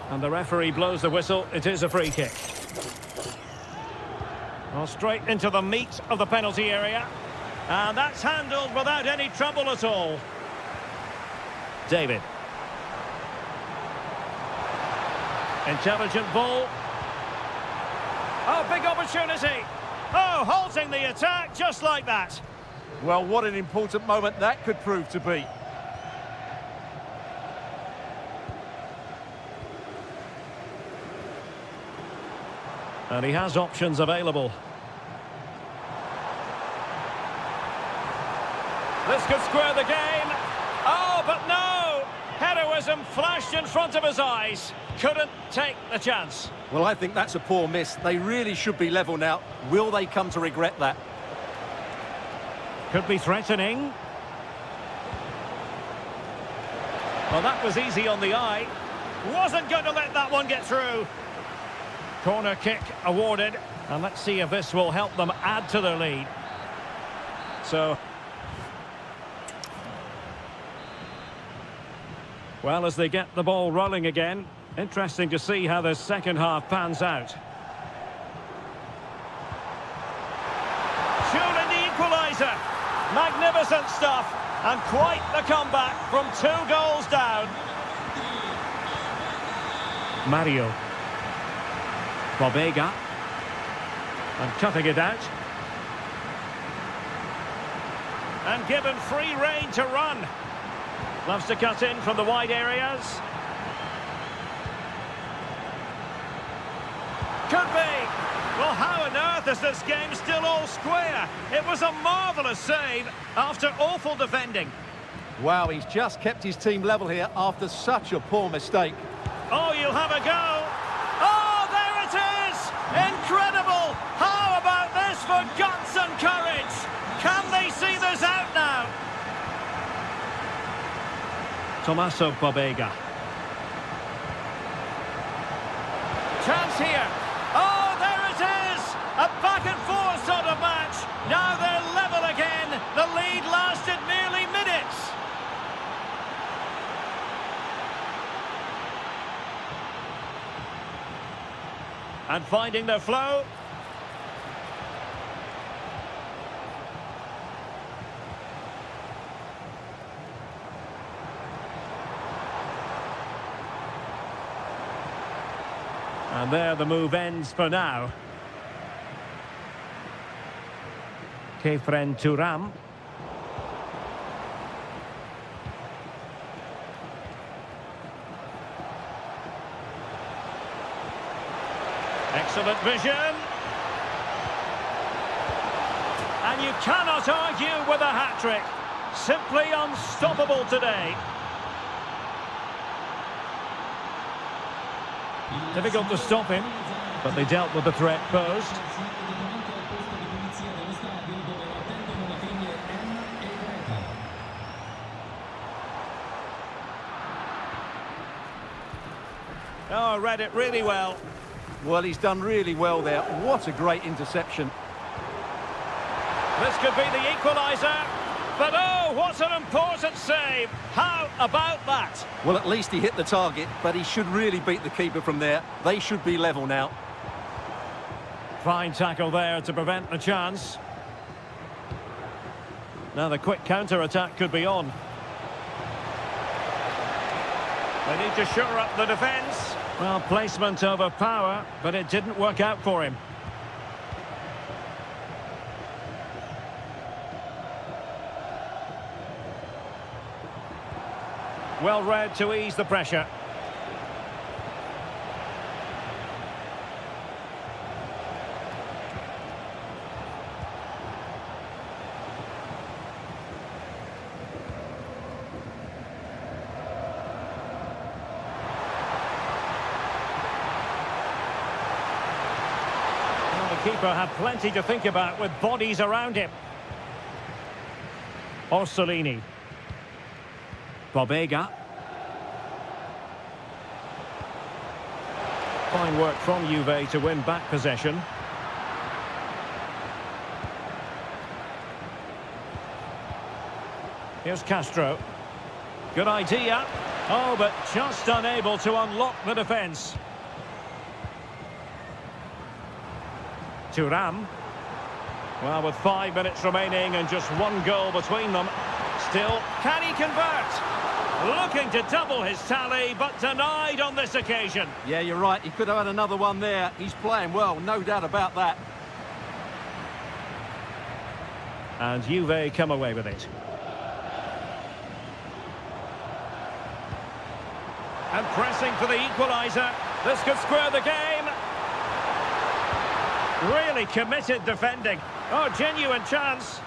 And the referee blows the whistle. It is a free kick. Well, straight into the meat of the penalty area. And that's handled without any trouble at all. David. Intelligent ball. Oh, big opportunity. Oh, halting the attack just like that. Well, what an important moment that could prove to be. And he has options available. This could square the game. Oh, but no! Heroism flashed in front of his eyes. Couldn't take the chance. Well, I think that's a poor miss. They really should be level now. Will they come to regret that? Could be threatening. Well, that was easy on the eye. Wasn't going to let that one get through. Corner kick awarded. And let's see if this will help them add to their lead. So... well, as they get the ball rolling again, interesting to see how the second half pans out. Surely the equaliser. Magnificent stuff. And quite the comeback from 2 goals down. Mario. Bobega. And cutting it out. And given free rein to run. Loves to cut in from the wide areas. Could be. Well, how on earth is this game still all square? It was a marvellous save after awful defending. Wow, he's just kept his team level here after such a poor mistake. Oh, you'll have a go. Oh, there it is! Incredible! How about this for guts and courage? Can they see this out now? Tommaso Bobega. Chance here. Oh, there it is! A back and forth sort of match. Now they're level again. The lead lasted merely minutes. And finding their flow. And there the move ends for now. Kefren Turam. Excellent vision. And you cannot argue with a hat-trick. Simply unstoppable today. Difficult to stop him, but they dealt with the threat posed. Oh, read it really well. Well, he's done really well there. What a great interception. This could be the equaliser. But oh, what an important save. How about that? Well, at least he hit the target, but he should really beat the keeper from there. They should be level now. Fine tackle there to prevent the chance. Now the quick counter-attack could be on. They need to shore up the defence. Well, placement over power, but it didn't work out for him. Well read to ease the pressure. Well, the keeper had plenty to think about with bodies around him. Orsolini. Bobega. Fine work from Juve to win back possession. Here's Castro. Good idea. Oh, but just unable to unlock the defence. Thuram. Well, with 5 minutes remaining and just 1 goal between them. Still, can he convert? Looking to double his tally, but denied on this occasion. Yeah, you're right. He could have had another one there. He's playing well, no doubt about that. And Juve come away with it. And pressing for the equaliser. This could square the game. Really committed defending. Oh, genuine chance.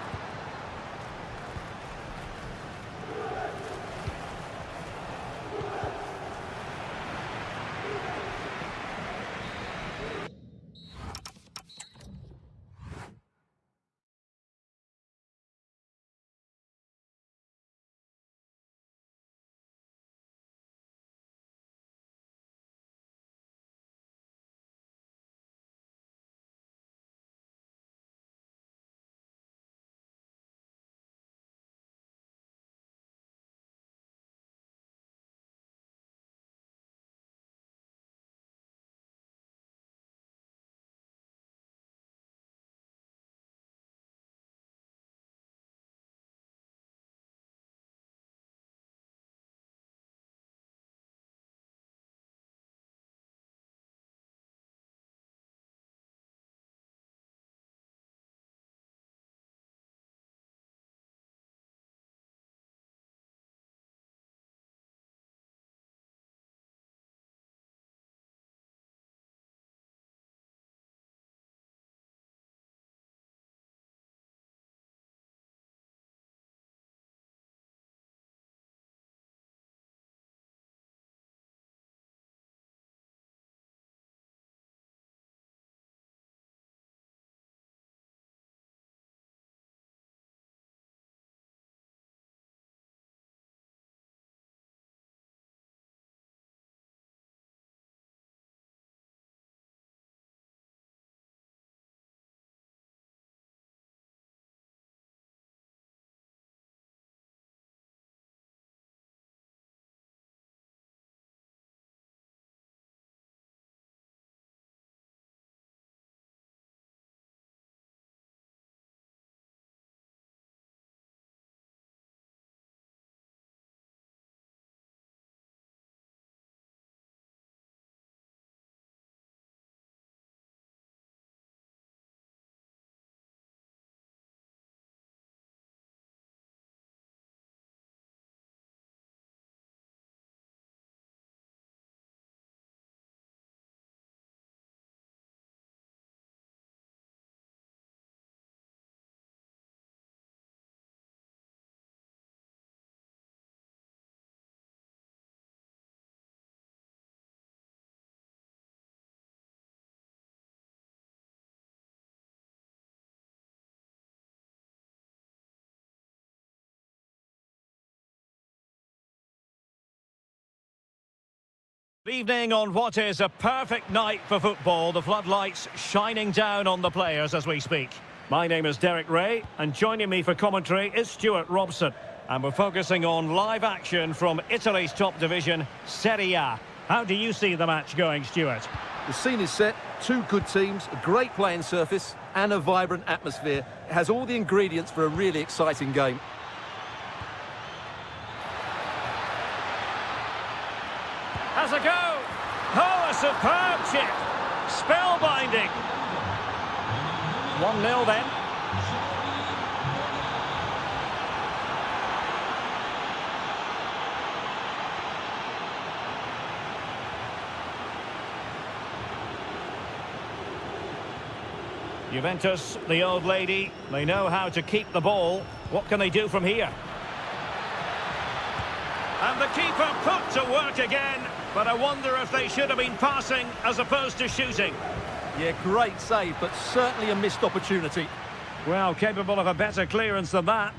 Good evening on what is a perfect night for football. The floodlights shining down on the players as we speak. My name is Derek Ray, and joining me for commentary is Stuart Robson. And we're focusing on live action from Italy's top division, Serie A. How do you see the match going, Stuart? The scene is set, two good teams, a great playing surface and a vibrant atmosphere. It has all the ingredients for a really exciting game. Has a go! Oh, a superb chip! Spellbinding! 1-0 then. Juventus, the old lady, they know how to keep the ball. What can they do from here? And the keeper put to work again, but I wonder if they should have been passing as opposed to shooting. Yeah, great save, but certainly a missed opportunity. Well, capable of a better clearance than that.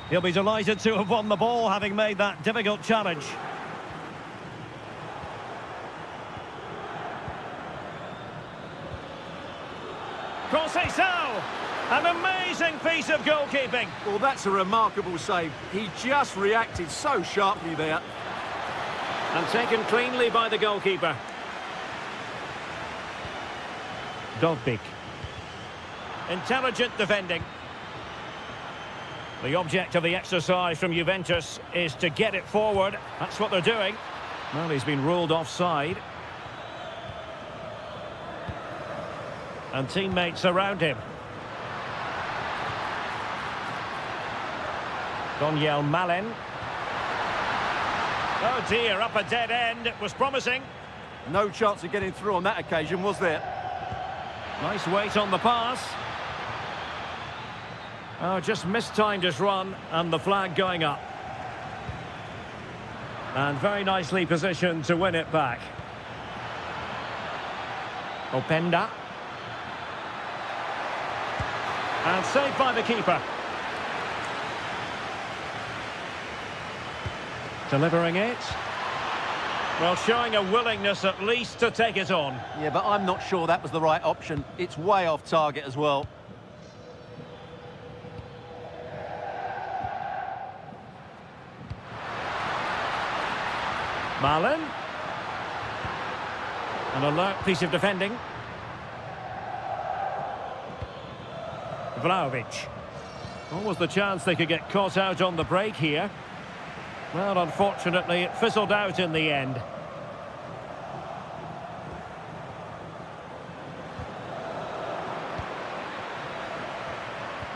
He'll be delighted to have won the ball, having made that difficult challenge. Conceição! An amazing piece of goalkeeping. Well, that's a remarkable save. He just reacted so sharply there. And taken cleanly by the goalkeeper. Dovbik. Intelligent defending. The object of the exercise from Juventus is to get it forward. That's what they're doing. Well, he's been ruled offside. And teammates around him. Daniel Malen. Oh dear, up a dead end. It was promising. No chance of getting through on that occasion, was there? Nice weight on the pass. Oh, just mistimed his run, and the flag going up. And very nicely positioned to win it back. Openda. And saved by the keeper. Delivering it. Well, showing a willingness at least to take it on. Yeah, but I'm not sure that was the right option. It's way off target as well. Malen. An alert piece of defending. Vlahovic. What was the chance they could get caught out on the break here? Well, unfortunately, it fizzled out in the end.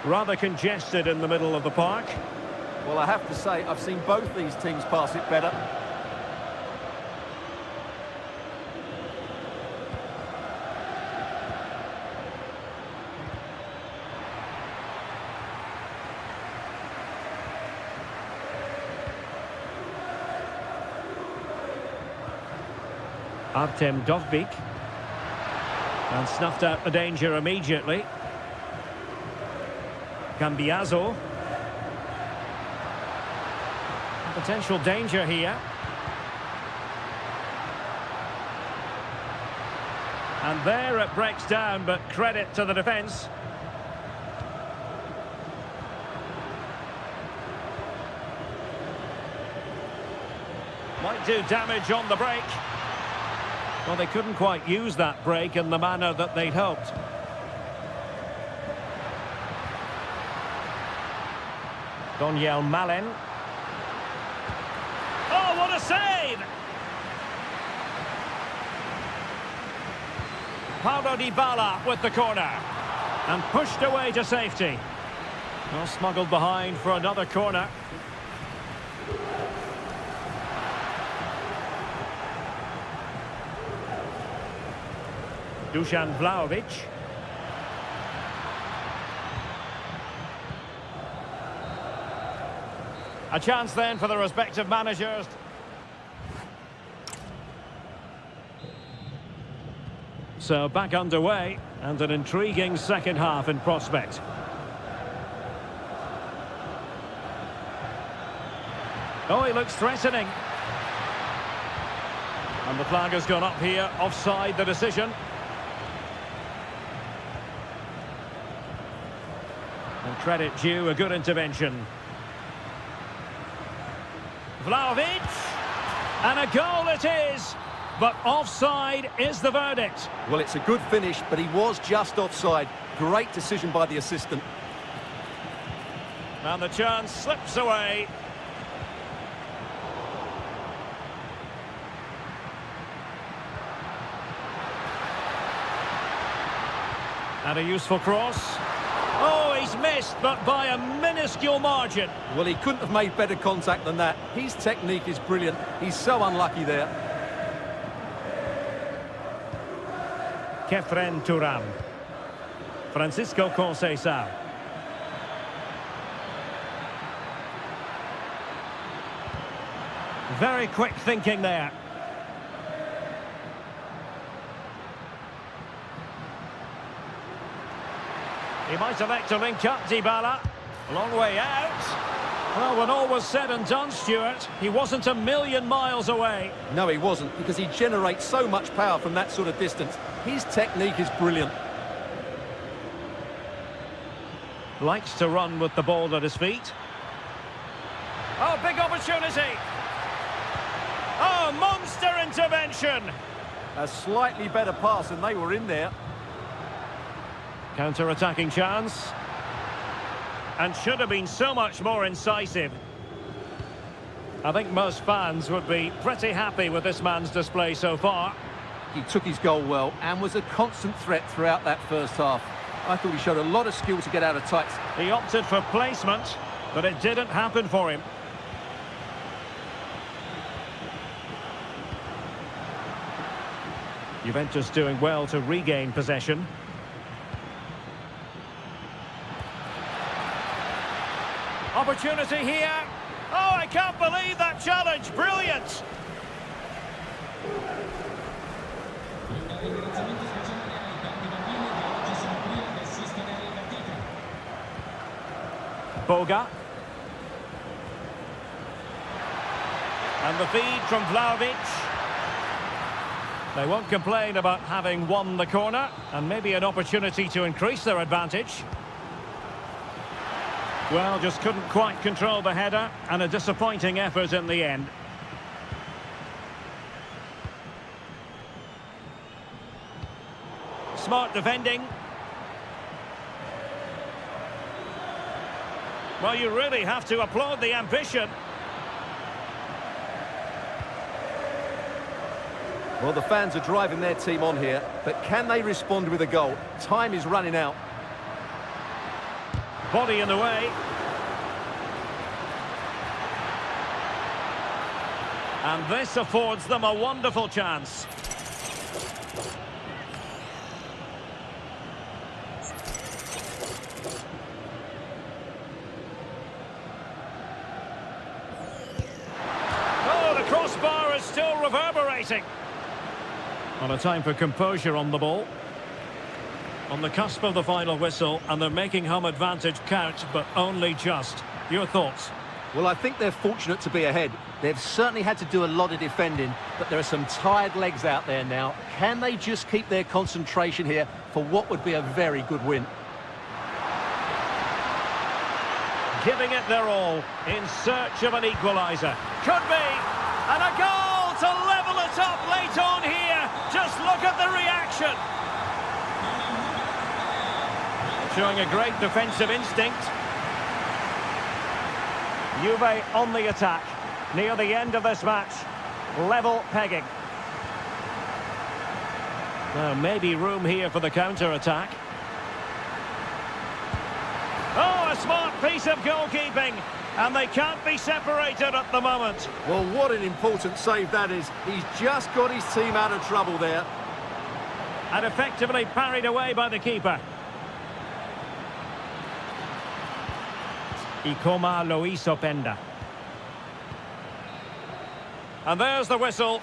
Rather congested in the middle of the park. Well, I have to say, I've seen both these teams pass it better. Artem Dovbik. And snuffed out the danger immediately. Cambiaso. Potential danger here. And there it breaks down, but credit to the defence. Might do damage on the break. Well, they couldn't quite use that break in the manner that they'd hoped. Daniel Malen. Oh, what a save! Paulo Dybala with the corner. And pushed away to safety. Well, smuggled behind for another corner. Dusan Vlahovic. A chance then for the respective managers. So back underway, and an intriguing second half in prospect. Oh, he looks threatening. And the flag has gone up here, offside the decision. And credit due, a good intervention. Vlahovic, and a goal it is, but offside is the verdict. Well, it's a good finish, but he was just offside. Great decision by the assistant. And the chance slips away. And a useful cross. Oh, he's missed, but by a minuscule margin. Well, he couldn't have made better contact than that. His technique is brilliant. He's so unlucky there. Kefren Turan. Francisco Conceição. Very quick thinking there. He might elect to link up Dybala. A long way out. Well, when all was said and done, Stuart, he wasn't a million miles away. No, he wasn't, because he generates so much power from that sort of distance. His technique is brilliant. Likes to run with the ball at his feet. Oh, big opportunity. Oh, monster intervention. A slightly better pass, and they were in there. Counter-attacking chance. And should have been so much more incisive. I think most fans would be pretty happy with this man's display so far. He took his goal well and was a constant threat throughout that first half. I thought he showed a lot of skill to get out of tights. He opted for placement, but it didn't happen for him. Juventus doing well to regain possession. Opportunity here. Oh, I can't believe that challenge. Brilliant. Un ringraziamento speciale ai tanti bambini che oggi sono qui ad assistere alla partita. Boga. And the feed from Vlahovic. They won't complain about having won the corner, and maybe an opportunity to increase their advantage. Well, just couldn't quite control the header, and a disappointing effort in the end. Smart defending. Well, you really have to applaud the ambition. Well, the fans are driving their team on here, but can they respond with a goal? Time is running out. Body in the way. And this affords them a wonderful chance. Oh, the crossbar is still reverberating. On a time for composure on the ball. On the cusp of the final whistle, and they're making home advantage count, but only just. Your thoughts? Well, I think they're fortunate to be ahead. They've certainly had to do a lot of defending, but there are some tired legs out there now. Can they just keep their concentration here for what would be a very good win? Giving it their all in search of an equaliser. Could be! And a goal to level it up late on here. Just look at the reaction. Showing a great defensive instinct. Juve on the attack. Near the end of this match. Level pegging. Now maybe room here for the counter-attack. Oh, a smart piece of goalkeeping. And they can't be separated at the moment. Well, what an important save that is. He's just got his team out of trouble there. And effectively parried away by the keeper. Y como lo hizo Penda. And there's the whistle.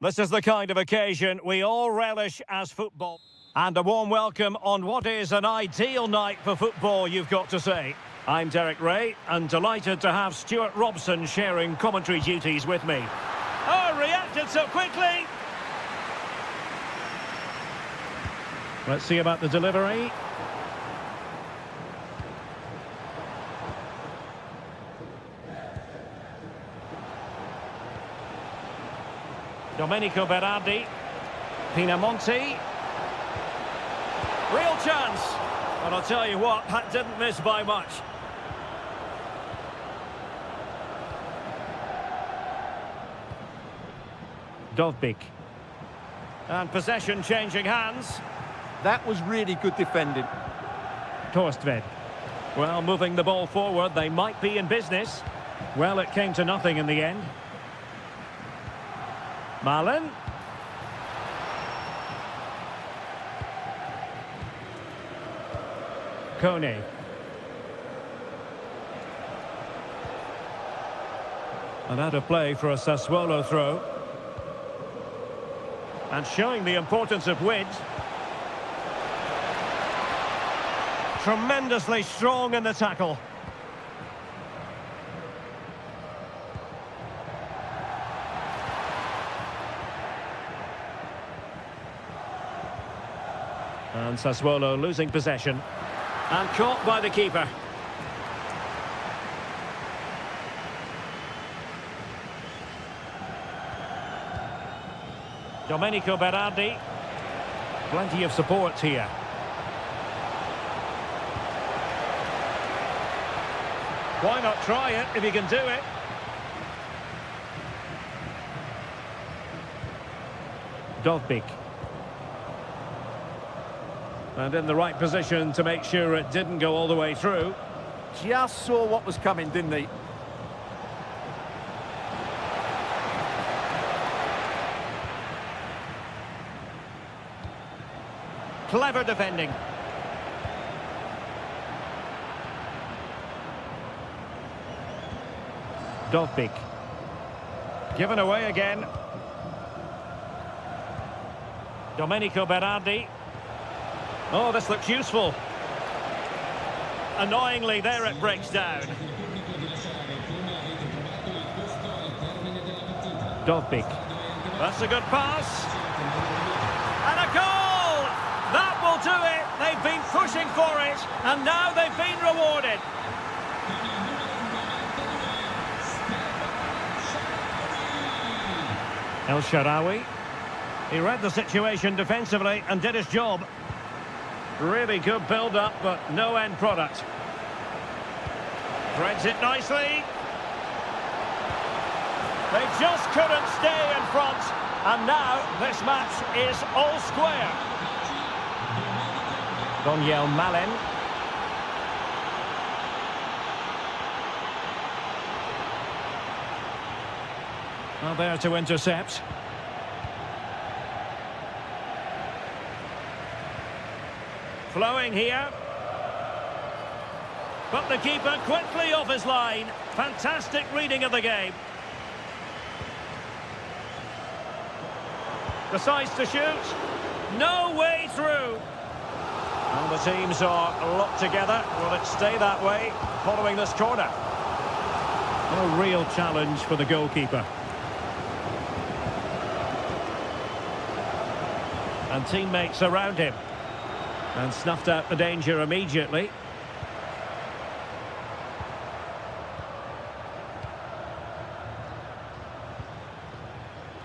This is the kind of occasion we all relish as football. And a warm welcome on what is an ideal night for football, you've got to say. I'm Derek Ray, and delighted to have Stuart Robson sharing commentary duties with me. Oh, reacted so quickly! Let's see about the delivery. Domenico Berardi. Pinamonti. Real chance. And I'll tell you what, that didn't miss by much. Dovbik. And possession changing hands. That was really good defending. Torstved. Well, moving the ball forward, they might be in business. Well, it came to nothing in the end. Malen. Kone. And out of play for a Sassuolo throw. And showing the importance of width. Tremendously strong in the tackle. And Sassuolo losing possession. And caught by the keeper. Domenico Berardi. Plenty of support here. Why not try it if you can do it? Dovbik. And in the right position to make sure it didn't go all the way through. Just saw what was coming, didn't he? Clever defending. Dovbik. Given away again. Domenico Berardi. Oh, this looks useful. Annoyingly, there it breaks down. Dovbik. That's a good pass. And a goal! That will do it. They've been pushing for it, and now they've been rewarded. El Shaarawy. He read the situation defensively and did his job. Really good build-up, but no end product. Threads it nicely. They just couldn't stay in front. And now this match is all square. Donyell Malen. Well, there to intercept. Flowing here. But the keeper quickly off his line. Fantastic reading of the game. Decides to shoot. No way through. Well, the teams are locked together. Will it stay that way following this corner? A real challenge for the goalkeeper. And teammates around him. And snuffed out the danger immediately.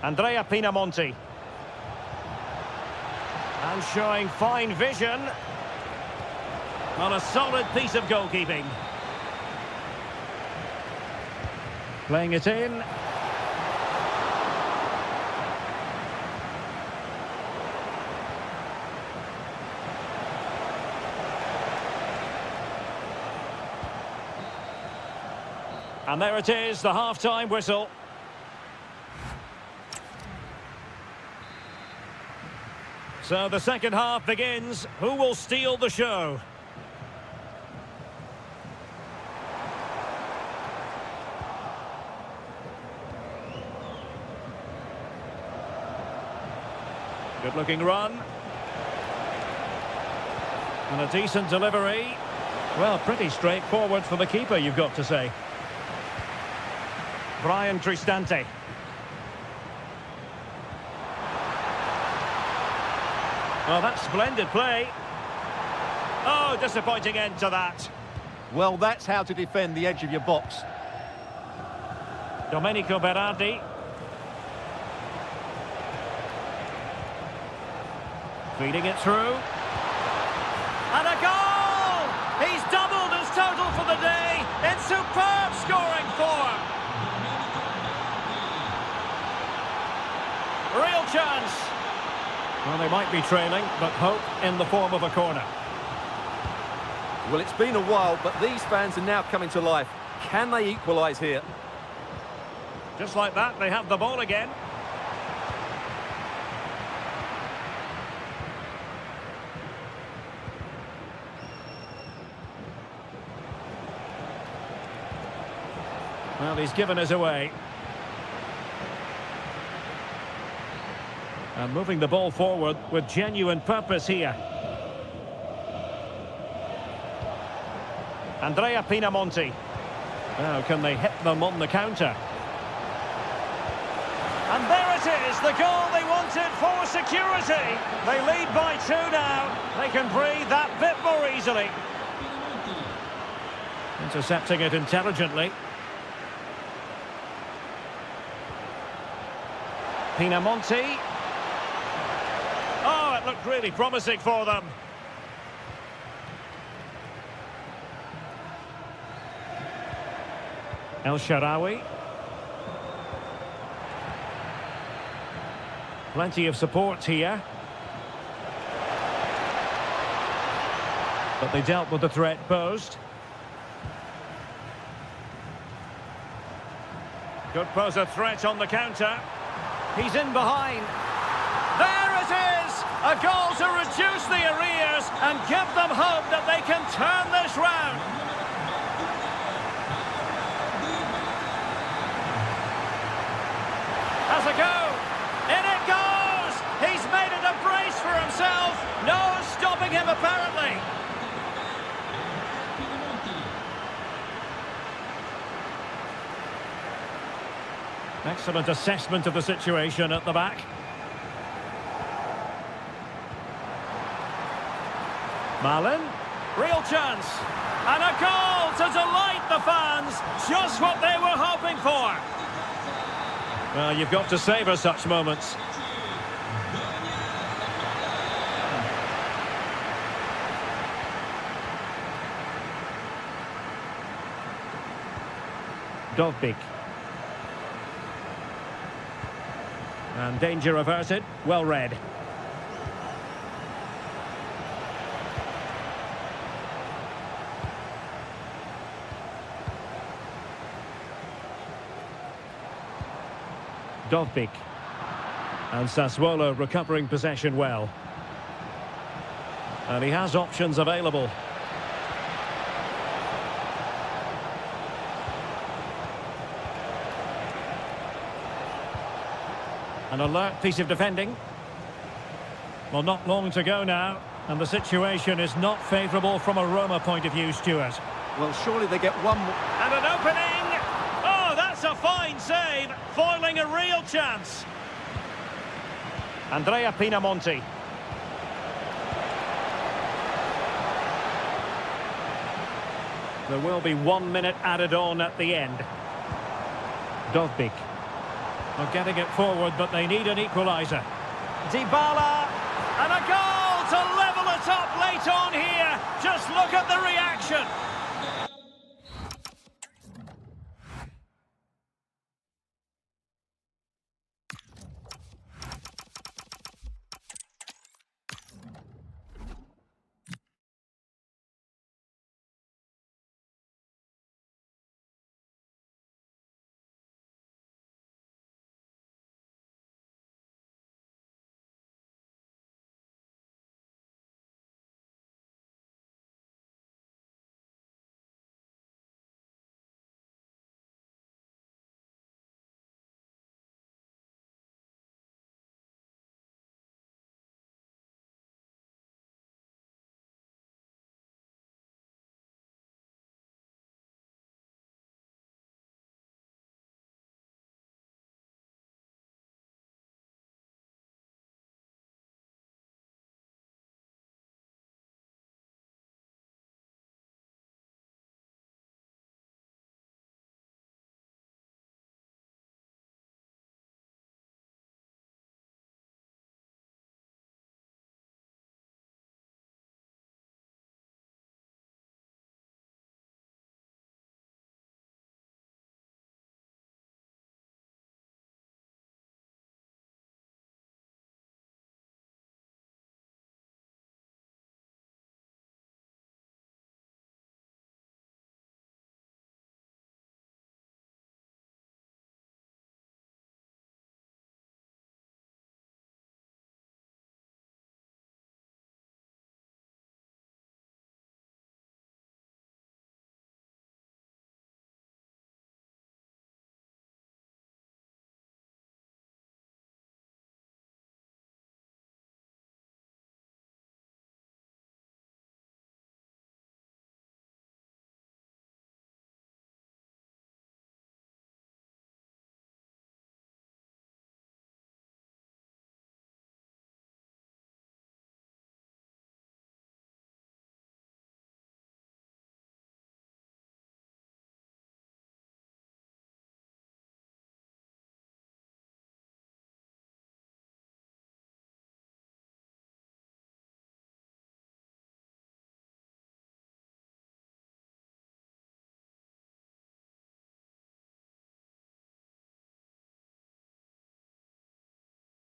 Andrea Pinamonti. And showing fine vision on a solid piece of goalkeeping. Playing it in. And there it is, the half-time whistle. So the second half begins. Who will steal the show? Good-looking run. And a decent delivery. Well, pretty straightforward for the keeper, you've got to say. Brian Cristante. Well, that's splendid play. Oh, disappointing end to that. Well, that's how to defend the edge of your box. Domenico Berardi. Feeding it through. And a goal! He's doubled his total for the day in superb scoring form. Real chance. Well, they might be trailing, but hope in the form of a corner. Well, it's been a while, but these fans are now coming to life. Can they equalise here? Just like that, they have the ball again. Well, he's given us away. And moving the ball forward with genuine purpose here. Andrea Pinamonti. Now, can they hit them on the counter? And there it is, the goal they wanted for security. They lead by 2 now. They can breathe that bit more easily. Intercepting it intelligently. Pinamonti. Oh, it looked really promising for them. El Shaarawy. Plenty of support here. But they dealt with the threat posed. Could pose a threat on the counter. He's in behind. There it is! A goal to reduce the arrears and give them hope that they can turn this round. Has a go. In it goes! He's made it a brace for himself. No one's stopping him, apparently. Excellent assessment of the situation at the back. Malin. Real chance. And a goal to delight the fans. Just what they were hoping for. Well, you've got to savour such moments. Dovbik. And danger averted. Well read. Dovbik. And Sassuolo recovering possession well. And he has options available. An alert piece of defending. Well, not long to go now. And the situation is not favourable from a Roma point of view, Stuart. Well, surely they get one more. And an opening! Oh, that's a fine save, foiling a real chance. Andrea Pinamonti. There will be 1 minute added on at the end. Dovbik. They're getting it forward, but they need an equaliser. Dybala, and a goal to level it up late on here. Just look at the reaction.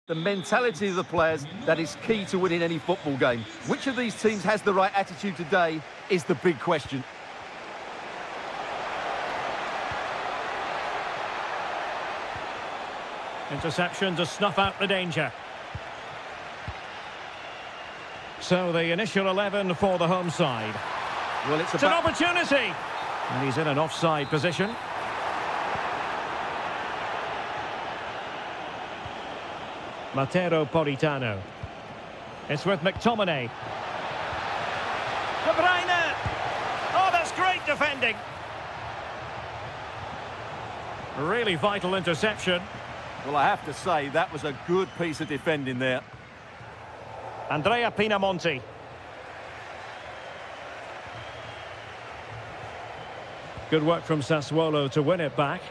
The mentality of the players that is key to winning any football game. Which of these teams has the right attitude today is the big question. Interception to snuff out the danger. So the initial 11 for the home side. Well, it's an opportunity. And he's in an offside position. Mateo Politano. It's with McTominay. De Bruyne. Oh, that's great defending. Really vital interception. Well, I have to say, that was a good piece of defending there. Andrea Pinamonti. Good work from Sassuolo to win it back.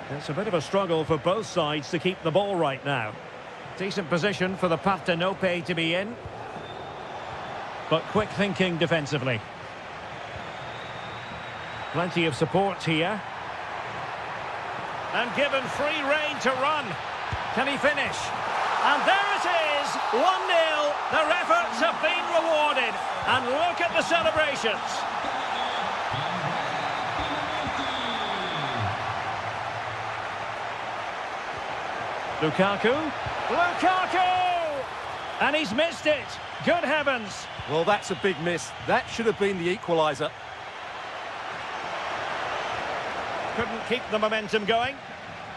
It's a bit of a struggle for both sides to keep the ball right now. Decent position for the Partenope to be in. But quick thinking defensively. Plenty of support here. And given free rein to run. Can he finish? And there it is, 1-0. Their efforts have been rewarded. And look at the celebrations. Lukaku! And he's missed it. Good heavens. Well, that's a big miss. That should have been the equaliser. Couldn't keep the momentum going.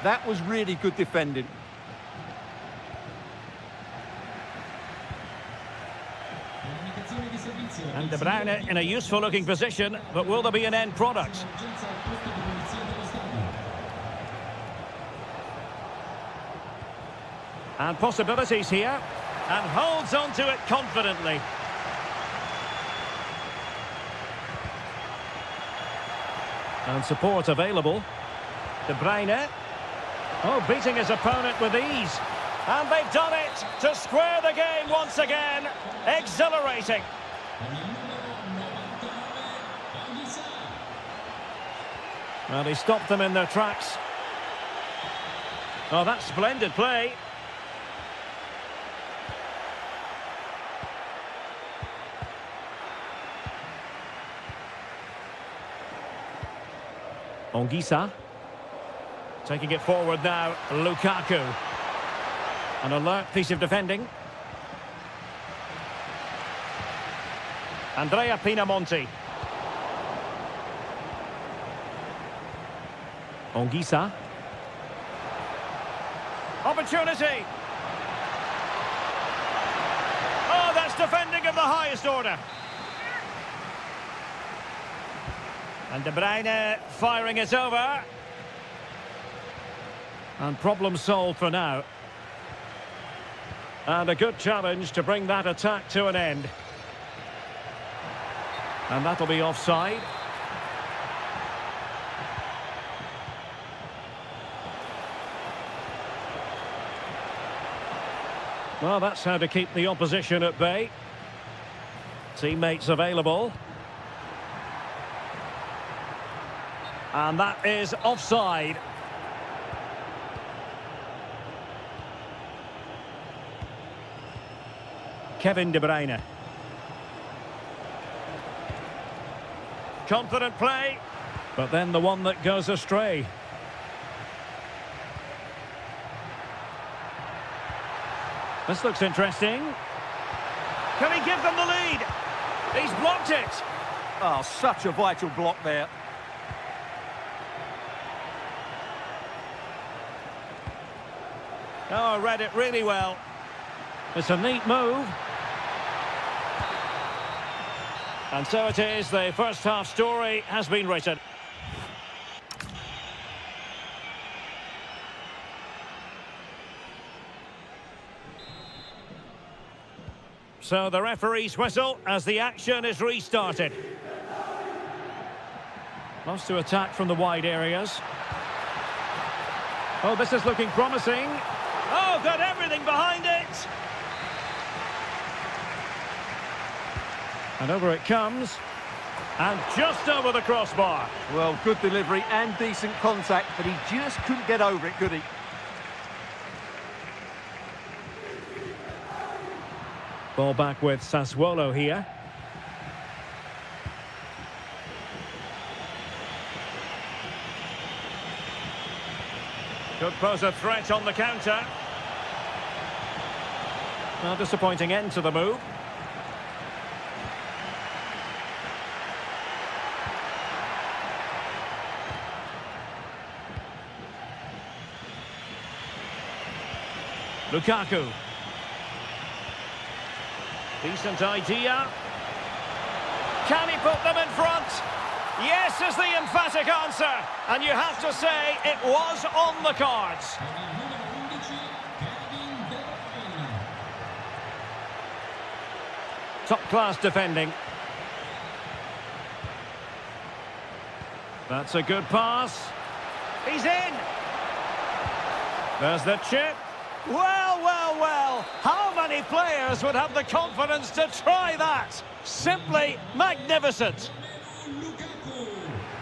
That was really good defending. And De Bruyne in a useful looking position, but will there be an end product? And possibilities here, and holds on to it confidently. And support available. De Bruyne. Oh, beating his opponent with ease. And they've done it to square the game once again. Exhilarating. Well, he stopped them in their tracks. Oh, that's splendid play. Ongisa. Taking it forward now, Lukaku. An alert piece of defending. Andrea Pinamonti. Ongisa. Opportunity. Oh, that's defending of the highest order. And De Bruyne firing it over. And problem solved for now. And a good challenge to bring that attack to an end. And that'll be offside. Well, that's how to keep the opposition at bay. Teammates available. And that is offside. Kevin De Bruyne. Confident play, but then the one that goes astray. This looks interesting. Can he give them the lead? He's blocked it. Oh, such a vital block there. Oh, read it really well. It's a neat move. And so it is, the first half story has been written. So the referee's whistle as the action is restarted. Lost to attack from the wide areas. Oh, this is looking promising. Oh, got everything behind it. And over it comes. And just over the crossbar. Well, good delivery and decent contact, but he just couldn't get over it, could he? Ball back with Sassuolo here. Could pose a threat on the counter. Well, disappointing end to the move. Lukaku. Decent idea. Can he put them in front? Yes is the emphatic answer. And you have to say it was on the cards. Top-class defending. That's a good pass. He's in. There's the chip. Well, well, well. How many players would have the confidence to try that? Simply magnificent.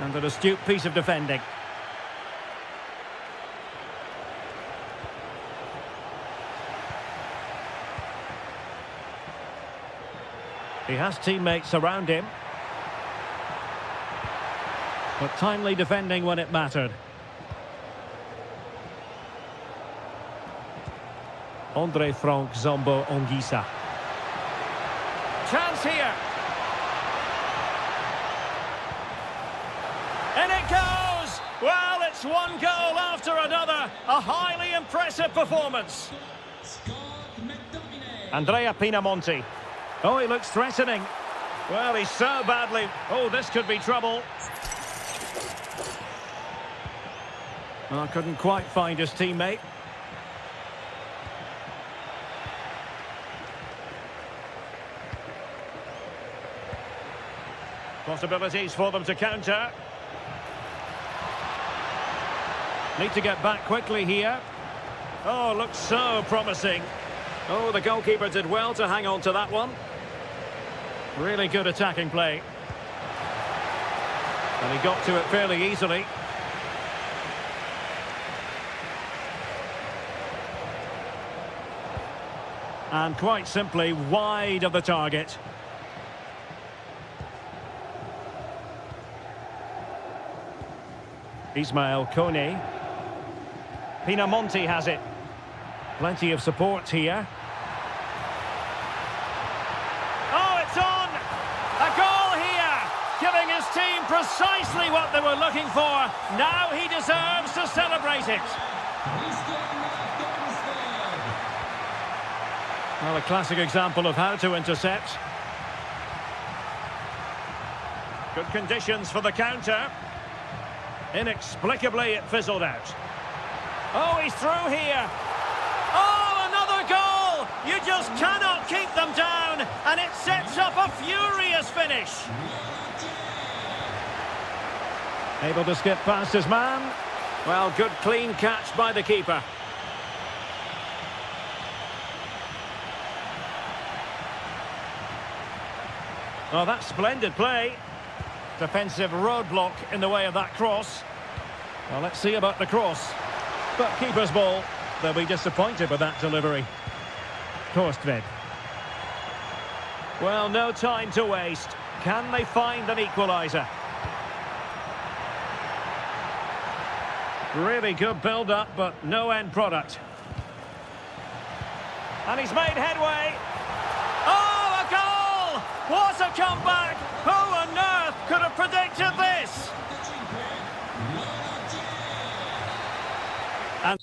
And an astute piece of defending. He has teammates around him. But timely defending when it mattered. Andre Frank Zombo Ongisa. Chance here. And it goes! Well, it's one goal after another. A highly impressive performance. Andrea Pinamonti. Oh, he looks threatening. Well, he's so badly... Oh, this could be trouble. Well, couldn't quite find his teammate. Possibilities for them to counter. Need to get back quickly here. Oh, looks so promising. Oh, the goalkeeper did well to hang on to that one. Really good attacking play. And he got to it fairly easily. And quite simply wide of the target. Ismail Kone. Pinamonti has it. Plenty of support here. Oh, it's on! A goal here! Giving his team precisely what they were looking for. Now he deserves to celebrate it. Well, a classic example of how to intercept. Good conditions for the counter. Inexplicably, it fizzled out. Oh, he's through here. Oh, another goal! You just cannot keep them down, and it sets up a furious finish. Able to skip past his man. Well, good clean catch by the keeper. Oh, that's splendid play. Defensive roadblock in the way of that cross. Well, let's see about the cross. But keeper's ball. They'll be disappointed with that delivery. Korstved. Well, no time to waste. Can they find an equaliser? Really good build-up, but no end product. And he's made headway. Oh, a goal! What a comeback! Who on earth could have predicted this? And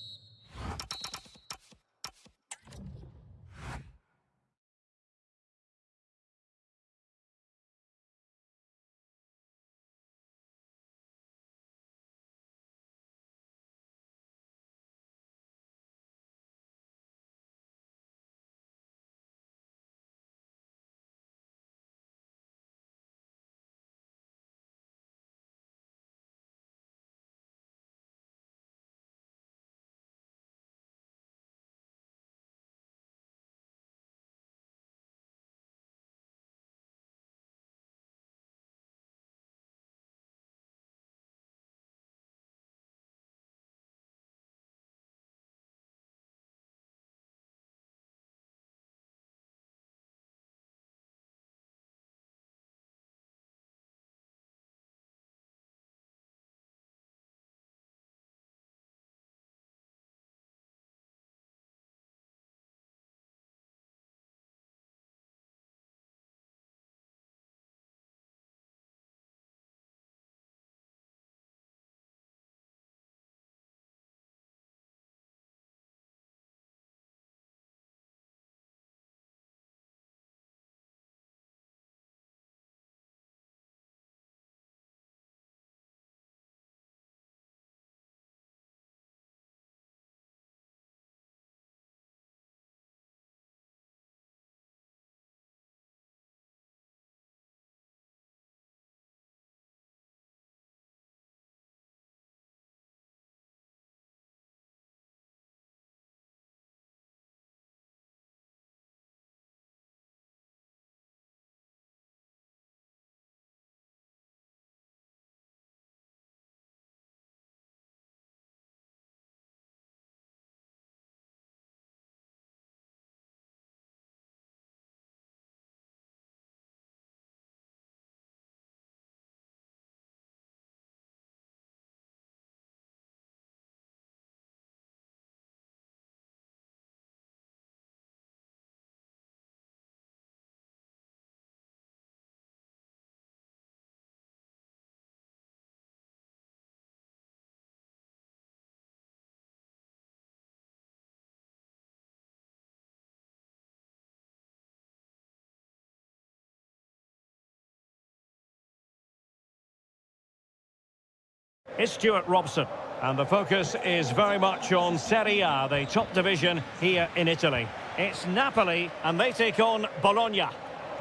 It's Stuart Robson. And the focus is very much on Serie A, the top division here in Italy. It's Napoli, and they take on Bologna.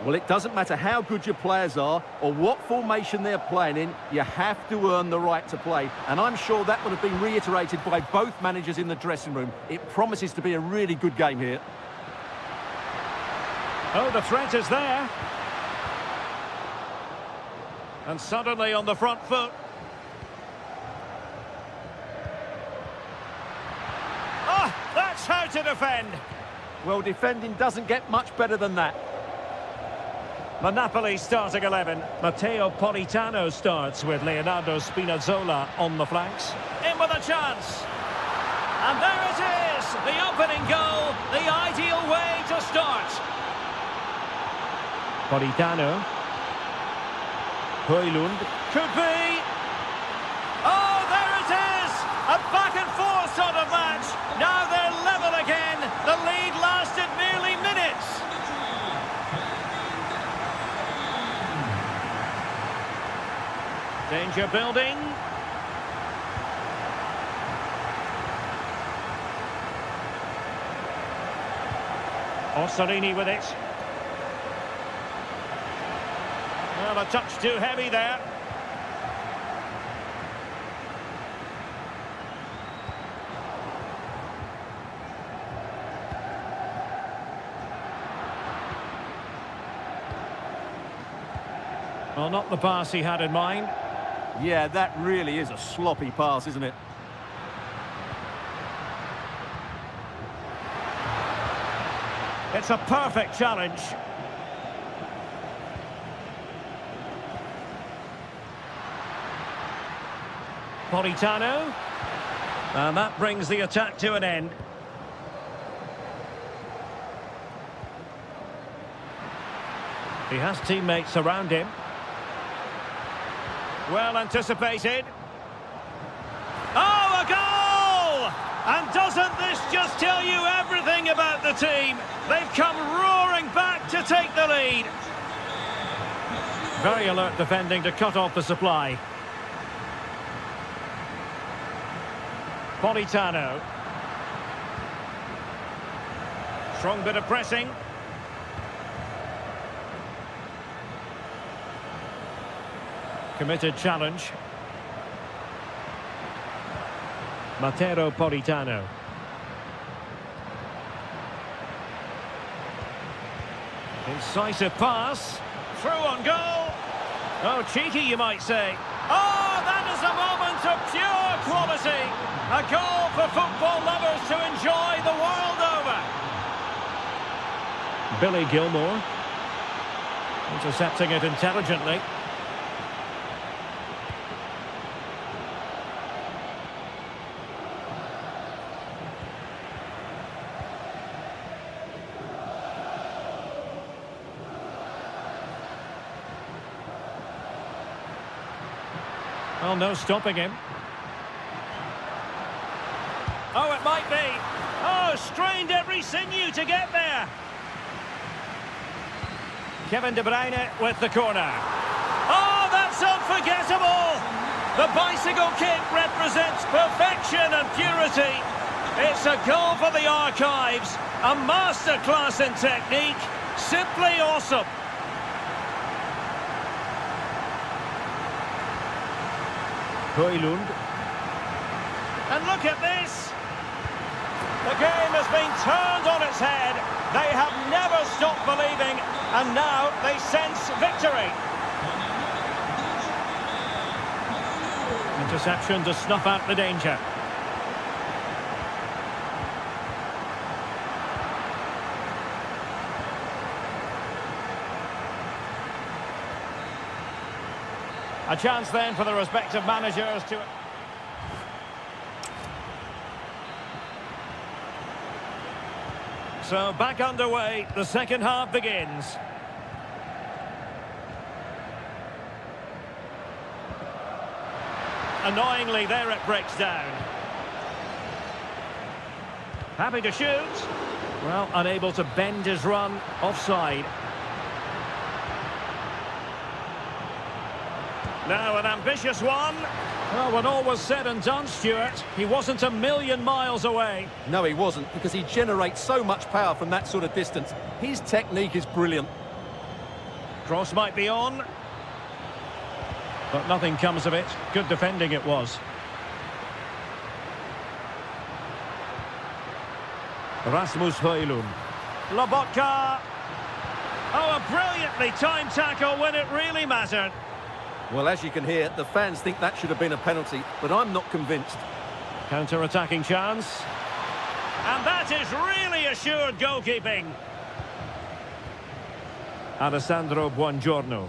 Well, it doesn't matter how good your players are or what formation they're playing in, you have to earn the right to play. And I'm sure that would have been reiterated by both managers in the dressing room. It promises to be a really good game here. Oh, the threat is there. And suddenly on the front foot. Oh, that's how to defend. Well, defending doesn't get much better than that. The Napoli starting 11. Matteo Politano starts with Leonardo Spinazzola on the flanks. In with a chance. And there it is! The opening goal, the ideal way to start. Politano. Højlund. Could be. Oh, there it is! A back and forth sort of match. Now they're level again. The lead lasted merely minutes. Danger building. Orsolini with it. Well, a touch too heavy there. Well, not the pass he had in mind. Yeah, that really is a sloppy pass, isn't it? It's a perfect challenge. Politano. And that brings the attack to an end. He has teammates around him. Well anticipated. Oh, a goal! And doesn't this just tell you everything about the team? They've come roaring back to take the lead. Very alert defending to cut off the supply. Politano. Strong bit of pressing. Committed challenge. Matteo Politano. Incisive pass. Through on goal. Oh, cheeky, you might say. Oh, that is a moment of pure quality. A goal for football lovers to enjoy the world over. Billy Gilmore. Intercepting it intelligently. Well, no stopping him. Oh, it might be. Oh, strained every sinew to get there. Kevin De Bruyne with the corner. Oh, that's unforgettable. The bicycle kick represents perfection and purity. It's a goal for the archives. A masterclass in technique. Simply awesome. Højlund. And look at this. The game has been turned on its head. They have never stopped believing, and now they sense victory. Interception to snuff out the danger. A chance then for the respective managers to... So back underway, the second half begins. Annoyingly, there it breaks down. Happy to shoot. Well, unable to bend his run, offside. Now an ambitious one. Well, when all was said and done, Stuart, he wasn't a million miles away. No, he wasn't, because he generates so much power from that sort of distance. His technique is brilliant. Cross might be on. But nothing comes of it. Good defending it was. Rasmus Højlund. Lobotka. Oh, a brilliantly timed tackle when it really mattered. Well, as you can hear, the fans think that should have been a penalty, but I'm not convinced. Counter-attacking chance. And that is really assured goalkeeping. Alessandro Buongiorno.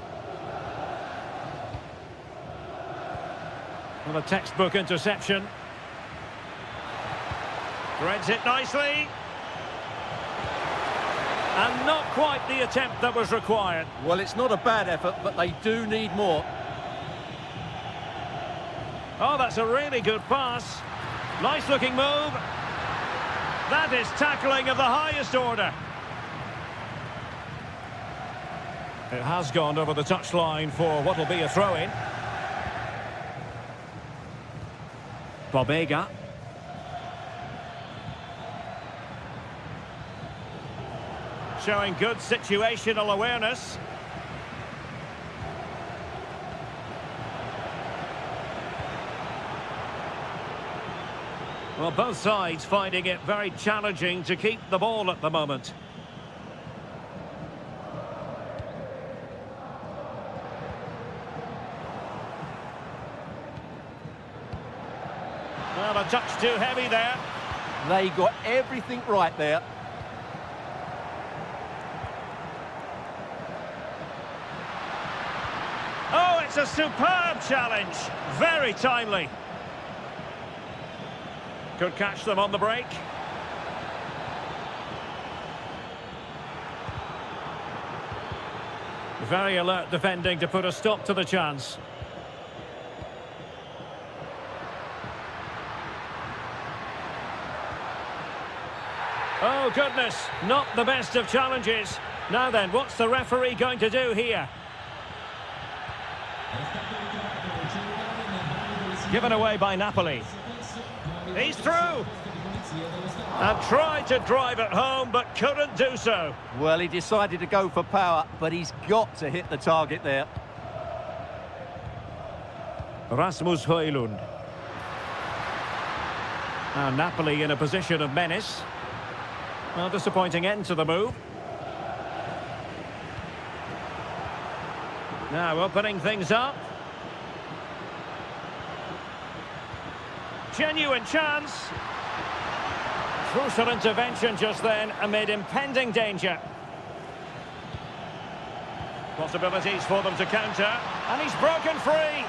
Well, a textbook interception. Threads it nicely. And not quite the attempt that was required. Well, it's not a bad effort, but they do need more. Oh, that's a really good pass. Nice-looking move. That is tackling of the highest order. It has gone over the touchline for what will be a throw-in. Bobega. Showing good situational awareness. Well, both sides finding it very challenging to keep the ball at the moment. Well, a touch too heavy there. They got everything right there. Oh, it's a superb challenge. Very timely. Could catch them on the break. Very alert defending to put a stop to the chance. Oh, goodness. Not the best of challenges. Now then, what's the referee going to do here? Given away by Napoli. He's through. And tried to drive it home, but couldn't do so. Well, he decided to go for power, but he's got to hit the target there. Rasmus Højlund. Now Napoli in a position of menace. Well, disappointing end to the move. Now opening things up. Genuine chance. Crucial intervention just then amid impending danger. Possibilities for them to counter. And he's broken free.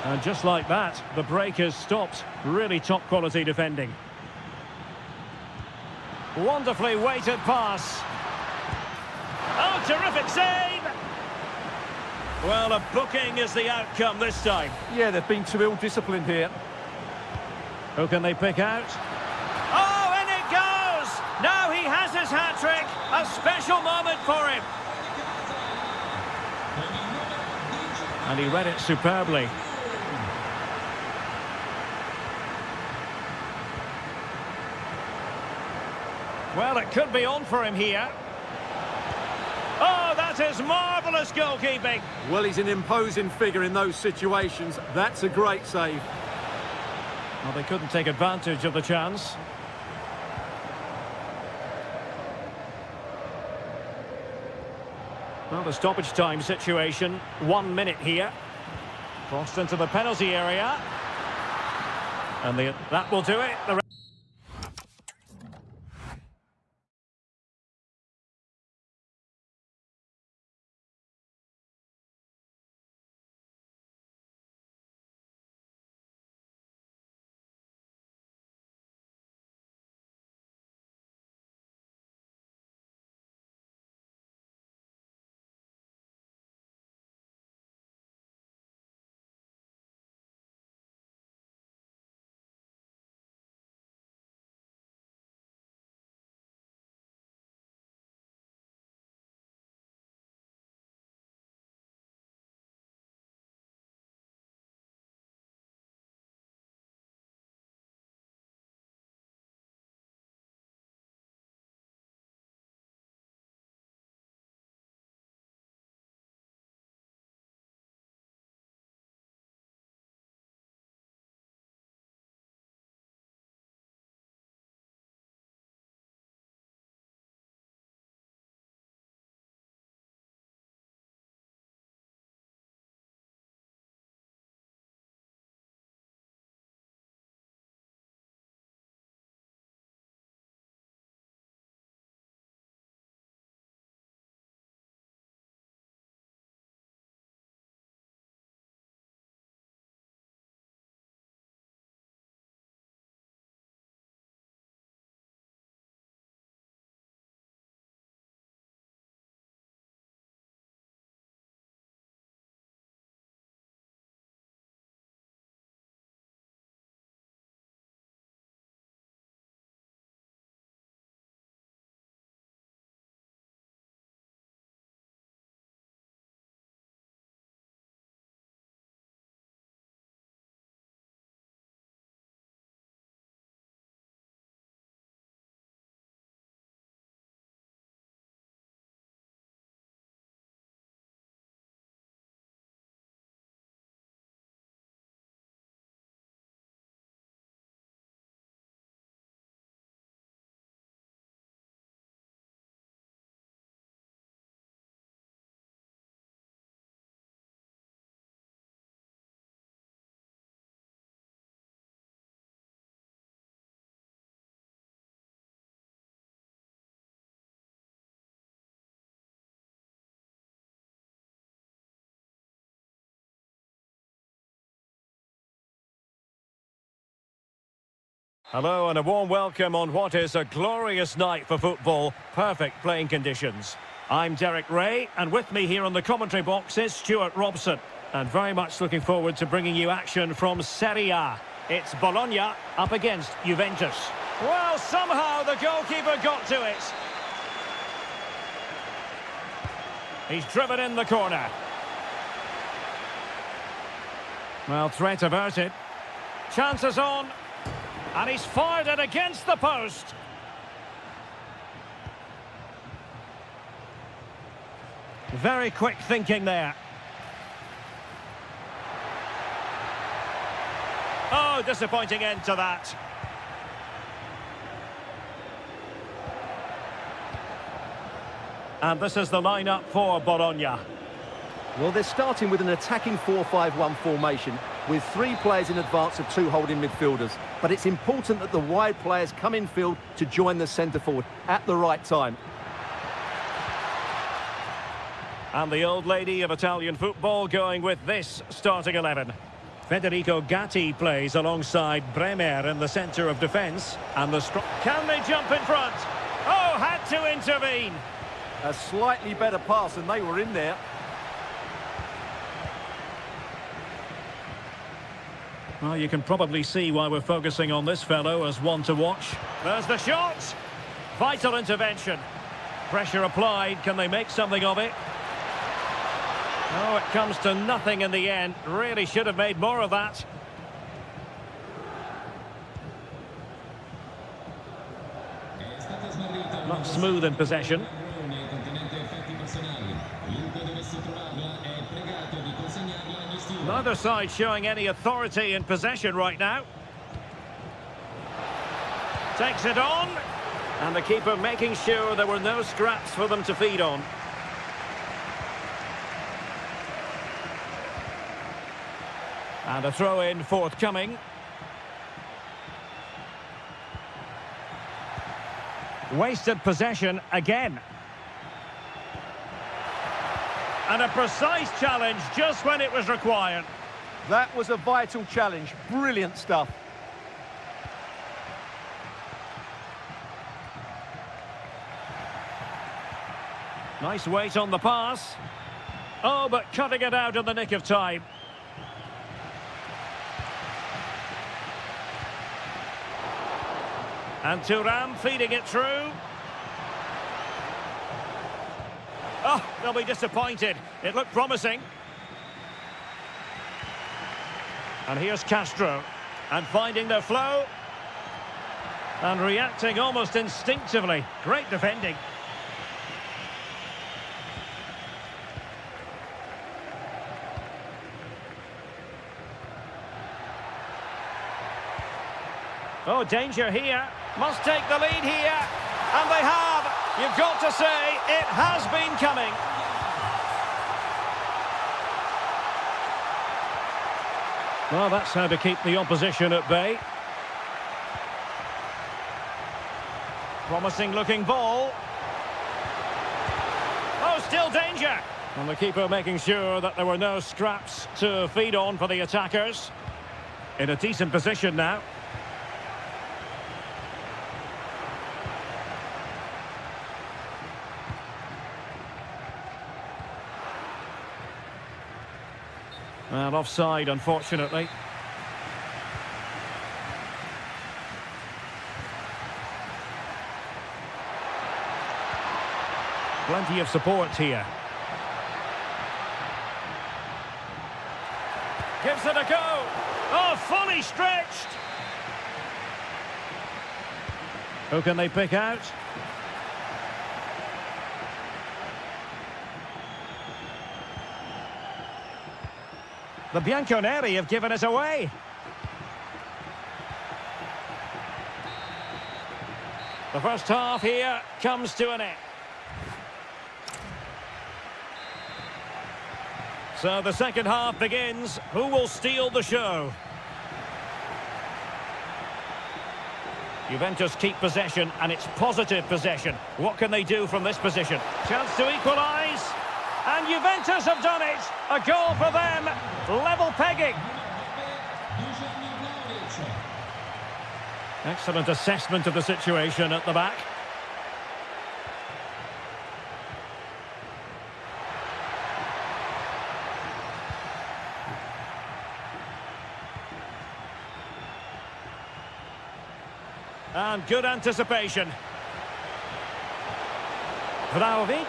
And just like that, the break has stopped. Really top quality defending. Wonderfully weighted pass. Oh, terrific save! Well, a booking is the outcome this time. Yeah, they've been too ill-disciplined here. Who can they pick out? Oh, and it goes! Now he has his hat-trick. A special moment for him. And he read it superbly. Well, it could be on for him here. Oh, that is marvellous goalkeeping. Well, he's an imposing figure in those situations. That's a great save. Well, they couldn't take advantage of the chance. Well, the stoppage time situation, 1 minute here. Crossed into the penalty area. And that will do it. The Hello and a warm welcome on what is a glorious night for football. Perfect playing conditions. I'm Derek Ray, and with me here on the commentary box is Stuart Robson. And very much looking forward to bringing you action from Serie A. It's Bologna up against Juventus. Well, somehow the goalkeeper got to it. He's driven in the corner. Well, threat averted. Chances on. And he's fired it against the post. Very quick thinking there. Oh, disappointing end to that. And this is the lineup for Bologna. Well, they're starting with an attacking 4-5-1 formation with 3 players in advance of 2 holding midfielders. But it's important that the wide players come in field to join the centre forward at the right time. And the old lady of Italian football going with this starting 11. Federico Gatti plays alongside Bremer in the centre of defence. And the can they jump in front? Oh, had to intervene. A slightly better pass and they were in there. Well, you can probably see why we're focusing on this fellow as one to watch. There's the shot. Vital intervention. Pressure applied. Can they make something of it? Oh, it comes to nothing in the end. Really should have made more of that. Not smooth in possession. Neither side showing any authority in possession right now. Takes it on. And the keeper making sure there were no scraps for them to feed on. And a throw-in forthcoming. Wasted possession again. And a precise challenge just when it was required. That was a vital challenge. Brilliant stuff. Nice weight on the pass. Oh, but cutting it out in the nick of time. And Thuram feeding it through. Oh, they'll be disappointed. It looked promising. And here's Castro. And finding their flow. And reacting almost instinctively. Great defending. Oh, danger here. Must take the lead here. And they have. You've got to say, it has been coming. Well, that's how to keep the opposition at bay. Promising looking ball. Oh, still danger. And the keeper making sure that there were no scraps to feed on for the attackers. In a decent position now. Well, offside, unfortunately. Plenty of support here. Gives it a go. Oh, fully stretched. Who can they pick out? The Bianconeri have given it away. The first half here comes to an end. So the second half begins. Who will steal the show? Juventus keep possession, and it's positive possession. What can they do from this position? Chance to equalise. And Juventus have done it. A goal for them. Level pegging. Excellent assessment of the situation at the back. And good anticipation. Vlahovic.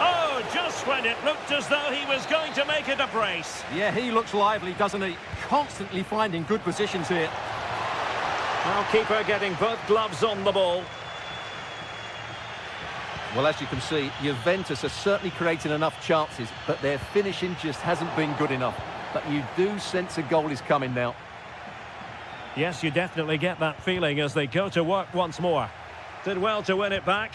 Oh, just when it looked as though he was going to make it a brace. Yeah, he looks lively, doesn't he? Constantly finding good positions here. Now keeper getting both gloves on the ball. Well, as you can see, Juventus are certainly creating enough chances, but their finishing just hasn't been good enough. But you do sense a goal is coming now. Yes, you definitely get that feeling as they go to work once more. Did well to win it back.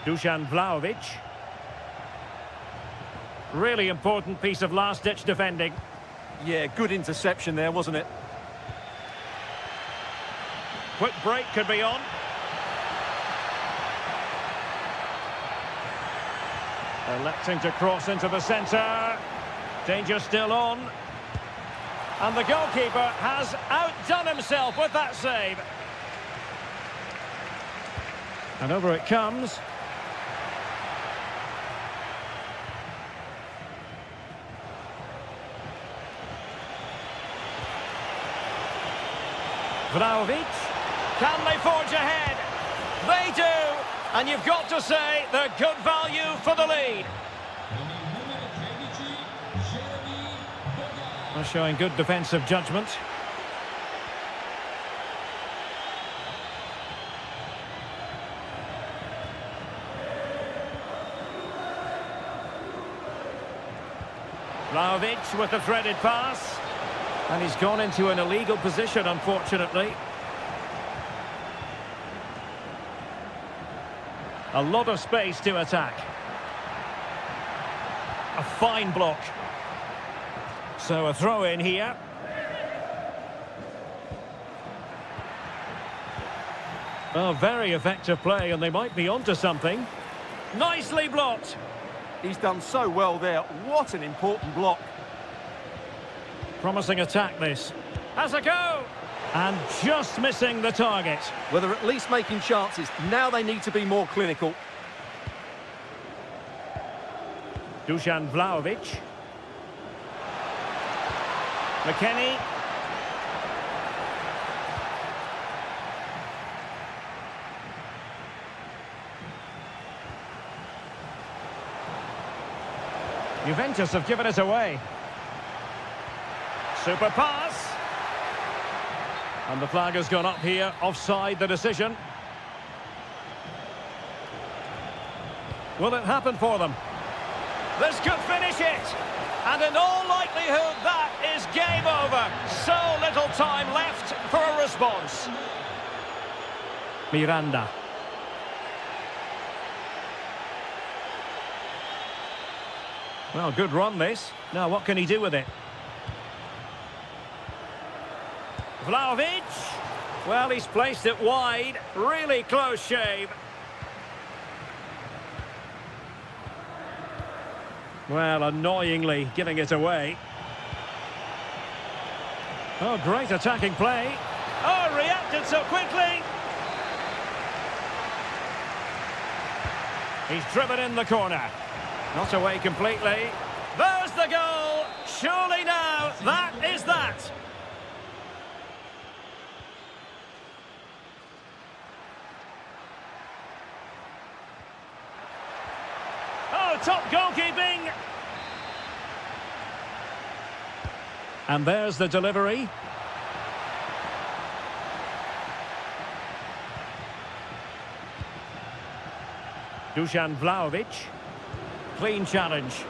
Dusan Vlahovic. Really important piece of last-ditch defending. Yeah, good interception there, wasn't it? Quick break could be on. Electing to cross into the centre. Danger still on. And the goalkeeper has outdone himself with that save. And over it comes. Vlahovic. Can they forge ahead? They do! And you've got to say they're good value for the lead. They're showing good defensive judgment. Vlahovic with the threaded pass. And he's gone into an illegal position, unfortunately. A lot of space to attack. A fine block. So a throw in here. Oh, very effective play, and they might be onto something. Nicely blocked. He's done so well there. What an important block. Promising attack, this. Has a go! And just missing the target. Well, they're at least making chances. Now they need to be more clinical. Dusan Vlahovic. McKennie. Juventus have given it away. Super pass. And the flag has gone up here, offside the decision. Will it happen for them? This could finish it. And in all likelihood, that is game over. So little time left for a response. Miranda. Well, good run this. Now, what can he do with it? Vlahovic. Well, he's placed it wide. Really close shave. Well, annoyingly giving it away. Oh, great attacking play. Oh, reacted so quickly. He's driven in the corner. Not away completely. There's the goal. Surely now, that is that. Top goalkeeping. And there's the delivery. Dusan Vlahovic. Clean challenge.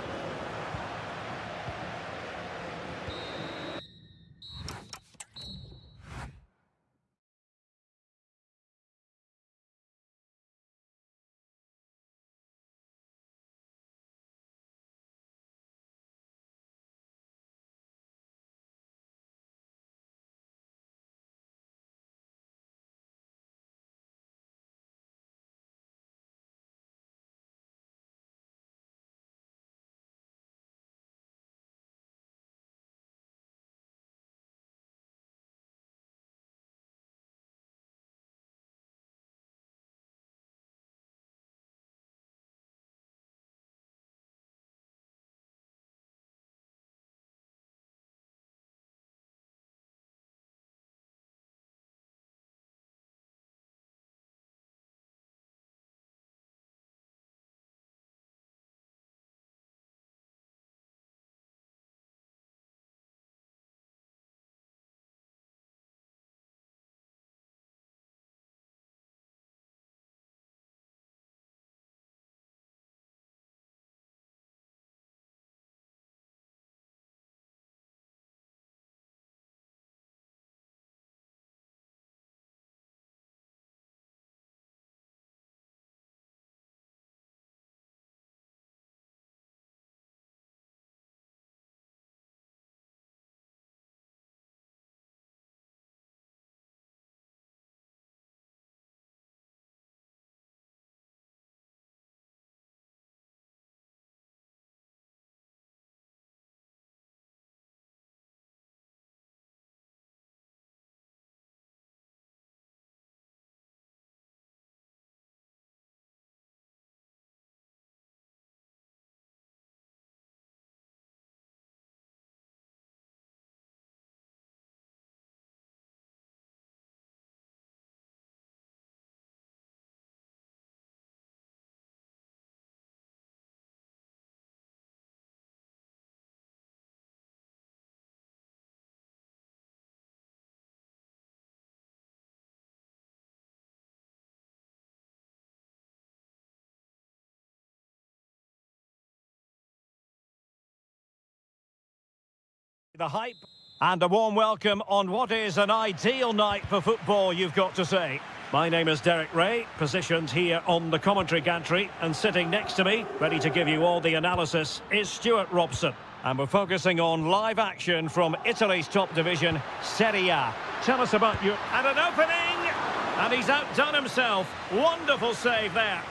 The hype and a warm welcome on what is an ideal night for football, you've got to say. My name is Derek Ray, positioned here on the commentary gantry, and sitting next to me, ready to give you all the analysis, is Stuart Robson. And we're focusing on live action from Italy's top division, Serie A. Tell us about your... And an opening! And he's outdone himself. Wonderful save there.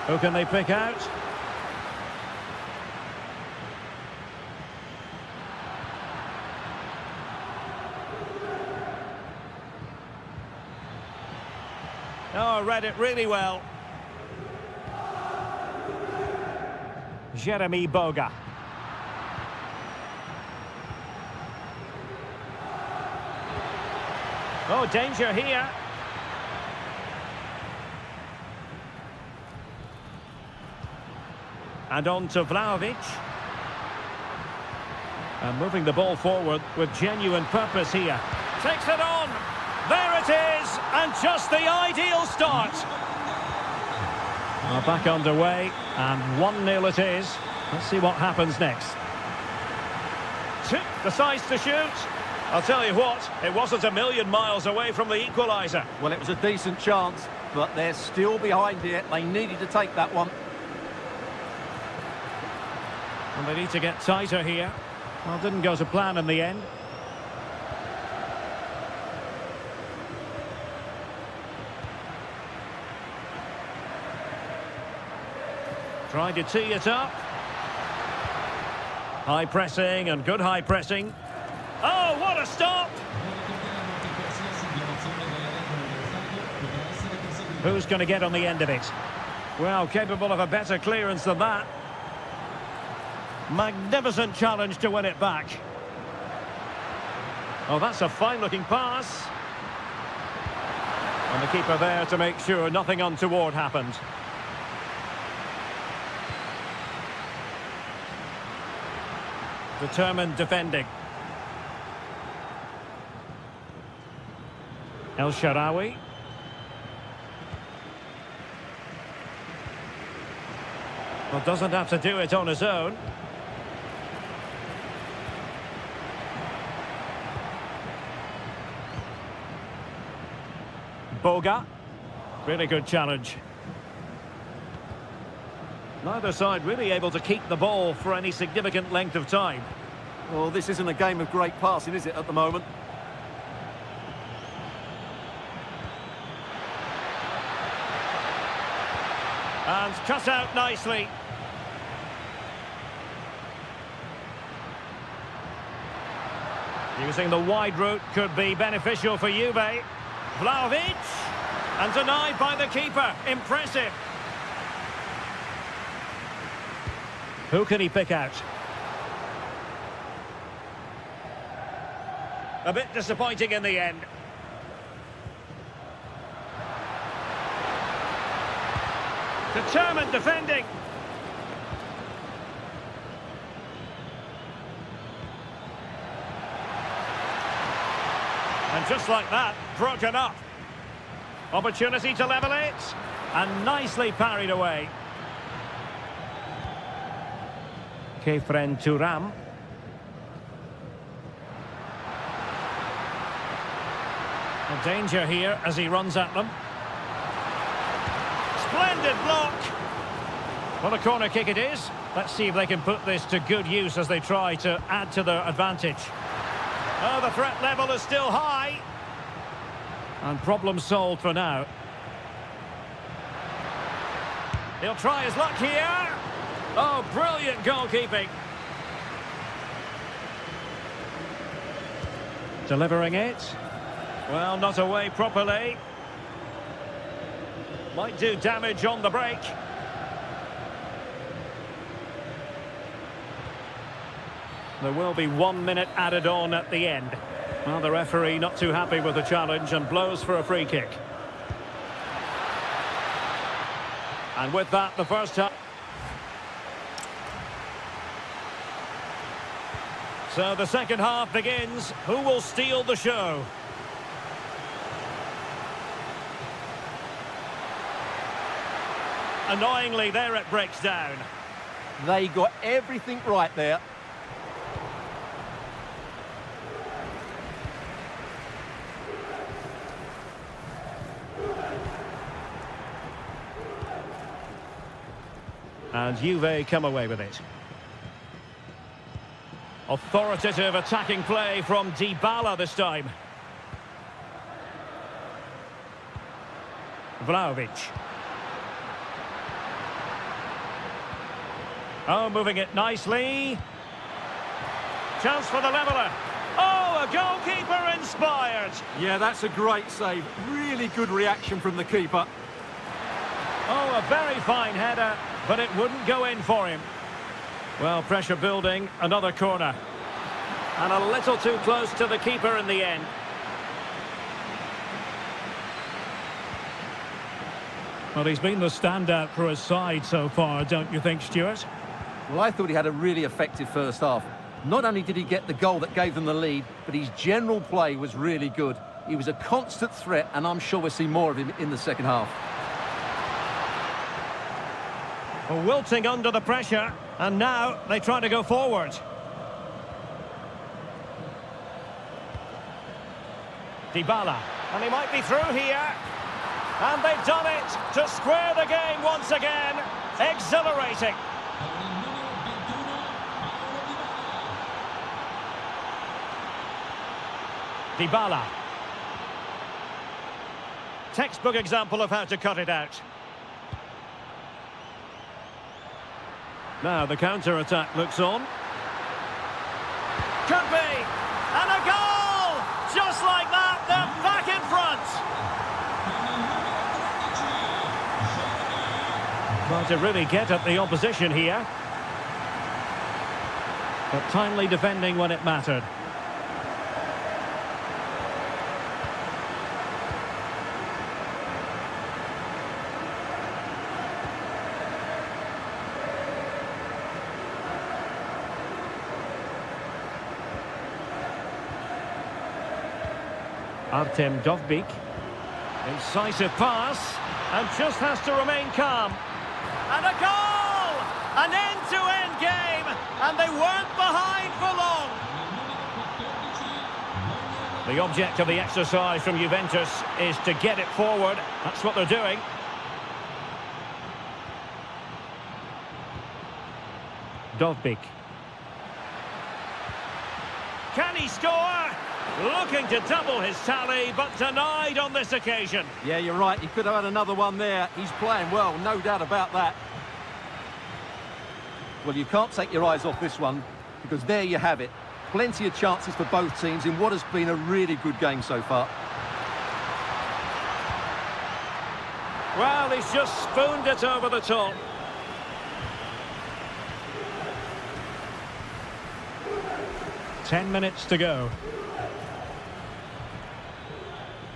Who can they pick out? Oh, read it really well. Jeremy Boga. Oh, danger here. And on to Vlahovic. And moving the ball forward with genuine purpose here. Takes it on. There it is. And just the ideal start. Well, back underway. And 1-0 it is. Let's see what happens next. Decides to shoot. I'll tell you what, it wasn't a million miles away from the equaliser. Well, it was a decent chance, but they're still behind here. They needed to take that one. And they need to get tighter here. Well, didn't go to plan in the end. Trying to tee it up. High pressing and good high pressing. Oh, what a stop! Who's going to get on the end of it? Well, capable of a better clearance than that. Magnificent challenge to win it back. Oh, that's a fine-looking pass. And the keeper there to make sure nothing untoward happened. Determined defending. El Shaarawy. Well, doesn't have to do it on his own. Boga. Really good challenge. Neither side really able to keep the ball for any significant length of time. Well, this isn't a game of great passing, is it, at the moment? And cut out nicely. Using the wide route could be beneficial for Juve. Vlahovic. And denied by the keeper. Impressive. Who can he pick out? A bit disappointing in the end. Determined defending. And just like that, broken up. Opportunity to level it. And nicely parried away. Kefren Turam. A danger here as he runs at them. Splendid block. What a corner kick it is. Let's see if they can put this to good use as they try to add to their advantage. Oh, the threat level is still high. And problem solved for now. He'll try his luck here. Oh, brilliant goalkeeping. Delivering it. Well, not away properly. Might do damage on the break. There will be 1 minute added on at the end. Well, the referee not too happy with the challenge and blows for a free kick. And with that, the first half. So the second half begins. Who will steal the show? Annoyingly, there it breaks down. They got everything right there. And Juve come away with it. Authoritative attacking play from Dybala this time. Vlahovic. Oh, moving it nicely. Chance for the leveller. Oh, a goalkeeper inspired. Yeah, that's a great save. Really good reaction from the keeper. Oh, a very fine header, but it wouldn't go in for him. Well, pressure building, another corner. And a little too close to the keeper in the end. Well, he's been the standout for his side so far, don't you think, Stuart? Well, I thought he had a really effective first half. Not only did he get the goal that gave them the lead, but his general play was really good. He was a constant threat, and I'm sure we'll see more of him in the second half. Well, wilting under the pressure, and now they try to go forward. Dybala, and he might be through here. And they've done it to square the game once again. Exhilarating. Dybala. Textbook example of how to cut it out. Now the counter-attack looks on. Could be! And a goal! Just like that, they're back in front! Trying to really get at the opposition here. But timely defending when it mattered. Artem Dovbyk. Incisive pass. And just has to remain calm. And a goal! An end-to-end game. And they weren't behind for long. The object of the exercise from Juventus is to get it forward. That's what they're doing. Dovbyk. Can he score? Looking to double his tally, but denied on this occasion. Yeah, you're right. He could have had another one there. He's playing well, no doubt about that. Well, you can't take your eyes off this one, because there you have it. Plenty of chances for both teams in what has been a really good game so far. Well, he's just spooned it over the top. Ten minutes to go.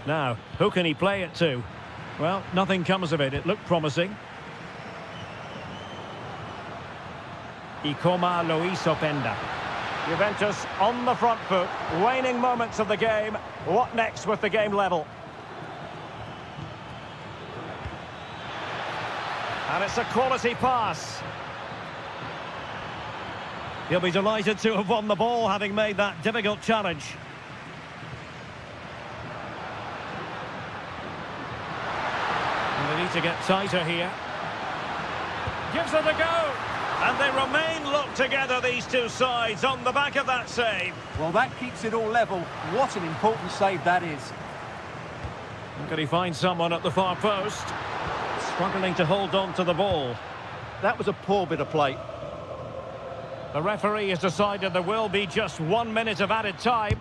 Now, who can he play it to? Well, nothing comes of it. It looked promising. Ikoma Luis Openda. Juventus on the front foot. Waning moments of the game. What next with the game level? And it's a quality pass. He'll be delighted to have won the ball, having made that difficult challenge. They need to get tighter here. Gives it a go. And they remain locked together, these two sides, on the back of that save. Well, that keeps it all level. What an important save that is. Can he find someone at the far post? Struggling to hold on to the ball. That was a poor bit of play. The referee has decided there will be just 1 minute of added time.